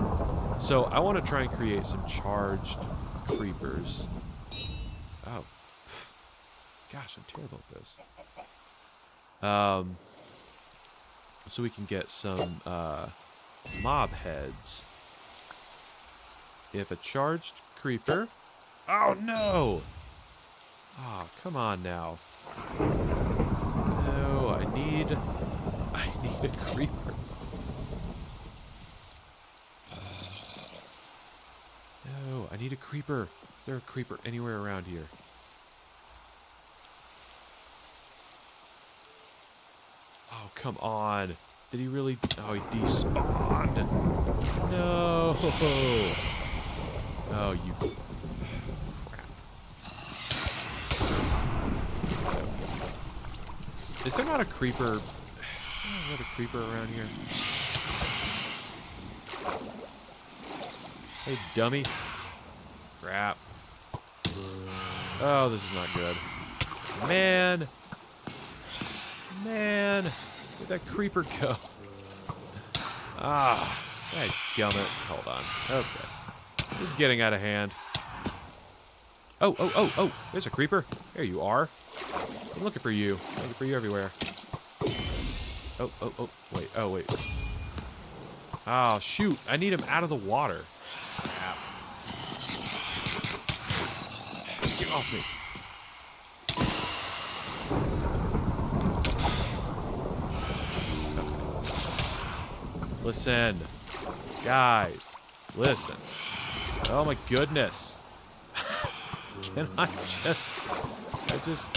So, I want to try and create some charged creepers. Oh. Gosh, I'm terrible at this. So we can get some, mob heads. If a charged creeper... Oh, no! Oh, come on now. No, I need a creeper. No, I need a creeper. Is there a creeper anywhere around here? Oh, come on. Did he really... Oh, he despawned. No. Oh, you... Crap. Is there not a creeper... Another creeper around here? Hey, dummy. Crap. Oh, this is not good. Man. Man. Where'd that creeper go? Ah. Dadgummit. Hold on. Okay. This is getting out of hand. Oh, oh, oh, oh. There's a creeper. There you are. I'm looking for you. Looking for you everywhere. Oh, oh, oh. Wait. Oh, wait. Oh, shoot. I need him out of the water. Crap. Get off me. Listen. Guys. Listen. Oh my goodness. Can I just...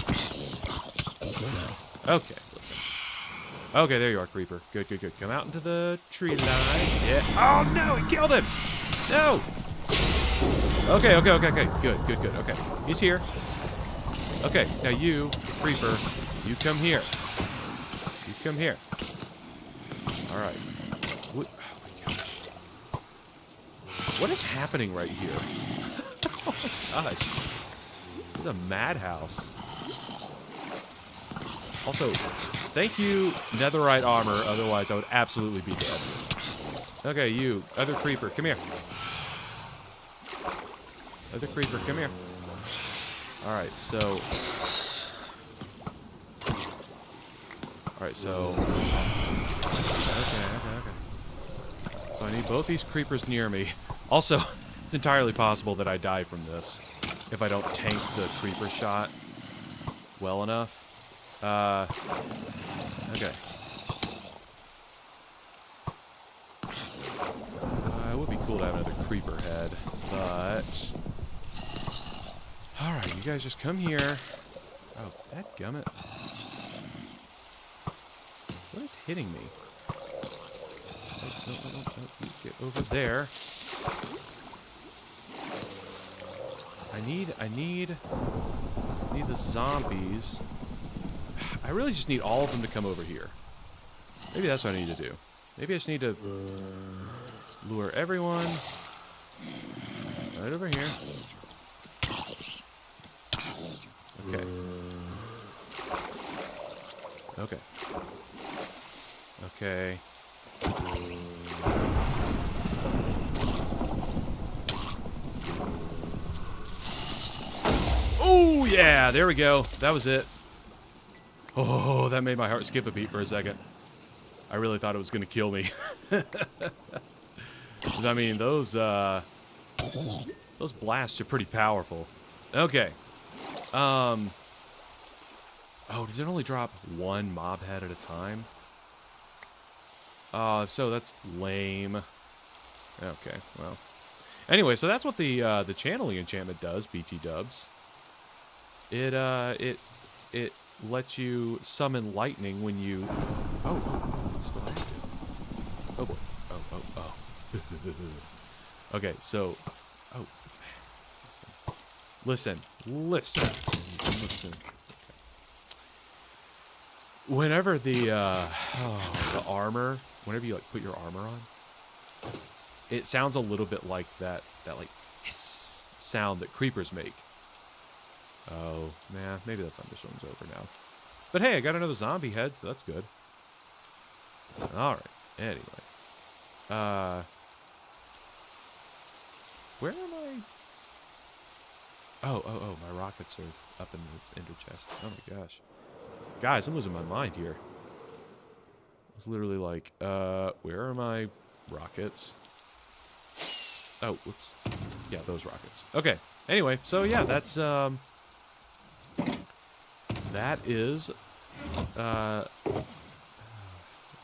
Okay, listen. Okay, there you are, creeper. Good, good, good. Come out into the tree line. Yeah. Oh no, he killed him! No! Okay, okay, okay, okay. Good, good, good. Okay. He's here. Okay, now you, creeper, you come here. You come here. Alright. What? Oh my gosh. What is happening right here? Oh my gosh. This is a madhouse. Also, thank you, netherite armor, otherwise I would absolutely be dead. Okay, you, other creeper, come here. Other creeper, come here. Alright, so... Alright, so... Okay. So I need both these creepers near me. Also, it's entirely possible that I die from this if I don't tank the creeper shot well enough. Okay. It would be cool to have another creeper head, but... Alright, you guys just come here. Oh, dadgummit. What is hitting me? No, you get over there. I need the zombies. I really just need all of them to come over here. Maybe that's what I need to do. Maybe I just need to lure everyone right over here. Okay. Okay. Okay. Oh, yeah, there we go. That was it. Oh, that made my heart skip a beat for a second. I really thought it was going to kill me. I mean, those Those blasts are pretty powerful. Okay. Oh, does it only drop one mob head at a time? So that's lame. Okay, well. Anyway, so that's what the channeling enchantment does, BT dubs. It lets you summon lightning when you... Oh, it's still active. Oh boy. Oh. Okay, so... Oh. Listen. Whenever the armor, whenever you like put your armor on, it sounds a little bit like that like hiss sound that creepers make. Oh, man, maybe the thunderstorm's over now. But hey, I got another zombie head, so that's good. Alright, anyway. Where am I? Oh, my rockets are up in the ender chest. Oh my gosh. Guys, I'm losing my mind here. It's literally like, where are my rockets? Oh, whoops. Yeah, those rockets. Okay. Anyway, so yeah, that's, that is, what's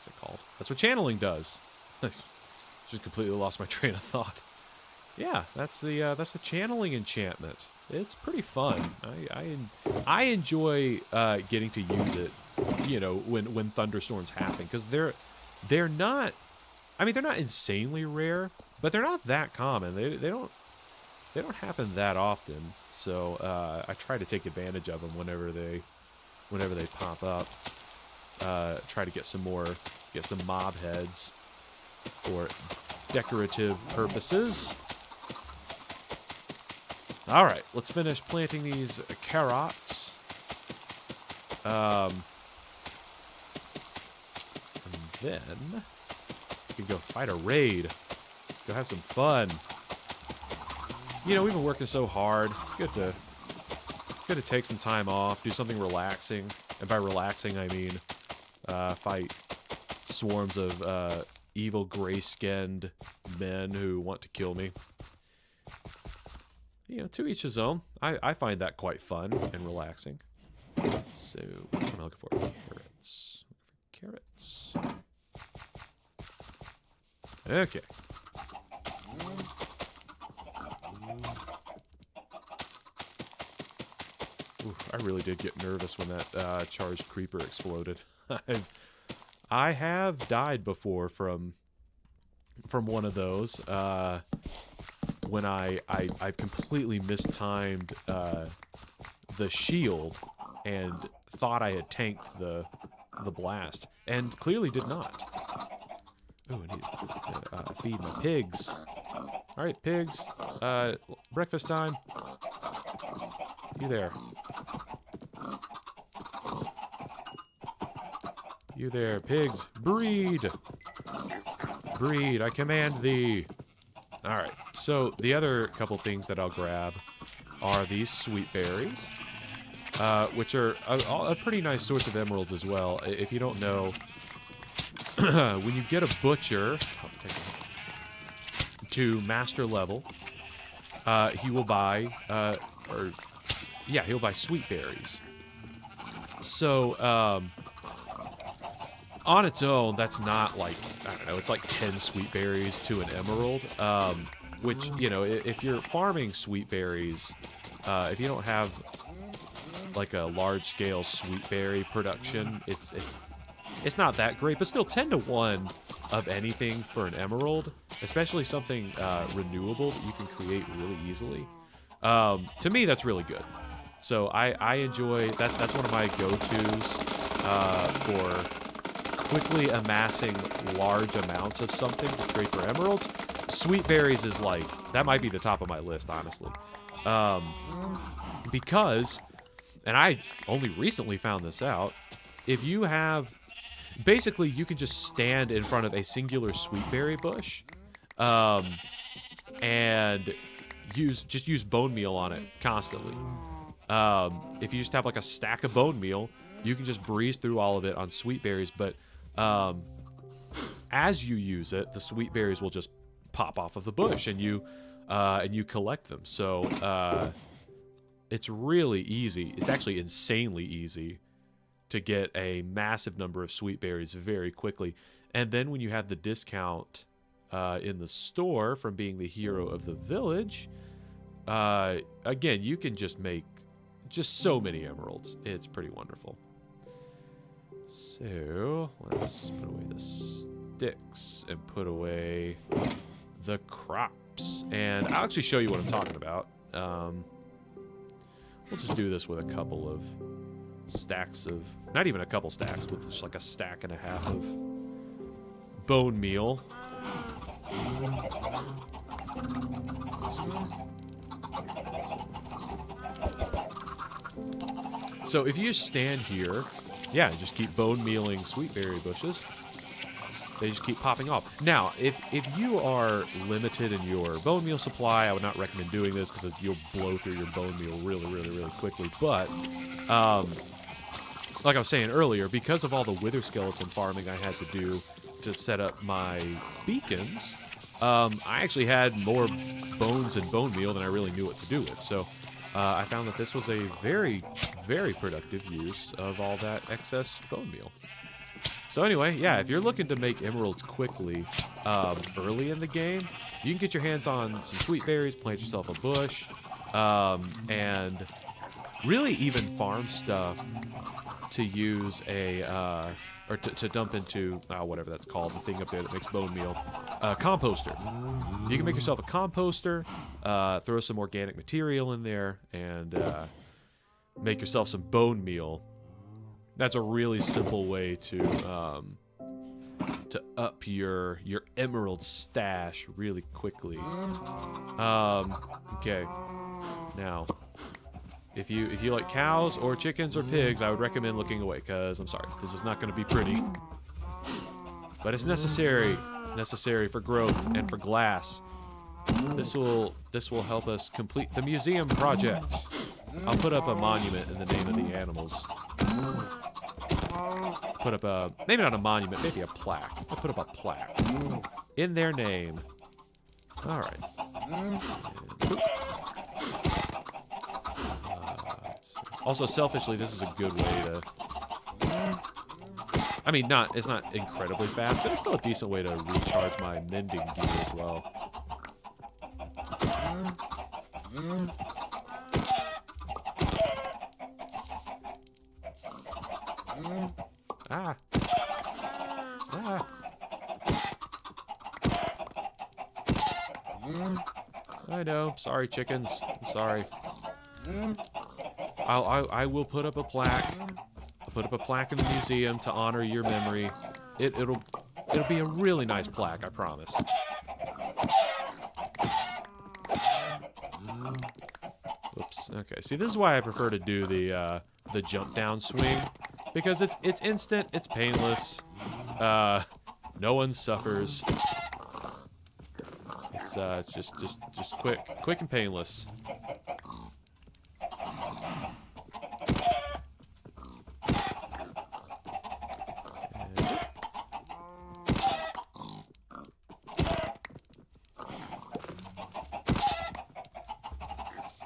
it called? That's what channeling does. Just completely lost my train of thought. Yeah, that's the channeling enchantment. It's pretty fun. I enjoy getting to use it, you know, when thunderstorms happen, because they're not, I mean, they're not insanely rare, but they're not that common. They don't happen that often. So I try to take advantage of them whenever they pop up. Try to get some mob heads for decorative purposes. All right, let's finish planting these carrots. And then we can go fight a raid. Go have some fun. You know, we've been working so hard. Good to take some time off, do something relaxing. And by relaxing, I mean fight swarms of evil gray-skinned men who want to kill me. You know, to each his own. I find that quite fun and relaxing. So, what am I looking for? Carrots. Okay. Ooh, I really did get nervous when that charged creeper exploded. I have died before from one of those. When I completely mistimed the shield and thought I had tanked the blast, and clearly did not. Oh, I need to feed my pigs. All right, pigs. Breakfast time. You there. You there, pigs. Breed. Breed, I command thee. All right, so the other couple things that I'll grab are these sweet berries, which are a pretty nice source of emeralds as well. If you don't know, when you get a butcher to master level, he will buy, he'll buy sweet berries. So, on its own, that's not like, I don't know, it's like 10 sweet berries to an emerald, which, you know, if you're farming sweet berries, if you don't have like a large-scale sweet berry production, it's not that great, but still 10 to 1 of anything for an emerald, especially something renewable that you can create really easily. To me, that's really good. So I enjoy that. That's one of my go-tos for quickly amassing large amounts of something to trade for emeralds. Sweet berries is like, that might be the top of my list, honestly. Because, and I only recently found this out, if you have, basically you can just stand in front of a singular sweet berry bush, and just use bone meal on it constantly. If you just have like a stack of bone meal, you can just breeze through all of it on sweet berries, but as you use it, the sweet berries will just pop off of the bush, and you collect them. So it's really easy. It's actually insanely easy to get a massive number of sweet berries very quickly. And then when you have the discount in the store from being the hero of the village, again, you can just make just so many emeralds. It's pretty wonderful. So let's put away the sticks and put away the crops. And I'll actually show you what I'm talking about. We'll just do this with a couple of stacks of, not even a couple stacks, with just like a stack and a half of bone meal. So if you just stand here, yeah, just keep bone mealing sweetberry bushes. They just keep popping off. Now, if you are limited in your bone meal supply, I would not recommend doing this because you'll blow through your bone meal really, really, really quickly. But, like I was saying earlier, because of all the wither skeleton farming I had to do to set up my beacons, I actually had more bones and bone meal than I really knew what to do with. So I found that this was a very, very productive use of all that excess bone meal. So anyway, yeah, if you're looking to make emeralds quickly early in the game, you can get your hands on some sweet berries, plant yourself a bush, and really even farm stuff to use a, or to dump into, whatever that's called, the thing up there that makes bone meal, composter. You can make yourself a composter, throw some organic material in there, and make yourself some bone meal. That's a really simple way to up your emerald stash really quickly. Okay. Now, if you like cows or chickens or pigs, I would recommend looking away, because I'm sorry, this is not going to be pretty. But it's necessary. It's necessary for growth and for glass. This will help us complete the museum project. I'll put up a monument in the name of the animals. Put up a, maybe not a monument, maybe a plaque. I'll put up a plaque in their name. All right. Also, selfishly, this is a good way to, I mean, it's not incredibly fast, but it's still a decent way to recharge my mending gear as well. Ah. Ah. I know. Sorry, chickens. I'm sorry. I will put up a plaque. I'll put up a plaque in the museum to honor your memory. It'll be a really nice plaque, I promise. Oops. Okay. See, this is why I prefer to do the jump down swing, because it's instant, it's painless. No one suffers. It's just quick and painless.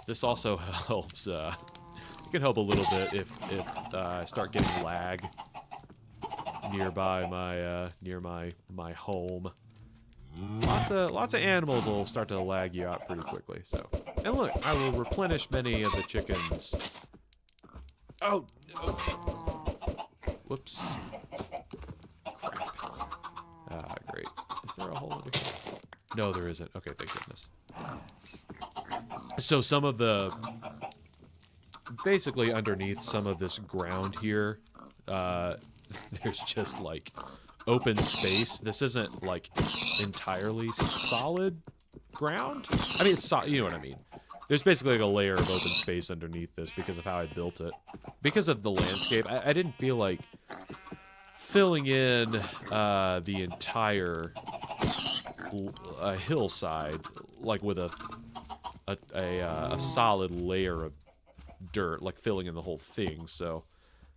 This also helps. It can help a little bit if I start getting lag nearby my home. Lots of animals will start to lag you out pretty quickly. So, and look, I will replenish many of the chickens. Oh, whoops! Crap. Ah, great. Is there a hole under here? No, there isn't. Okay, thank goodness. So some of the, basically underneath some of this ground here, there's just like open space. This isn't like entirely solid ground. I mean, it's you know what I mean. There's basically like a layer of open space underneath this because of how I built it. Because of the landscape, I didn't feel like filling in the entire hillside like with a solid layer of dirt, like filling in the whole thing. So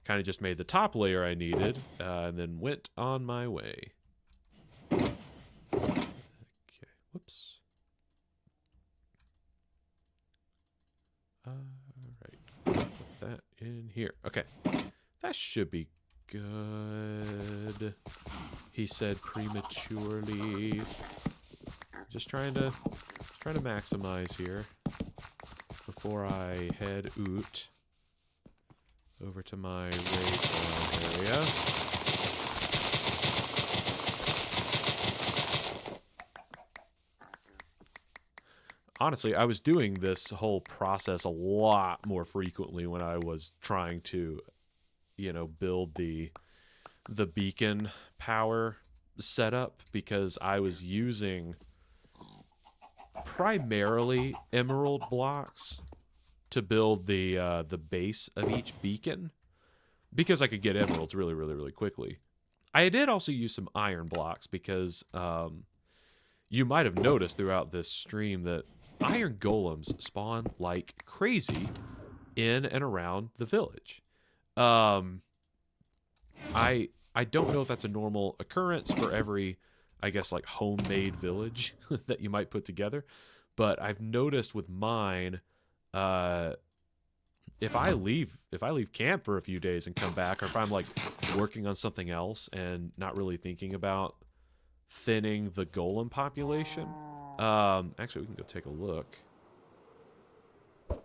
kind of just made the top layer I needed, and then went on my way. Okay. Whoops. Alright. Put that in here. Okay. That should be good. He said prematurely. Just trying to maximize here before I head out over to my raid farm area. Honestly, I was doing this whole process a lot more frequently when I was trying to, you know, build the beacon power setup, because I was using primarily emerald blocks to build the base of each beacon, because I could get emeralds really quickly. I did also use some iron blocks because you might have noticed throughout this stream that iron golems spawn like crazy in and around the village. I don't know if that's a normal occurrence for every, I guess, like homemade village that you might put together, but I've noticed with mine, if I leave camp for a few days and come back, or if I'm like working on something else and not really thinking about thinning the golem population, actually we can go take a look.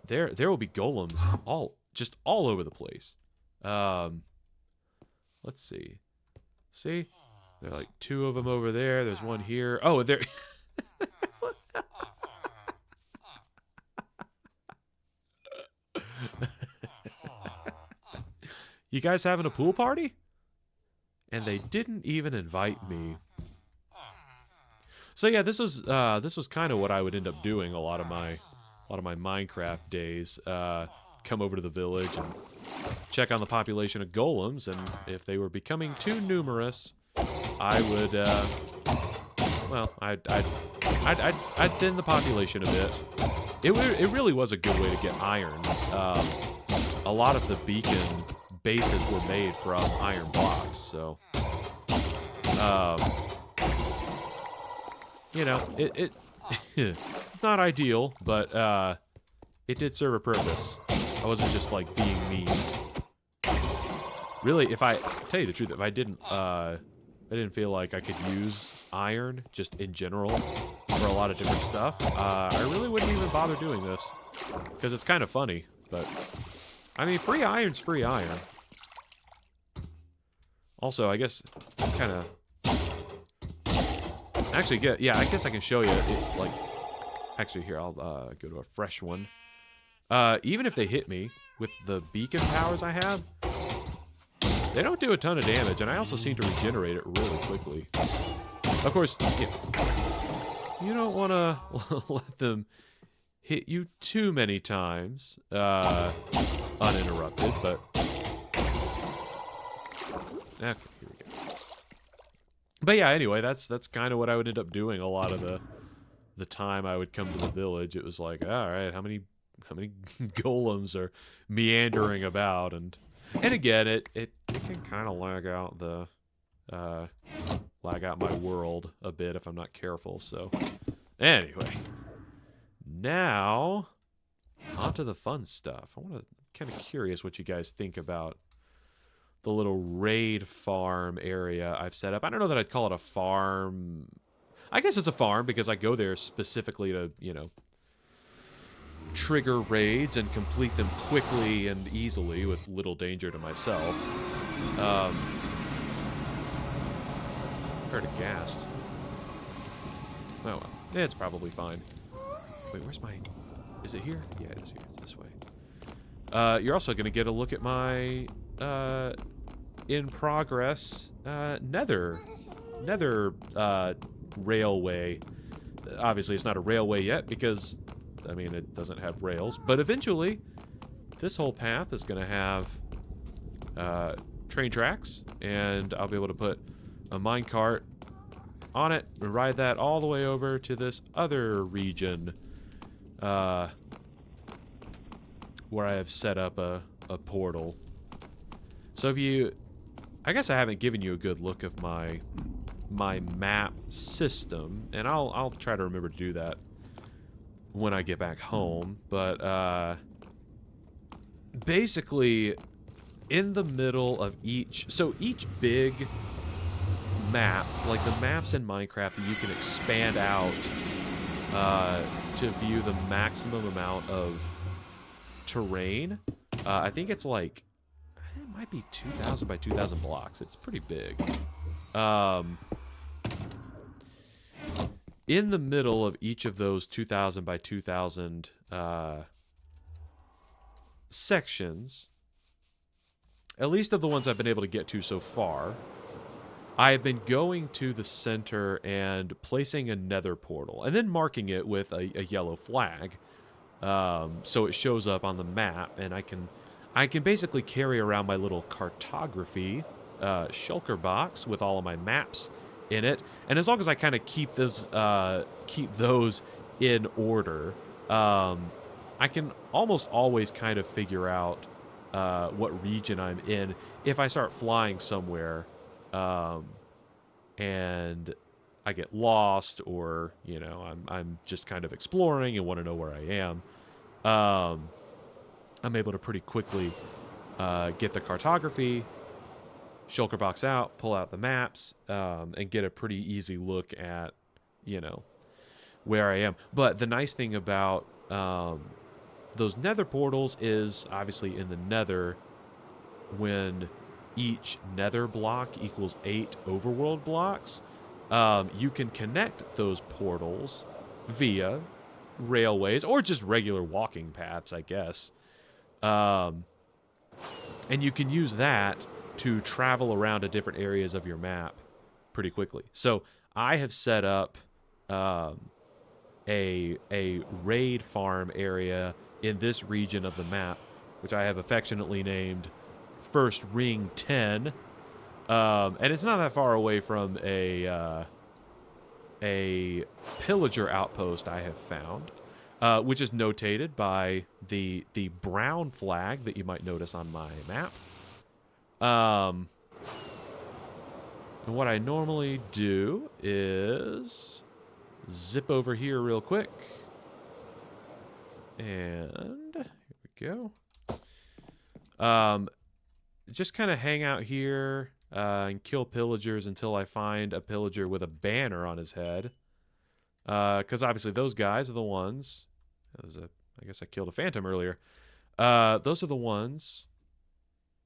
There will be golems all over the place. Let's see. See? There are like 2 of them over there. There's one here. Oh, there. You guys having a pool party? And they didn't even invite me. So yeah, this was kind of what I would end up doing a lot of my Minecraft days. Come over to the village and check on the population of golems, and if they were becoming too numerous, I would well, I'd thin the population a bit. It really was a good way to get iron. A lot of the beacon bases were made from iron blocks, so you know, it it's not ideal, but it did serve a purpose. I wasn't just like being mean. Really, if I tell you the truth, if I didn't feel like I could use iron just in general for a lot of different stuff, I really wouldn't even bother doing this, because it's kind of funny. But I mean, free iron's free iron. Also, I guess kind of actually yeah, I guess I can show you it, like, actually here, I'll go to a fresh one. Even if they hit me with the beacon powers I have, they don't do a ton of damage, and I also seem to regenerate it really quickly. Of course, you don't want to let them hit you too many times uninterrupted, but okay, here we go. But yeah, anyway, that's kind of what I would end up doing a lot of the time I would come to the village. It was like, all right, how many golems are meandering about, and again, it can kind of lag out my world a bit if I'm not careful. So anyway, now onto the fun stuff. I'm kind of curious what you guys think about the little raid farm area I've set up. I don't know that I'd call it a farm. I guess it's a farm because I go there specifically to, you know, trigger raids and complete them quickly and easily with little danger to myself. Heard a ghast. Oh well, it's probably fine. Wait, where's my... Is it here? Yeah, it is here. It's this way. You're also going to get a look at my in progress nether railway. Obviously, it's not a railway yet because, I mean, it doesn't have rails. But eventually, this whole path is going to have train tracks, and I'll be able to put a minecart on it and ride that all the way over to this other region where I have set up a portal. So if you... I guess I haven't given you a good look of my my map system, and I'll try to remember to do that when I get back home, but basically in the middle of each big map, like the maps in Minecraft that you can expand out to view the maximum amount of terrain. I think it's like, it might be 2,000 by 2,000 blocks. It's pretty big. In the middle of each of those 2,000 by 2,000 sections, at least of the ones I've been able to get to so far, I have been going to the center and placing a nether portal, and then marking it with a yellow flag, so it shows up on the map, and I can basically carry around my little cartography shulker box with all of my maps in it, and as long as I kind of keep those in order, I can almost always kind of figure out what region I'm in if I start flying somewhere and I get lost, or I'm just kind of exploring and want to know where I am. I'm able to pretty quickly get the cartography, shulker box out, pull out the maps, and get a pretty easy look at where I am. But the nice thing about those nether portals is obviously in the nether, when each nether block equals 8 overworld blocks, you can connect those portals via railways or just regular walking paths, I guess. And you can use that to travel around to different areas of your map pretty quickly. So I have set up a raid farm area in this region of the map, which I have affectionately named First Ring 10, and it's not that far away from a pillager outpost I have found, which is notated by the brown flag that you might notice on my map. And what I normally do is zip over here real quick, and here we go. Just kind of hang out here and kill pillagers until I find a pillager with a banner on his head. Because obviously those guys are the ones... I guess I killed a phantom earlier. Those are the ones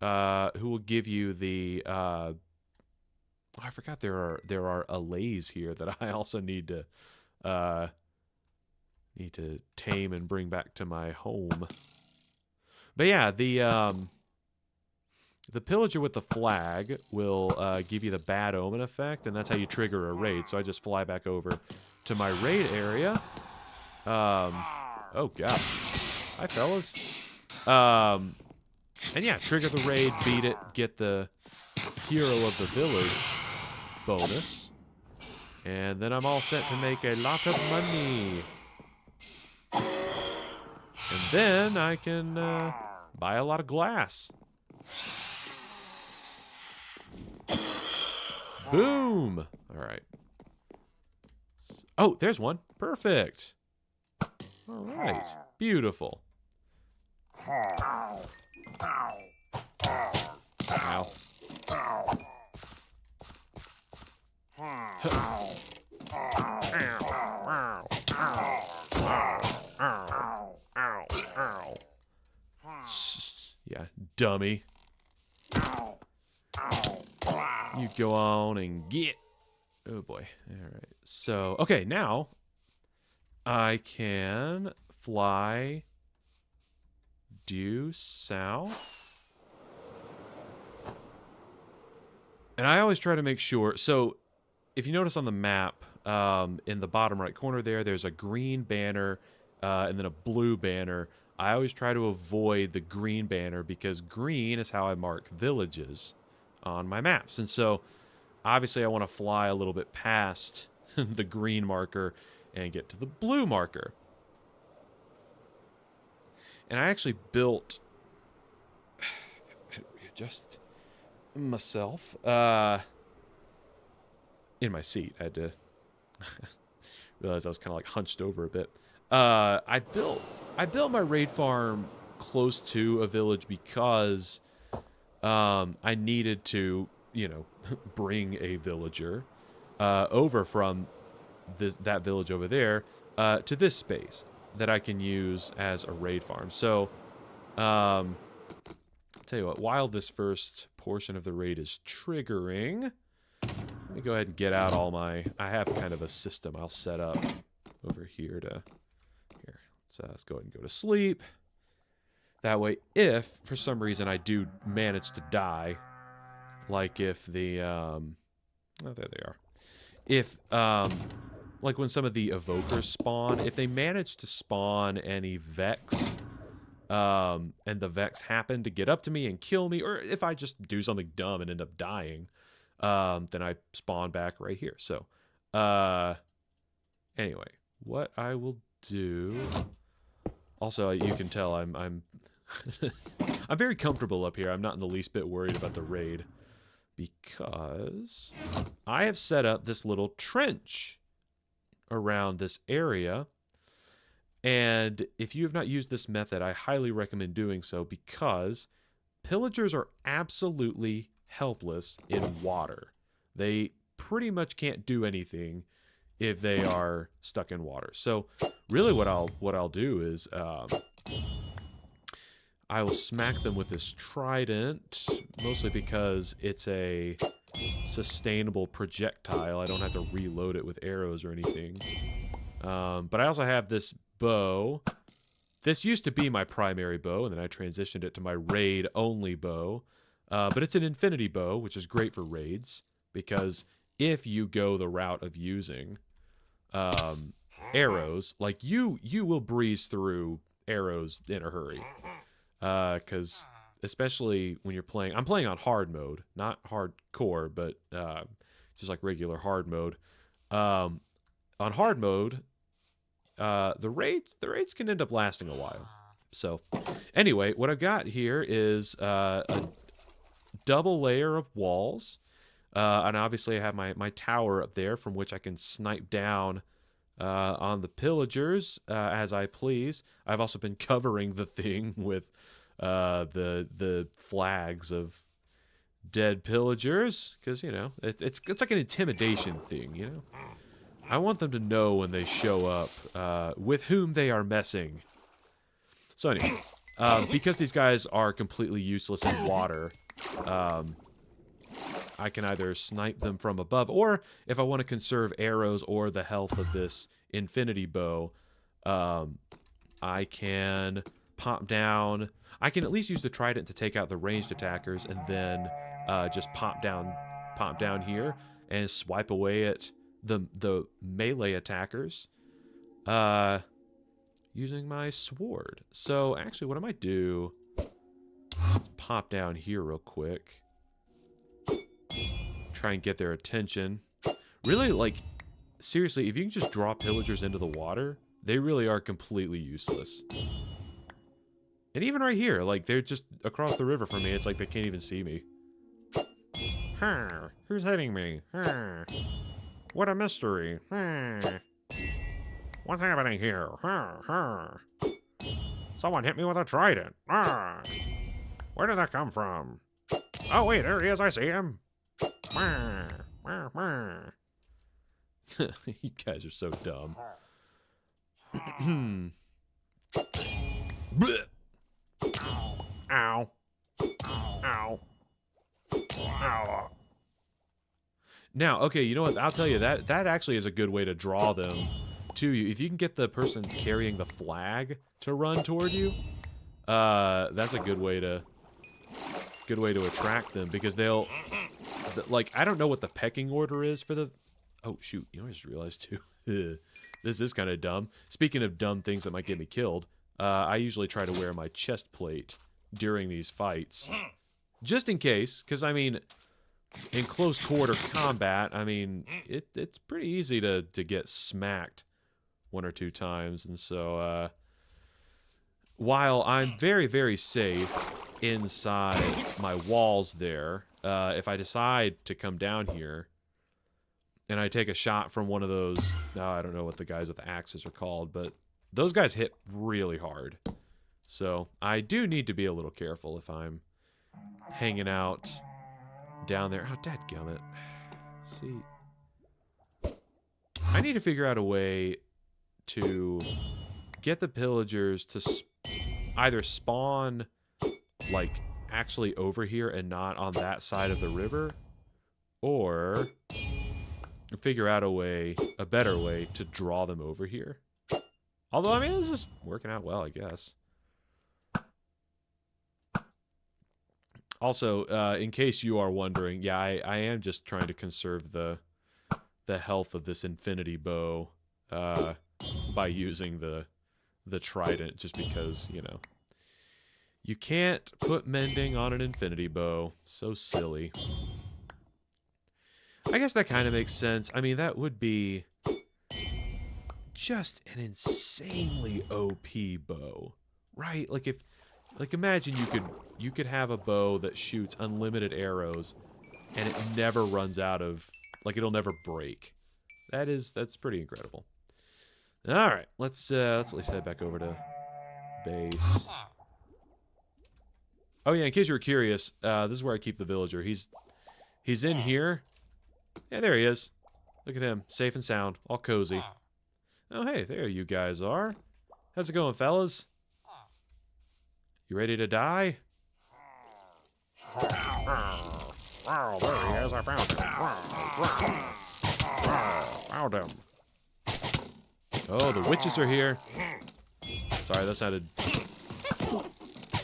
who will give you the... I forgot there are allays here that I also need to tame and bring back to my home. But yeah, the pillager with the flag will give you the bad omen effect, and that's how you trigger a raid. So I just fly back over to my raid area. Oh god. Hi, fellas. And yeah, trigger the raid, beat it, get the hero of the village bonus. And then I'm all set to make a lot of money. And then I can buy a lot of glass. Boom! Alright. Oh, there's one. Perfect. Alright. Beautiful. Ow. Yeah, dummy. You go on and get. Oh boy. Alright. So, okay, now I can fly due south. And I always try to make sure. So, if you notice on the map, in the bottom right corner there's a green banner and then a blue banner. I always try to avoid the green banner because green is how I mark villages on my maps. And so, obviously, I want to fly a little bit past the green marker and get to the blue marker. And I actually built... readjust myself. in my seat. I had to realize I was kind of like hunched over a bit. I built my raid farm close to a village because I needed to, you know, bring a villager over from that village over there to this space that I can use as a raid farm. So, I'll tell you what, while this first portion of the raid is triggering, let me go ahead and get out all my... I have kind of a system I'll set up over here to... Here, let's go ahead and go to sleep. That way, if, for some reason, I do manage to die, like if the... oh, there they are. If, like when some of the evokers spawn, if they manage to spawn any Vex... and the Vex happen to get up to me and kill me, or if I just do something dumb and end up dying, then I spawn back right here. So, anyway, what I will do... Also, you can tell I'm I'm very comfortable up here. I'm not in the least bit worried about the raid, because I have set up this little trench around this area. And if you have not used this method, I highly recommend doing so, because pillagers are absolutely helpless in water. They pretty much can't do anything if they are stuck in water. So really what I'll do is I will smack them with this trident, mostly because it's a sustainable projectile. I don't have to reload it with arrows or anything. But I also have this bow. This used to be my primary bow, and then I transitioned it to my raid-only bow. But it's an infinity bow, which is great for raids, because if you go the route of using arrows, like you will breeze through arrows in a hurry. Because especially when you're playing... I'm playing on hard mode, not hardcore, but just like regular hard mode. On hard mode... the raids can end up lasting a while. So, anyway, what I've got here is a double layer of walls. And obviously I have my tower up there from which I can snipe down on the pillagers as I please. I've also been covering the thing with the flags of dead pillagers, because, you know, it's like an intimidation thing, you know? I want them to know when they show up with whom they are messing. So anyway, because these guys are completely useless in water, I can either snipe them from above, or if I want to conserve arrows or the health of this infinity bow, I can pop down. I can at least use the trident to take out the ranged attackers, and then just pop down here and swipe away at the melee attackers using my sword. So actually what I might do is pop down here real quick, try and get their attention. Really, like, seriously, if you can just draw pillagers into the water, they really are completely useless. And even right here, like, they're just across the river from me. It's like they can't even see me. Who's hitting me? What a mystery. What's happening here? Someone hit me with a trident. Where did that come from? Oh, wait, there he is. I see him. You guys are so dumb. Ow. Ow. Ow. Now, okay, you know what? I'll tell you, that actually is a good way to draw them to you. If you can get the person carrying the flag to run toward you, that's a good way to attract them, because they'll, like, I don't know what the pecking order is for the... Oh, shoot, you know, I just realized, too. This is kind of dumb. Speaking of dumb things that might get me killed, I usually try to wear my chest plate during these fights. Just in case, because, I mean, in close quarter combat, I mean, it's pretty easy to get smacked one or two times. And so, while I'm very, very safe inside my walls there, if I decide to come down here, and I take a shot from one of those, I don't know what the guys with axes are called, but those guys hit really hard. So I do need to be a little careful if I'm hanging out down there. Oh, dadgummit. See, I need to figure out a way to get the pillagers to either spawn, like, actually over here and not on that side of the river, or figure out a better way to draw them over here. Although, I mean, this is working out well, I guess. Also, in case you are wondering, yeah, I am just trying to conserve the health of this infinity bow by using the trident, just because, you know, you can't put mending on an infinity bow. So silly. I guess that kind of makes sense. I mean, that would be just an insanely OP bow, right? Like, if, like, imagine you could have a bow that shoots unlimited arrows and it never runs out of, like, it'll never break. That's pretty incredible. All right, let's at least head back over to base. Oh yeah, in case you were curious, this is where I keep the villager. He's in here. Yeah, there he is. Look at him, safe and sound, all cozy. Oh hey, there you guys are. How's it going, fellas? You ready to die? Oh, there he is. I found him. Found him. Oh, the witches are here. Sorry, that sounded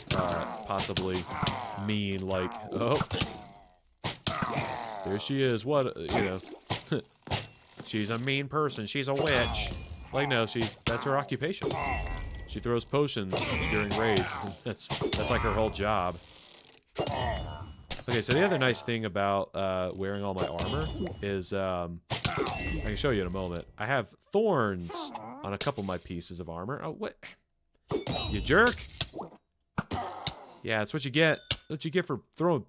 possibly mean. Like, oh, there she is. What, you know? She's a mean person. She's a witch. Like, no, that's her occupation. She throws potions during raids. That's like her whole job. Okay, so the other nice thing about wearing all my armor is, I can show you in a moment. I have thorns on a couple of my pieces of armor. Oh, what? You jerk? Yeah, that's what you get. That's what you get for throwing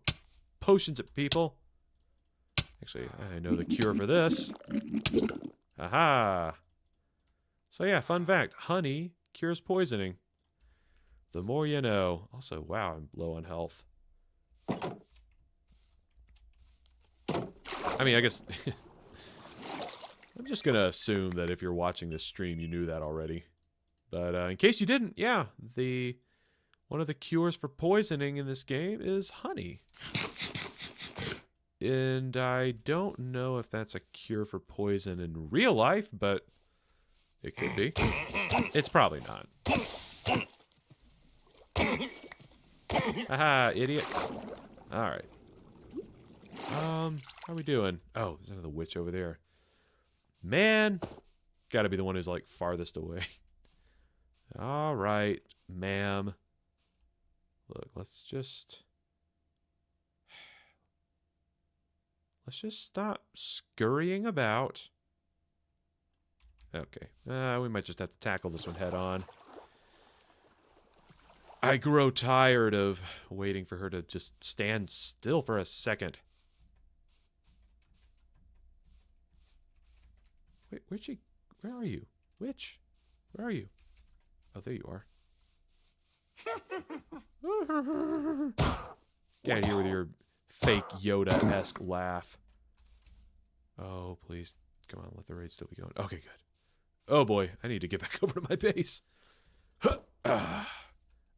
potions at people. Actually, I know the cure for this. Aha! So yeah, fun fact. Honey cures poisoning. The more you know. Also, wow, I'm low on health. I mean, I guess... I'm just gonna assume that if you're watching this stream, you knew that already. But in case you didn't, yeah, one of the cures for poisoning in this game is honey. And I don't know if that's a cure for poison in real life, but it could be. It's probably not. Haha, idiots. Alright. How are we doing? Oh, there's another witch over there. Man! Gotta be the one who's, like, farthest away. Alright, ma'am. Look, let's just stop scurrying about. Okay. We might just have to tackle this one head on. I grow tired of waiting for her to just stand still for a second. Wait, where are you? Witch? Where are you? Oh, there you are. Get out of here with your fake Yoda-esque laugh. Oh, please. Come on, let the raid still be going. Okay, good. Oh boy, I need to get back over to my base.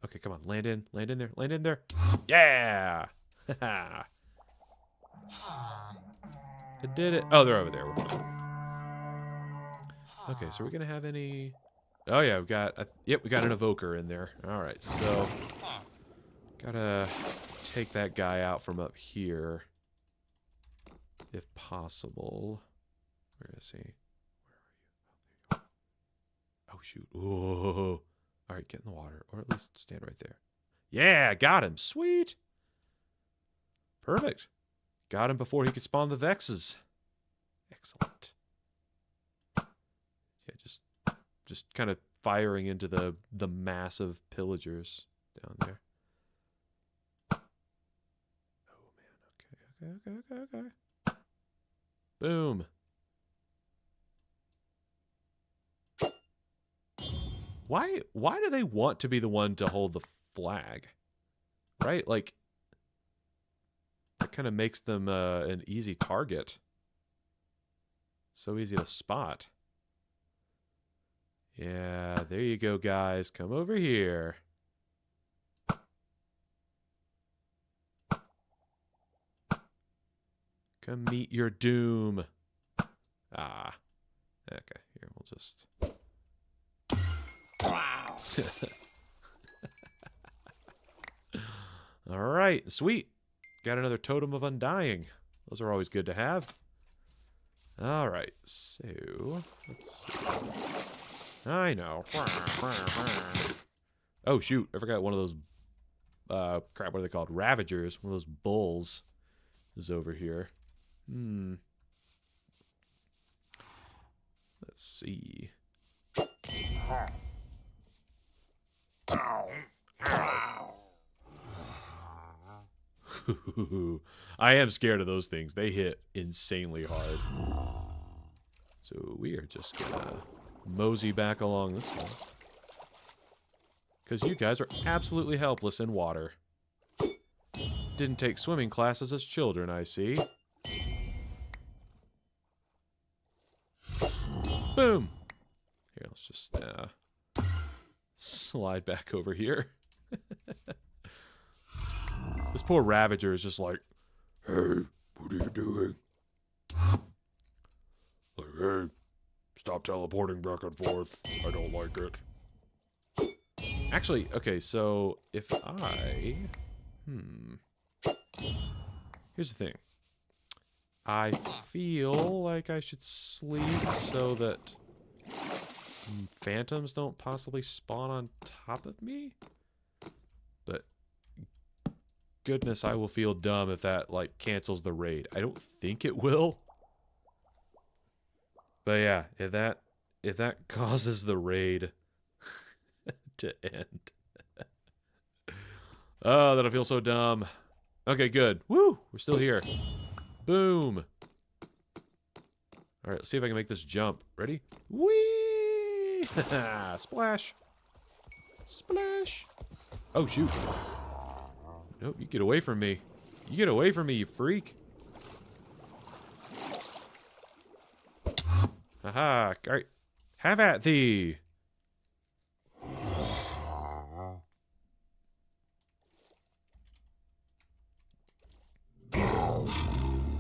Okay, come on, land in there, land in there. Yeah! I did it. Oh, they're over there. We're fine. Okay, so we're gonna have any... Oh yeah, we got an evoker in there. All right, so gotta take that guy out from up here, if possible. Where is he? Where are you? Oh shoot! Oh, all right, get in the water, or at least stand right there. Yeah, got him. Sweet. Perfect. Got him before he could spawn the Vexes. Excellent. Yeah, just kind of firing into the massive pillagers down there. Oh man, okay. Boom. Why do they want to be the one to hold the flag? Right? Like, that kind of makes them an easy target. So easy to spot. Yeah, there you go, guys. Come over here. Come meet your doom. Ah. Okay, here, we'll just... Wow. All right, sweet. Got another Totem of Undying. Those are always good to have. All right, so let's see. I know. Oh shoot! I forgot one of those. Crap. What are they called? Ravagers. One of those bulls is over here. Let's see. I am scared of those things. They hit insanely hard. So we are just gonna mosey back along this one. Because you guys are absolutely helpless in water. Didn't take swimming classes as children, I see. Boom! Here, let's just slide back over here. This poor Ravager is just like, hey, what are you doing? Like, hey, stop teleporting back and forth. I don't like it. Actually, okay, so if I... Here's the thing. I feel like I should sleep so that phantoms don't possibly spawn on top of me? But goodness, I will feel dumb if that, like, cancels the raid. I don't think it will. But yeah, if that causes the raid to end. Oh, that'll feel so dumb. Okay, good. Woo! We're still here. Boom! Alright, let's see if I can make this jump. Ready? Whee! Splash! Splash! Oh, shoot. Nope, you get away from me. You get away from me, you freak. Haha, alright. Have at thee!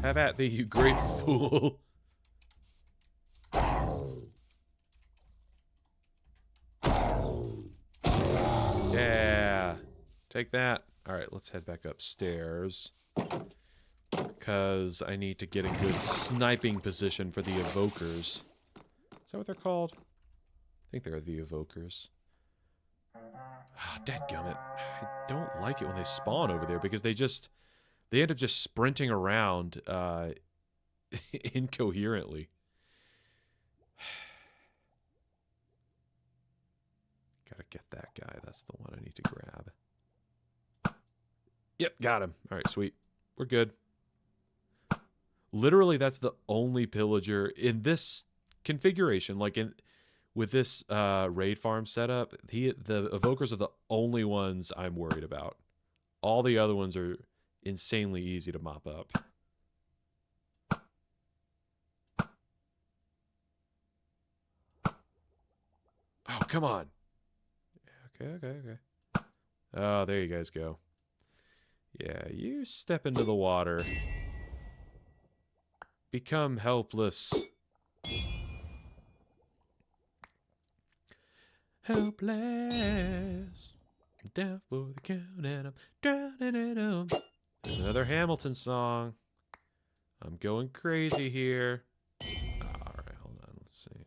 Have at thee, you great fool. Yeah. Take that. Alright, let's head back upstairs. Because I need to get in good sniping position for the evokers. Is that what they're called? I think they're the evokers. Ah, dadgummit. I don't like it when they spawn over there because they end up just sprinting around incoherently. Gotta get that guy. That's the one I need to grab. Yep, got him. Alright, sweet. We're good. Literally, that's the only pillager in this configuration. Like, with this raid farm setup, the evokers are the only ones I'm worried about. All the other ones are insanely easy to mop up. Oh, come on. Okay. Oh, there you guys go. Yeah, you step into the water. Become helpless. Helpless. I'm down for the count and I'm drowning in them. There's another Hamilton song. I'm going crazy here. Alright, hold on. Let's see.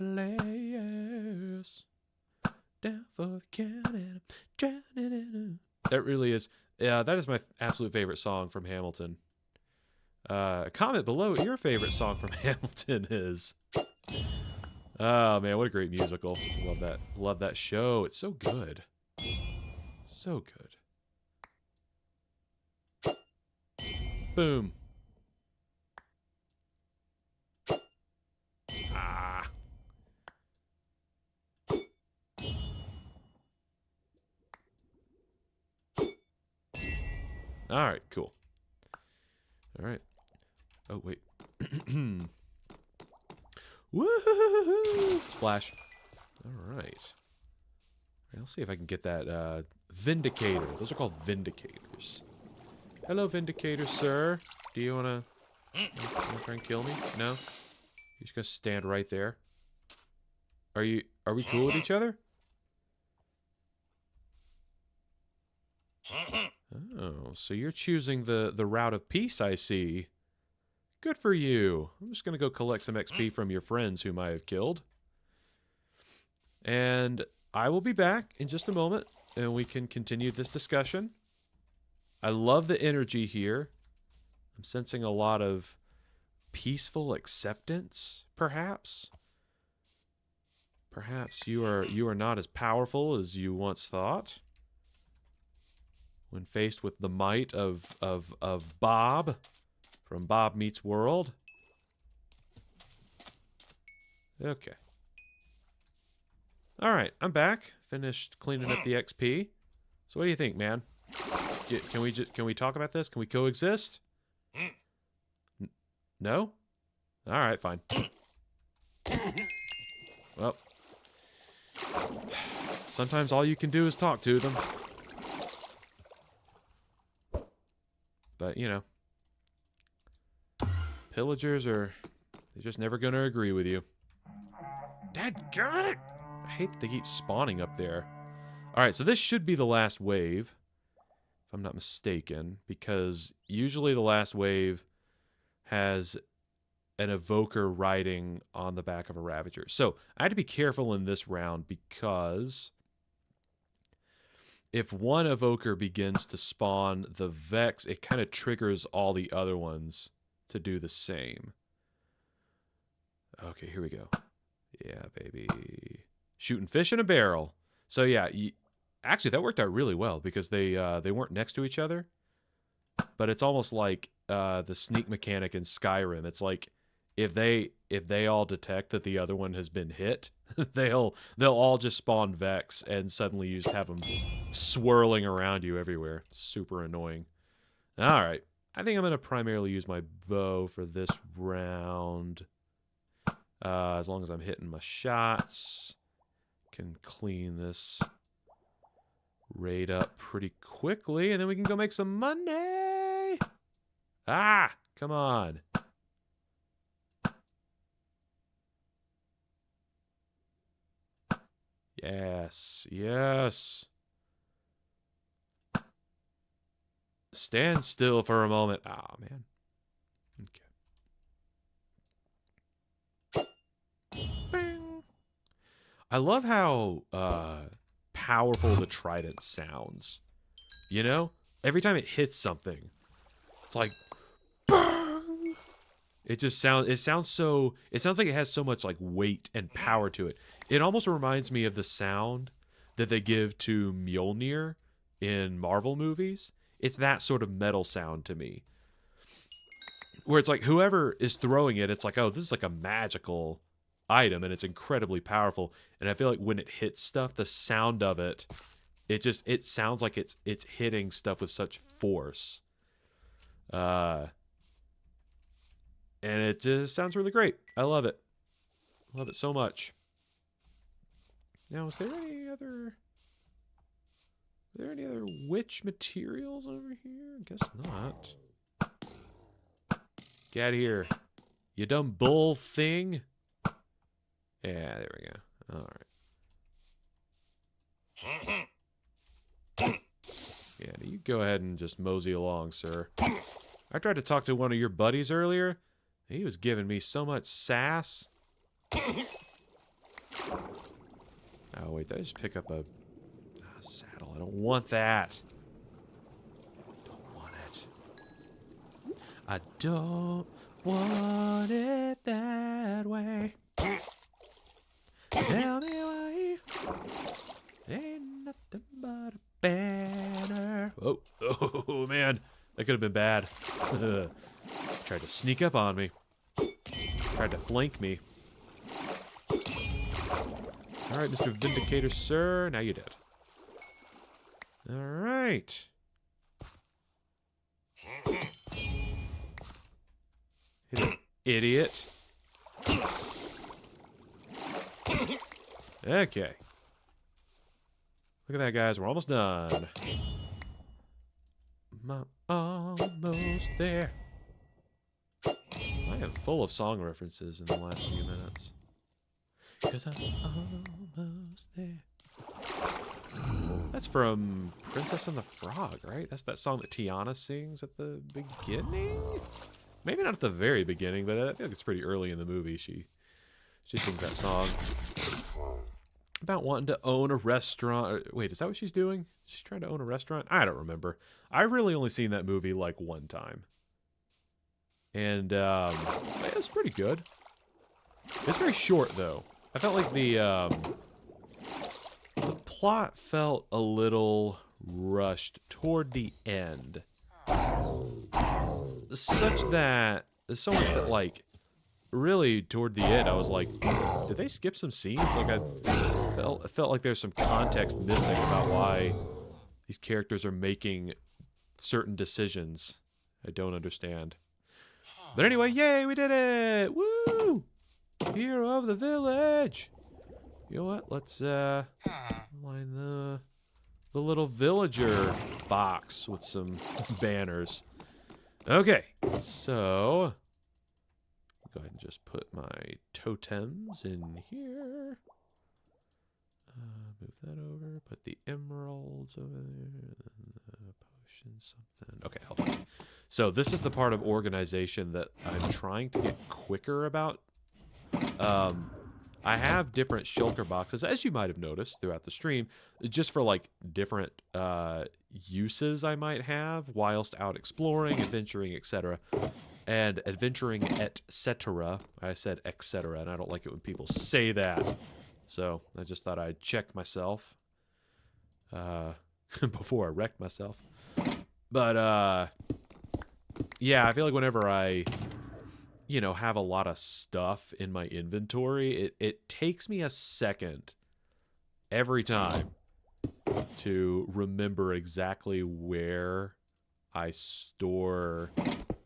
Helpless. Down for the count and I'm drowning in them. That really is. Yeah, that is my absolute favorite song from Hamilton. Comment below what your favorite song from Hamilton is. Oh man, what a great musical. Love that. Love that show. It's so good. So good. Boom. Ah. All right, cool. All right. Oh, wait. Woohoo! Splash. All right. I'll see if I can get that Vindicator. Those are called Vindicators. Hello, Vindicator, sir. Do you want to try and kill me? No? You're just going to stand right there? Are we cool with each other? Oh, so you're choosing the route of peace, I see. Good for you. I'm just going to go collect some XP from your friends whom I have killed. And I will be back in just a moment, and we can continue this discussion. I love the energy here. I'm sensing a lot of peaceful acceptance, perhaps. Perhaps you are not as powerful as you once thought. When faced with the might of Bob from Bob Meets World. Okay. Alright, I'm back. Finished cleaning up the XP. So what do you think, man? Can we talk about this? Can we coexist? No? Alright, fine. Well. Sometimes all you can do is talk to them. But, you know. Pillagers they're just never gonna agree with you. Dadgummit! I hate that they keep spawning up there. Alright, so this should be the last wave, if I'm not mistaken, because usually the last wave has an evoker riding on the back of a Ravager. So, I had to be careful in this round because if one evoker begins to spawn the Vex, it kind of triggers all the other ones to do the same. Okay, here we go. Yeah, baby. Shooting fish in a barrel. So yeah, actually that worked out really well because they weren't next to each other. But it's almost like the sneak mechanic in Skyrim. It's like if they all detect that the other one has been hit, they'll all just spawn Vex and suddenly you just have them swirling around you everywhere. Super annoying. All right. I think I'm going to primarily use my bow for this round. As long as I'm hitting my shots. Can clean this raid up pretty quickly. And then we can go make some money. Ah, come on. Yes, yes. Stand still for a moment. Ah, man. Okay. Bang. I love how powerful the trident sounds. You know? Every time it hits something, it's like bang! It sounds like it has so much like weight and power to it. It almost reminds me of the sound that they give to Mjolnir in Marvel movies. It's that sort of metal sound to me. Where it's like whoever is throwing it, it's like, oh, this is like a magical item and it's incredibly powerful. And I feel like when it hits stuff, the sound of it, it sounds like it's hitting stuff with such force. And it just sounds really great. I love it. I love it so much. Now, is there any other witch materials over here? I guess not. Get out of here. You dumb bull thing. Yeah, there we go. Alright. Yeah, you go ahead and just mosey along, sir. I tried to talk to one of your buddies earlier. He was giving me so much sass. Oh, wait, did I just pick up a saddle? I don't want that. I don't want it that way. Tell me why. Ain't nothing but a banner. Oh man. That could have been bad. Tried to sneak up on me. Tried to flank me. Alright, Mr. Vindicator, sir. Now you're dead. Alright. Idiot. Okay. Look at that, guys. We're almost done. I'm almost there. I am full of song references in the last few minutes. 'Cause I'm almost there. That's from Princess and the Frog, right? That's that song that Tiana sings at the beginning? Maybe not at the very beginning, but I feel like it's pretty early in the movie. She sings that song about wanting to own a restaurant. Wait, is that what she's doing? She's trying to own a restaurant? I don't remember. I've really only seen that movie like one time. And it's pretty good. It's very short, though. I felt like the plot felt a little rushed toward the end. So much that, like, really toward the end, I was like, did they skip some scenes? Like, I felt like there's some context missing about why these characters are making certain decisions. I don't understand. But anyway, yay, we did it! Woo! Hero of the village! You know what? Let's line the little villager box with some banners. Okay, so go ahead and just put my totems in here. Move that over. Put the emeralds over there. The potion, something. Okay, hold on. So this is the part of organization that I'm trying to get quicker about. I have different shulker boxes, as you might have noticed throughout the stream, just for like different uses I might have whilst out exploring, adventuring, etc. And adventuring, etc. I said etc. and I don't like it when people say that. So I just thought I'd check myself before I wrecked myself. But yeah, I feel like whenever I, you know, have a lot of stuff in my inventory, it takes me a second every time to remember exactly where I store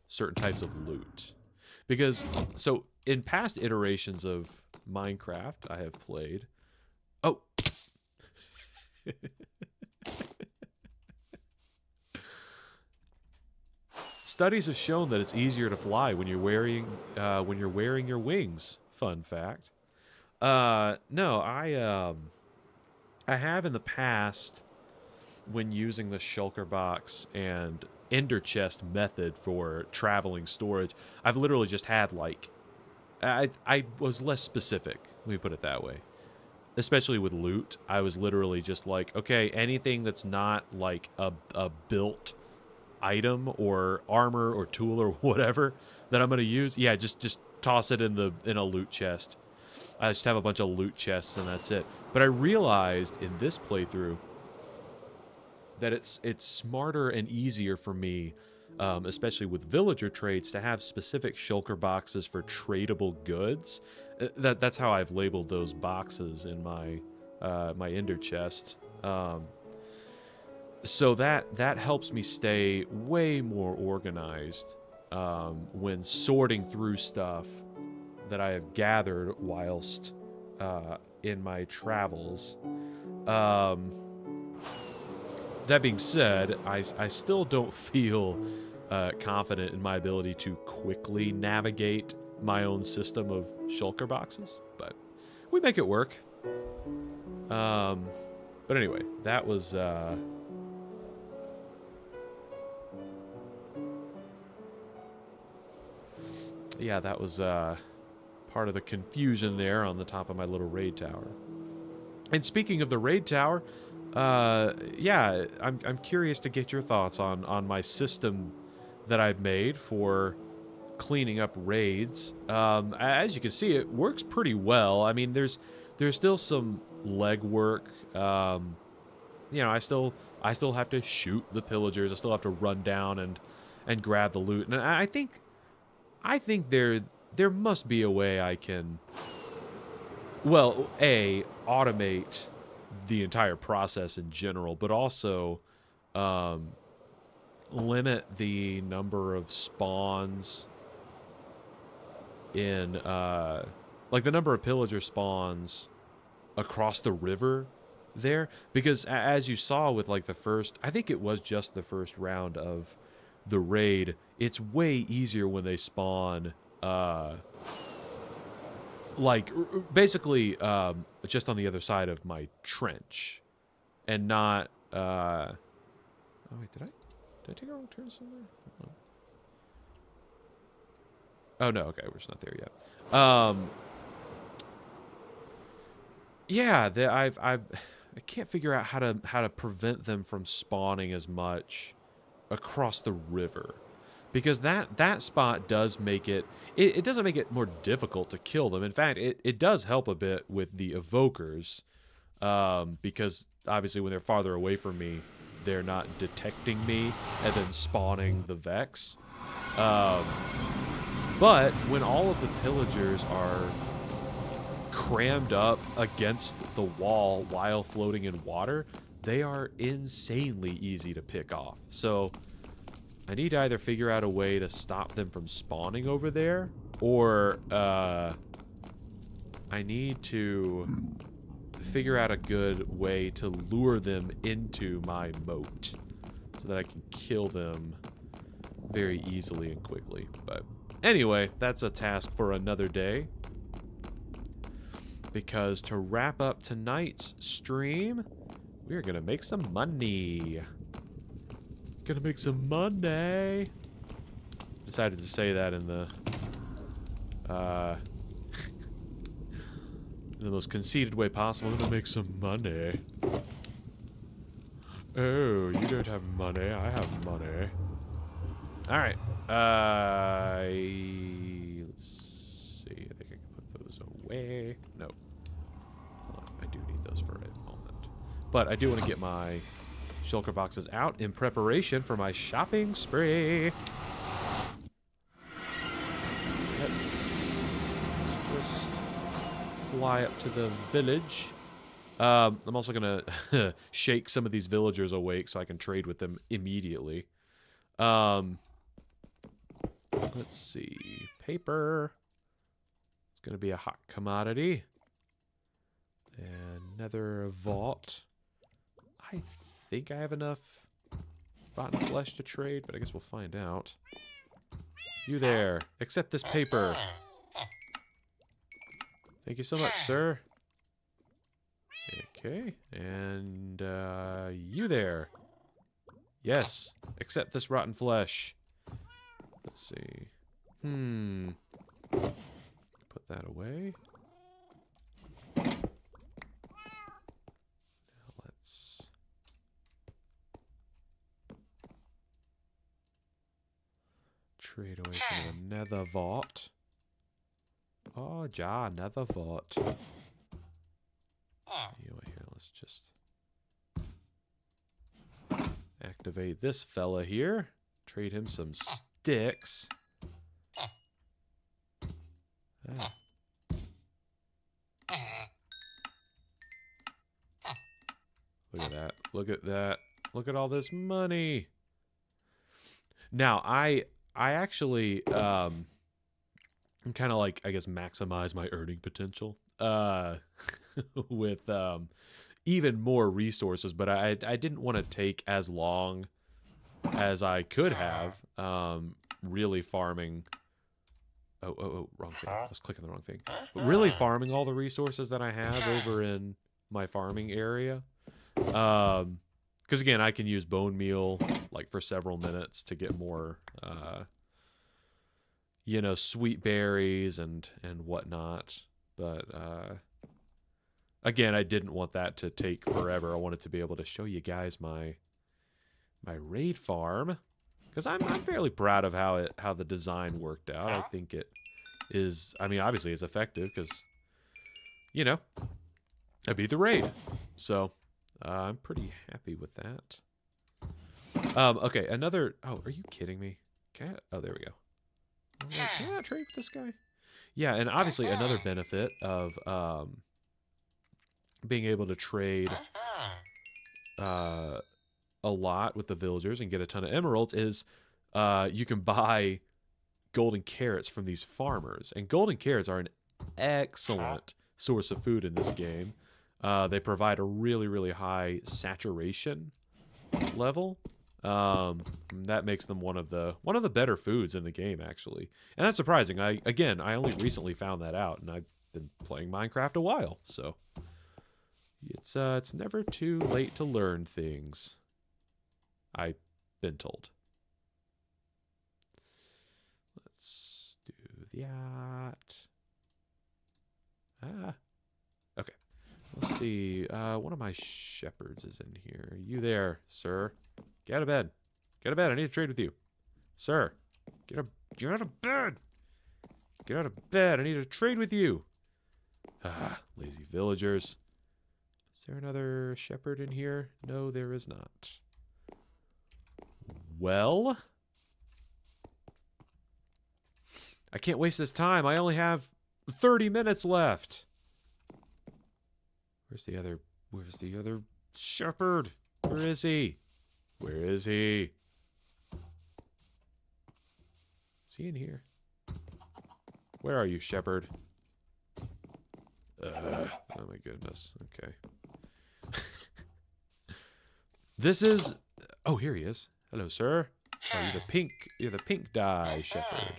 certain types of loot. Because, so, in past iterations of Minecraft I have played... Oh! Studies have shown that it's easier to fly when you're wearing your wings. Fun fact. No, I have in the past, when using the shulker box and ender chest method for traveling storage, I've literally just had like, I was less specific. Let me put it that way. Especially with loot, I was literally just like, okay, anything that's not like a built item or armor or tool or whatever that I'm gonna use, yeah, just toss it in a loot chest. I just have a bunch of loot chests and that's it. But I realized in this playthrough that it's smarter and easier for me, especially with villager trades, to have specific shulker boxes for tradable goods. That's how I've labeled those boxes in my my ender chest. So that helps me stay way more organized when sorting through stuff that I have gathered whilst in my travels. That being said, I still don't feel confident in my ability to quickly navigate my own system of shulker boxes, but we make it work. But anyway, that was... yeah, that was part of the confusion there on the top of my little raid tower. And speaking of the raid tower, yeah, I'm curious to get your thoughts on my system that I've made for cleaning up raids. As you can see, it works pretty well. I mean, there's still some legwork. You know, I still have to shoot the pillagers. I still have to run down and grab the loot. And I think there must be a way I can, well, A, automate the entire process in general, but also limit the number of spawns in like the number of pillager spawns across the river there, because as you saw with like the first, I think it was just the first round of the raid, it's way easier when they spawn like basically just on the other side of my trench and not oh wait, did I take a wrong turn somewhere? Oh no, okay, we're just not there yet. Yeah, I can't figure out how to prevent them from spawning as much across the river, because that spot does make it doesn't make it more difficult to kill them. In fact, it does help a bit with the evokers, because obviously when they're farther away from me, they're not detecting me and then spawning the Vex. But when all of the pillagers are crammed up against the wall while floating in water, they are insanely easy to pick off. So I need to either figure out a way to stop them from spawning over there, or I need to figure out a good way to lure them into my moat so that I can kill them very easily and quickly. But anyway, that's a task for another day, because to wrap up tonight's stream, we're gonna make some money. Gonna make some money. Decided to say that in the in the most conceited way possible. Gonna make some money. Oh, you don't have money. I have money. All right. Let's see. I think I can put those away. No. I do need those for a moment. But I do want to get my shulker boxes out in preparation for my shopping spree. Let's just fly up to the village. I'm also going to shake some of these villagers awake so I can trade with them immediately. Let's see. Paper. It's going to be a hot commodity. Another vault. I think I have enough rotten flesh to trade, but I guess we'll find out. You there. Accept this paper. Thank you so much, sir. Okay. And you there. Yes. Accept this rotten flesh. Let's see. Put that away. Now let's trade away some of the nether vault. Oh, ja, nether vault. Anyway, here, let's just activate this fella here. Trade him some sticks. Ah. Look at that. Look at that. Look at all this money. Now, I actually kind of like, I guess, maximize my earning potential with even more resources, but I didn't want to take as long as I could have really farming. Oh, wrong thing. I was clicking the wrong thing. But really farming all the resources that I have over in my farming area. Because again, I can use bone meal like for several minutes to get more, you know, sweet berries and whatnot. But again, I didn't want that to take forever. I wanted to be able to show you guys my raid farm, because I'm fairly proud of how the design worked out. I think it is. I mean, obviously it's effective because, you know, I beat the raid, so I'm pretty happy with that. Okay, another. Oh, are you kidding me? Can I, oh, there we go. Can I trade with this guy? Yeah, and obviously another benefit of being able to trade a lot with the villagers and get a ton of emeralds is you can buy golden carrots from these farmers. And golden carrots are an excellent source of food in this game. They provide a really, really high saturation level. That makes them one of the better foods in the game, actually. And that's surprising. I only recently found that out, and I've been playing Minecraft a while, so it's never too late to learn things. I've been told. Let's do that. Okay. Let's see. One of my shepherds is in here. You there, sir? Get out of bed. Get out of bed. I need to trade with you. Sir, get out of bed. Get out of bed. I need to trade with you. Lazy villagers. Is there another shepherd in here? No, there is not. Well, I can't waste this time. I only have 30 minutes left. Where's the other shepherd? Where is he? Where is he? Is he in here? Where are you, shepherd? Oh my goodness. Okay. This is... Oh, here he is. Hello, sir. Oh, you're the pink dye shepherd.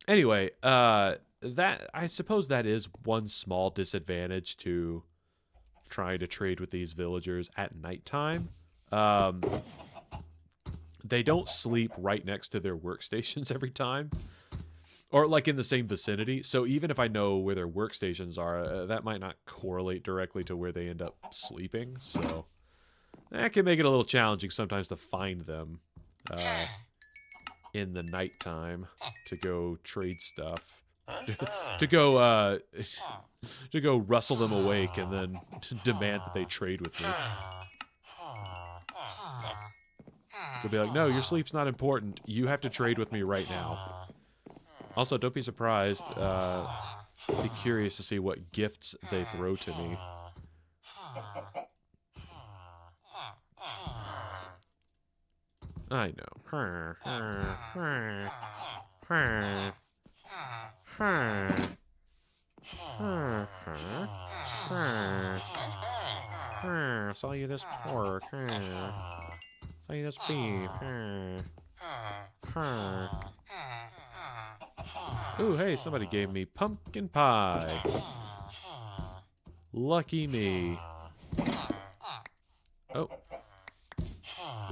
Anyway, that I suppose that is one small disadvantage to trying to trade with these villagers at nighttime. They don't sleep right next to their workstations every time, or like in the same vicinity. So even if I know where their workstations are, that might not correlate directly to where they end up sleeping. So that can make it a little challenging sometimes to find them in the nighttime to go trade stuff, to go rustle them awake and then demand that they trade with me. They'll be like, no, your sleep's not important. You have to trade with me right now. Also, don't be surprised. Be curious to see what gifts they throw to me. I know. Saw you this pork. Saw you this beef. Ooh, hey, somebody gave me pumpkin pie. Lucky me. Oh.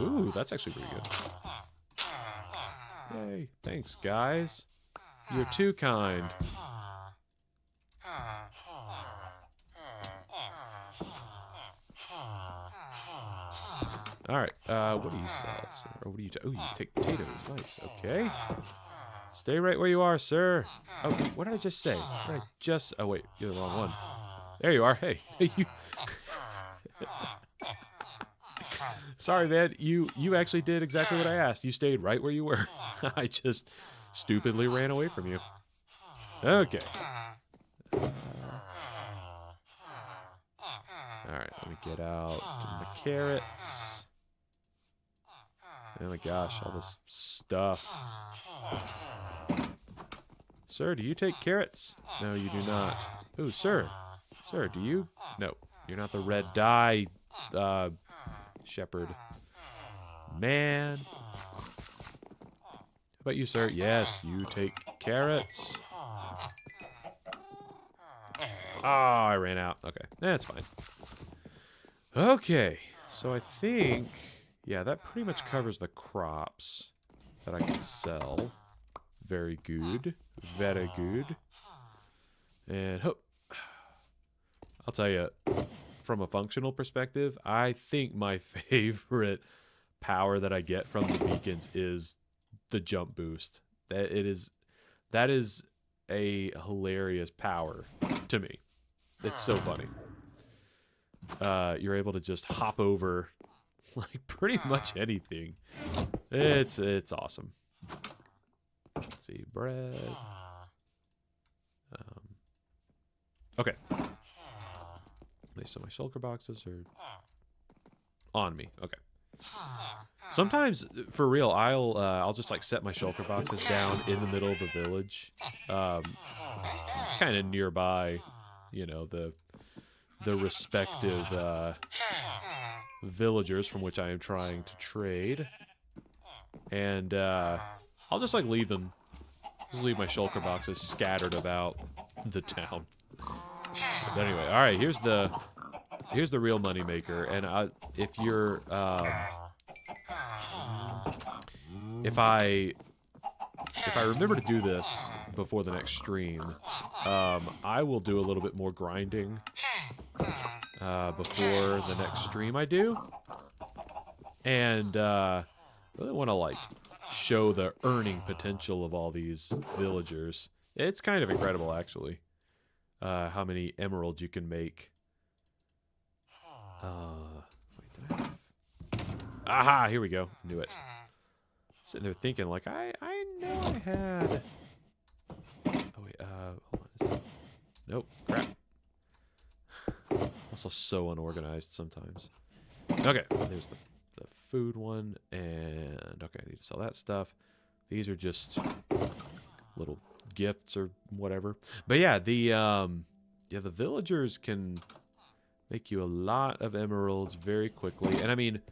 Ooh, that's actually pretty good. Yay. Thanks, guys. You're too kind. Alright, what do you sell, sir? Or what do you oh, you take potatoes. Nice, okay. Stay right where you are, sir. Oh, wait, what did I just say? What did I just... Oh, wait, you're the wrong one. There you are. Hey, you... Sorry, man. You actually did exactly what I asked. You stayed right where you were. I just stupidly ran away from you. Okay. Alright, let me get out my carrots. Oh my gosh, all this stuff. Sir, do you take carrots? No, you do not. Ooh, sir. Sir, do you? No, you're not the red dye shepherd. Man. How about you, sir? Yes, you take carrots. Ah, I ran out. Okay, that's fine. Okay, so I think, yeah, that pretty much covers the crops that I can sell. Very good. Very good. And I'll tell you, from a functional perspective, I think my favorite power that I get from the beacons is the jump boost. That is a hilarious power to me. It's so funny. You're able to just hop over like pretty much anything. It's awesome. Let's see, bread. Okay. So my shulker boxes are on me. Okay. Sometimes, for real, I'll just like set my shulker boxes down in the middle of the village, kind of nearby, you know, the respective villagers from which I am trying to trade, and I'll just like leave them, just leave my shulker boxes scattered about the town. But anyway, all right, here's the real money maker, and if you're if I remember to do this before the next stream, I will do a little bit more grinding before the next stream I do, and really want to like show the earning potential of all these villagers. It's kind of incredible, actually, how many emeralds you can make. Wait, did I have... Aha! Here we go. Knew it. Sitting there thinking, like, I know I had... Oh, wait, hold on. Is that... Nope. Crap. Also so unorganized sometimes. Okay, there's the food one, and... Okay, I need to sell that stuff. These are just little gifts or whatever. But yeah, the villagers can make you a lot of emeralds very quickly. And I mean...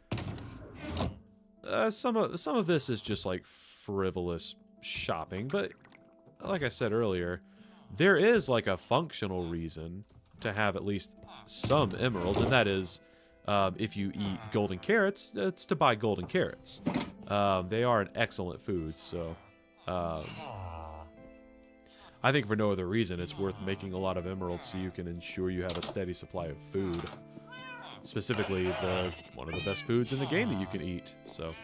some of this is just like frivolous shopping, but like I said earlier, there is like a functional reason to have at least some emeralds, and that is if you eat golden carrots, it's to buy golden carrots. They are an excellent food, so I think for no other reason it's worth making a lot of emeralds so you can ensure you have a steady supply of food. Specifically, one of the best foods in the game that you can eat. So,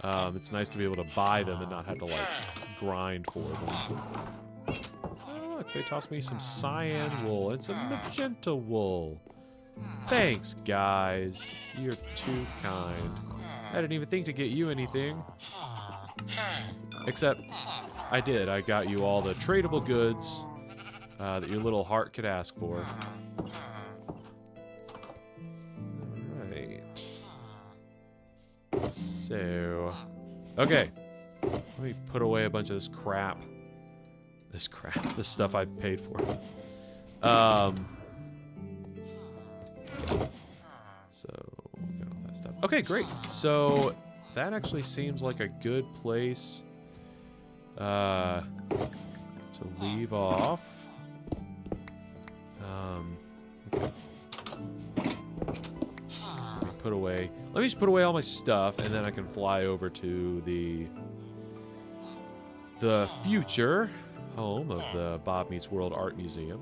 it's nice to be able to buy them and not have to, like, grind for them. Oh, look, they tossed me some cyan wool and some magenta wool. Thanks, guys. You're too kind. I didn't even think to get you anything. Except, I did. I got you all the tradable goods that your little heart could ask for. So, okay, let me put away a bunch of this crap. This stuff I paid for. Yeah. So, got all that stuff. Okay, great. So, that actually seems like a good place to leave off. Okay. Let me just put away all my stuff, and then I can fly over to the future home of the Bob Meets World Art Museum.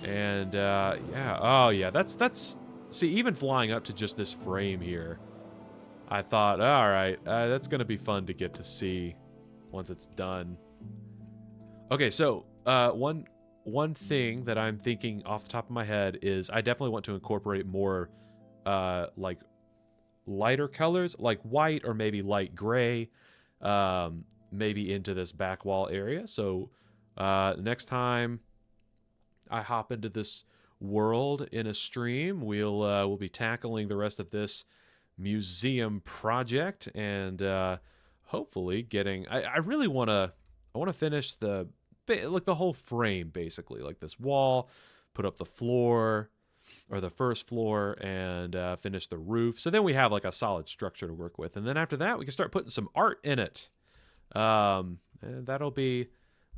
And yeah, oh yeah, that's see, even flying up to just this frame here, I thought, all right, that's gonna be fun to get to see once it's done. Okay, so one thing that I'm thinking off the top of my head is I definitely want to incorporate more like lighter colors, like white or maybe light gray, maybe into this back wall area. So next time I hop into this world in a stream, we'll be tackling the rest of this museum project, and hopefully getting... I really want to finish the whole frame, basically, like this wall, put up the floor or the first floor, and finish the roof. So then we have like a solid structure to work with, and then after that we can start putting some art in it. And that'll be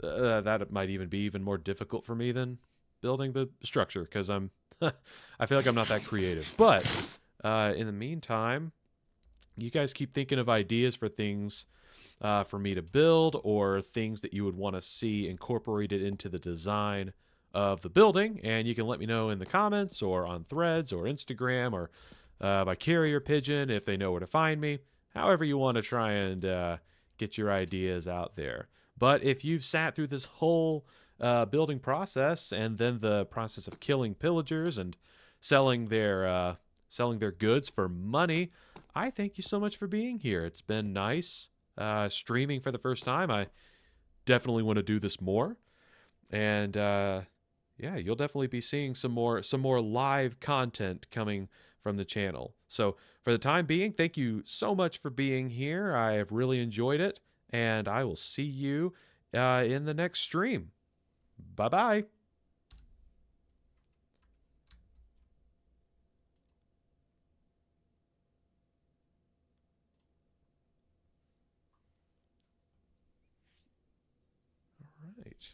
that might even be even more difficult for me than building the structure, because I'm I feel like I'm not that creative. But in the meantime, you guys keep thinking of ideas for things for me to build, or things that you would want to see incorporated into the design of the building, and you can let me know in the comments or on Threads or Instagram or by carrier pigeon if they know where to find me. However you want to try and get your ideas out there. But if you've sat through this whole building process, and then the process of killing pillagers and selling their goods for money, I thank you so much for being here. It's been nice streaming for the first time. I definitely want to do this more, and yeah, you'll definitely be seeing some more live content coming from the channel. So for the time being, thank you so much for being here. I have really enjoyed it, and I will see you in the next stream. Bye-bye. All right.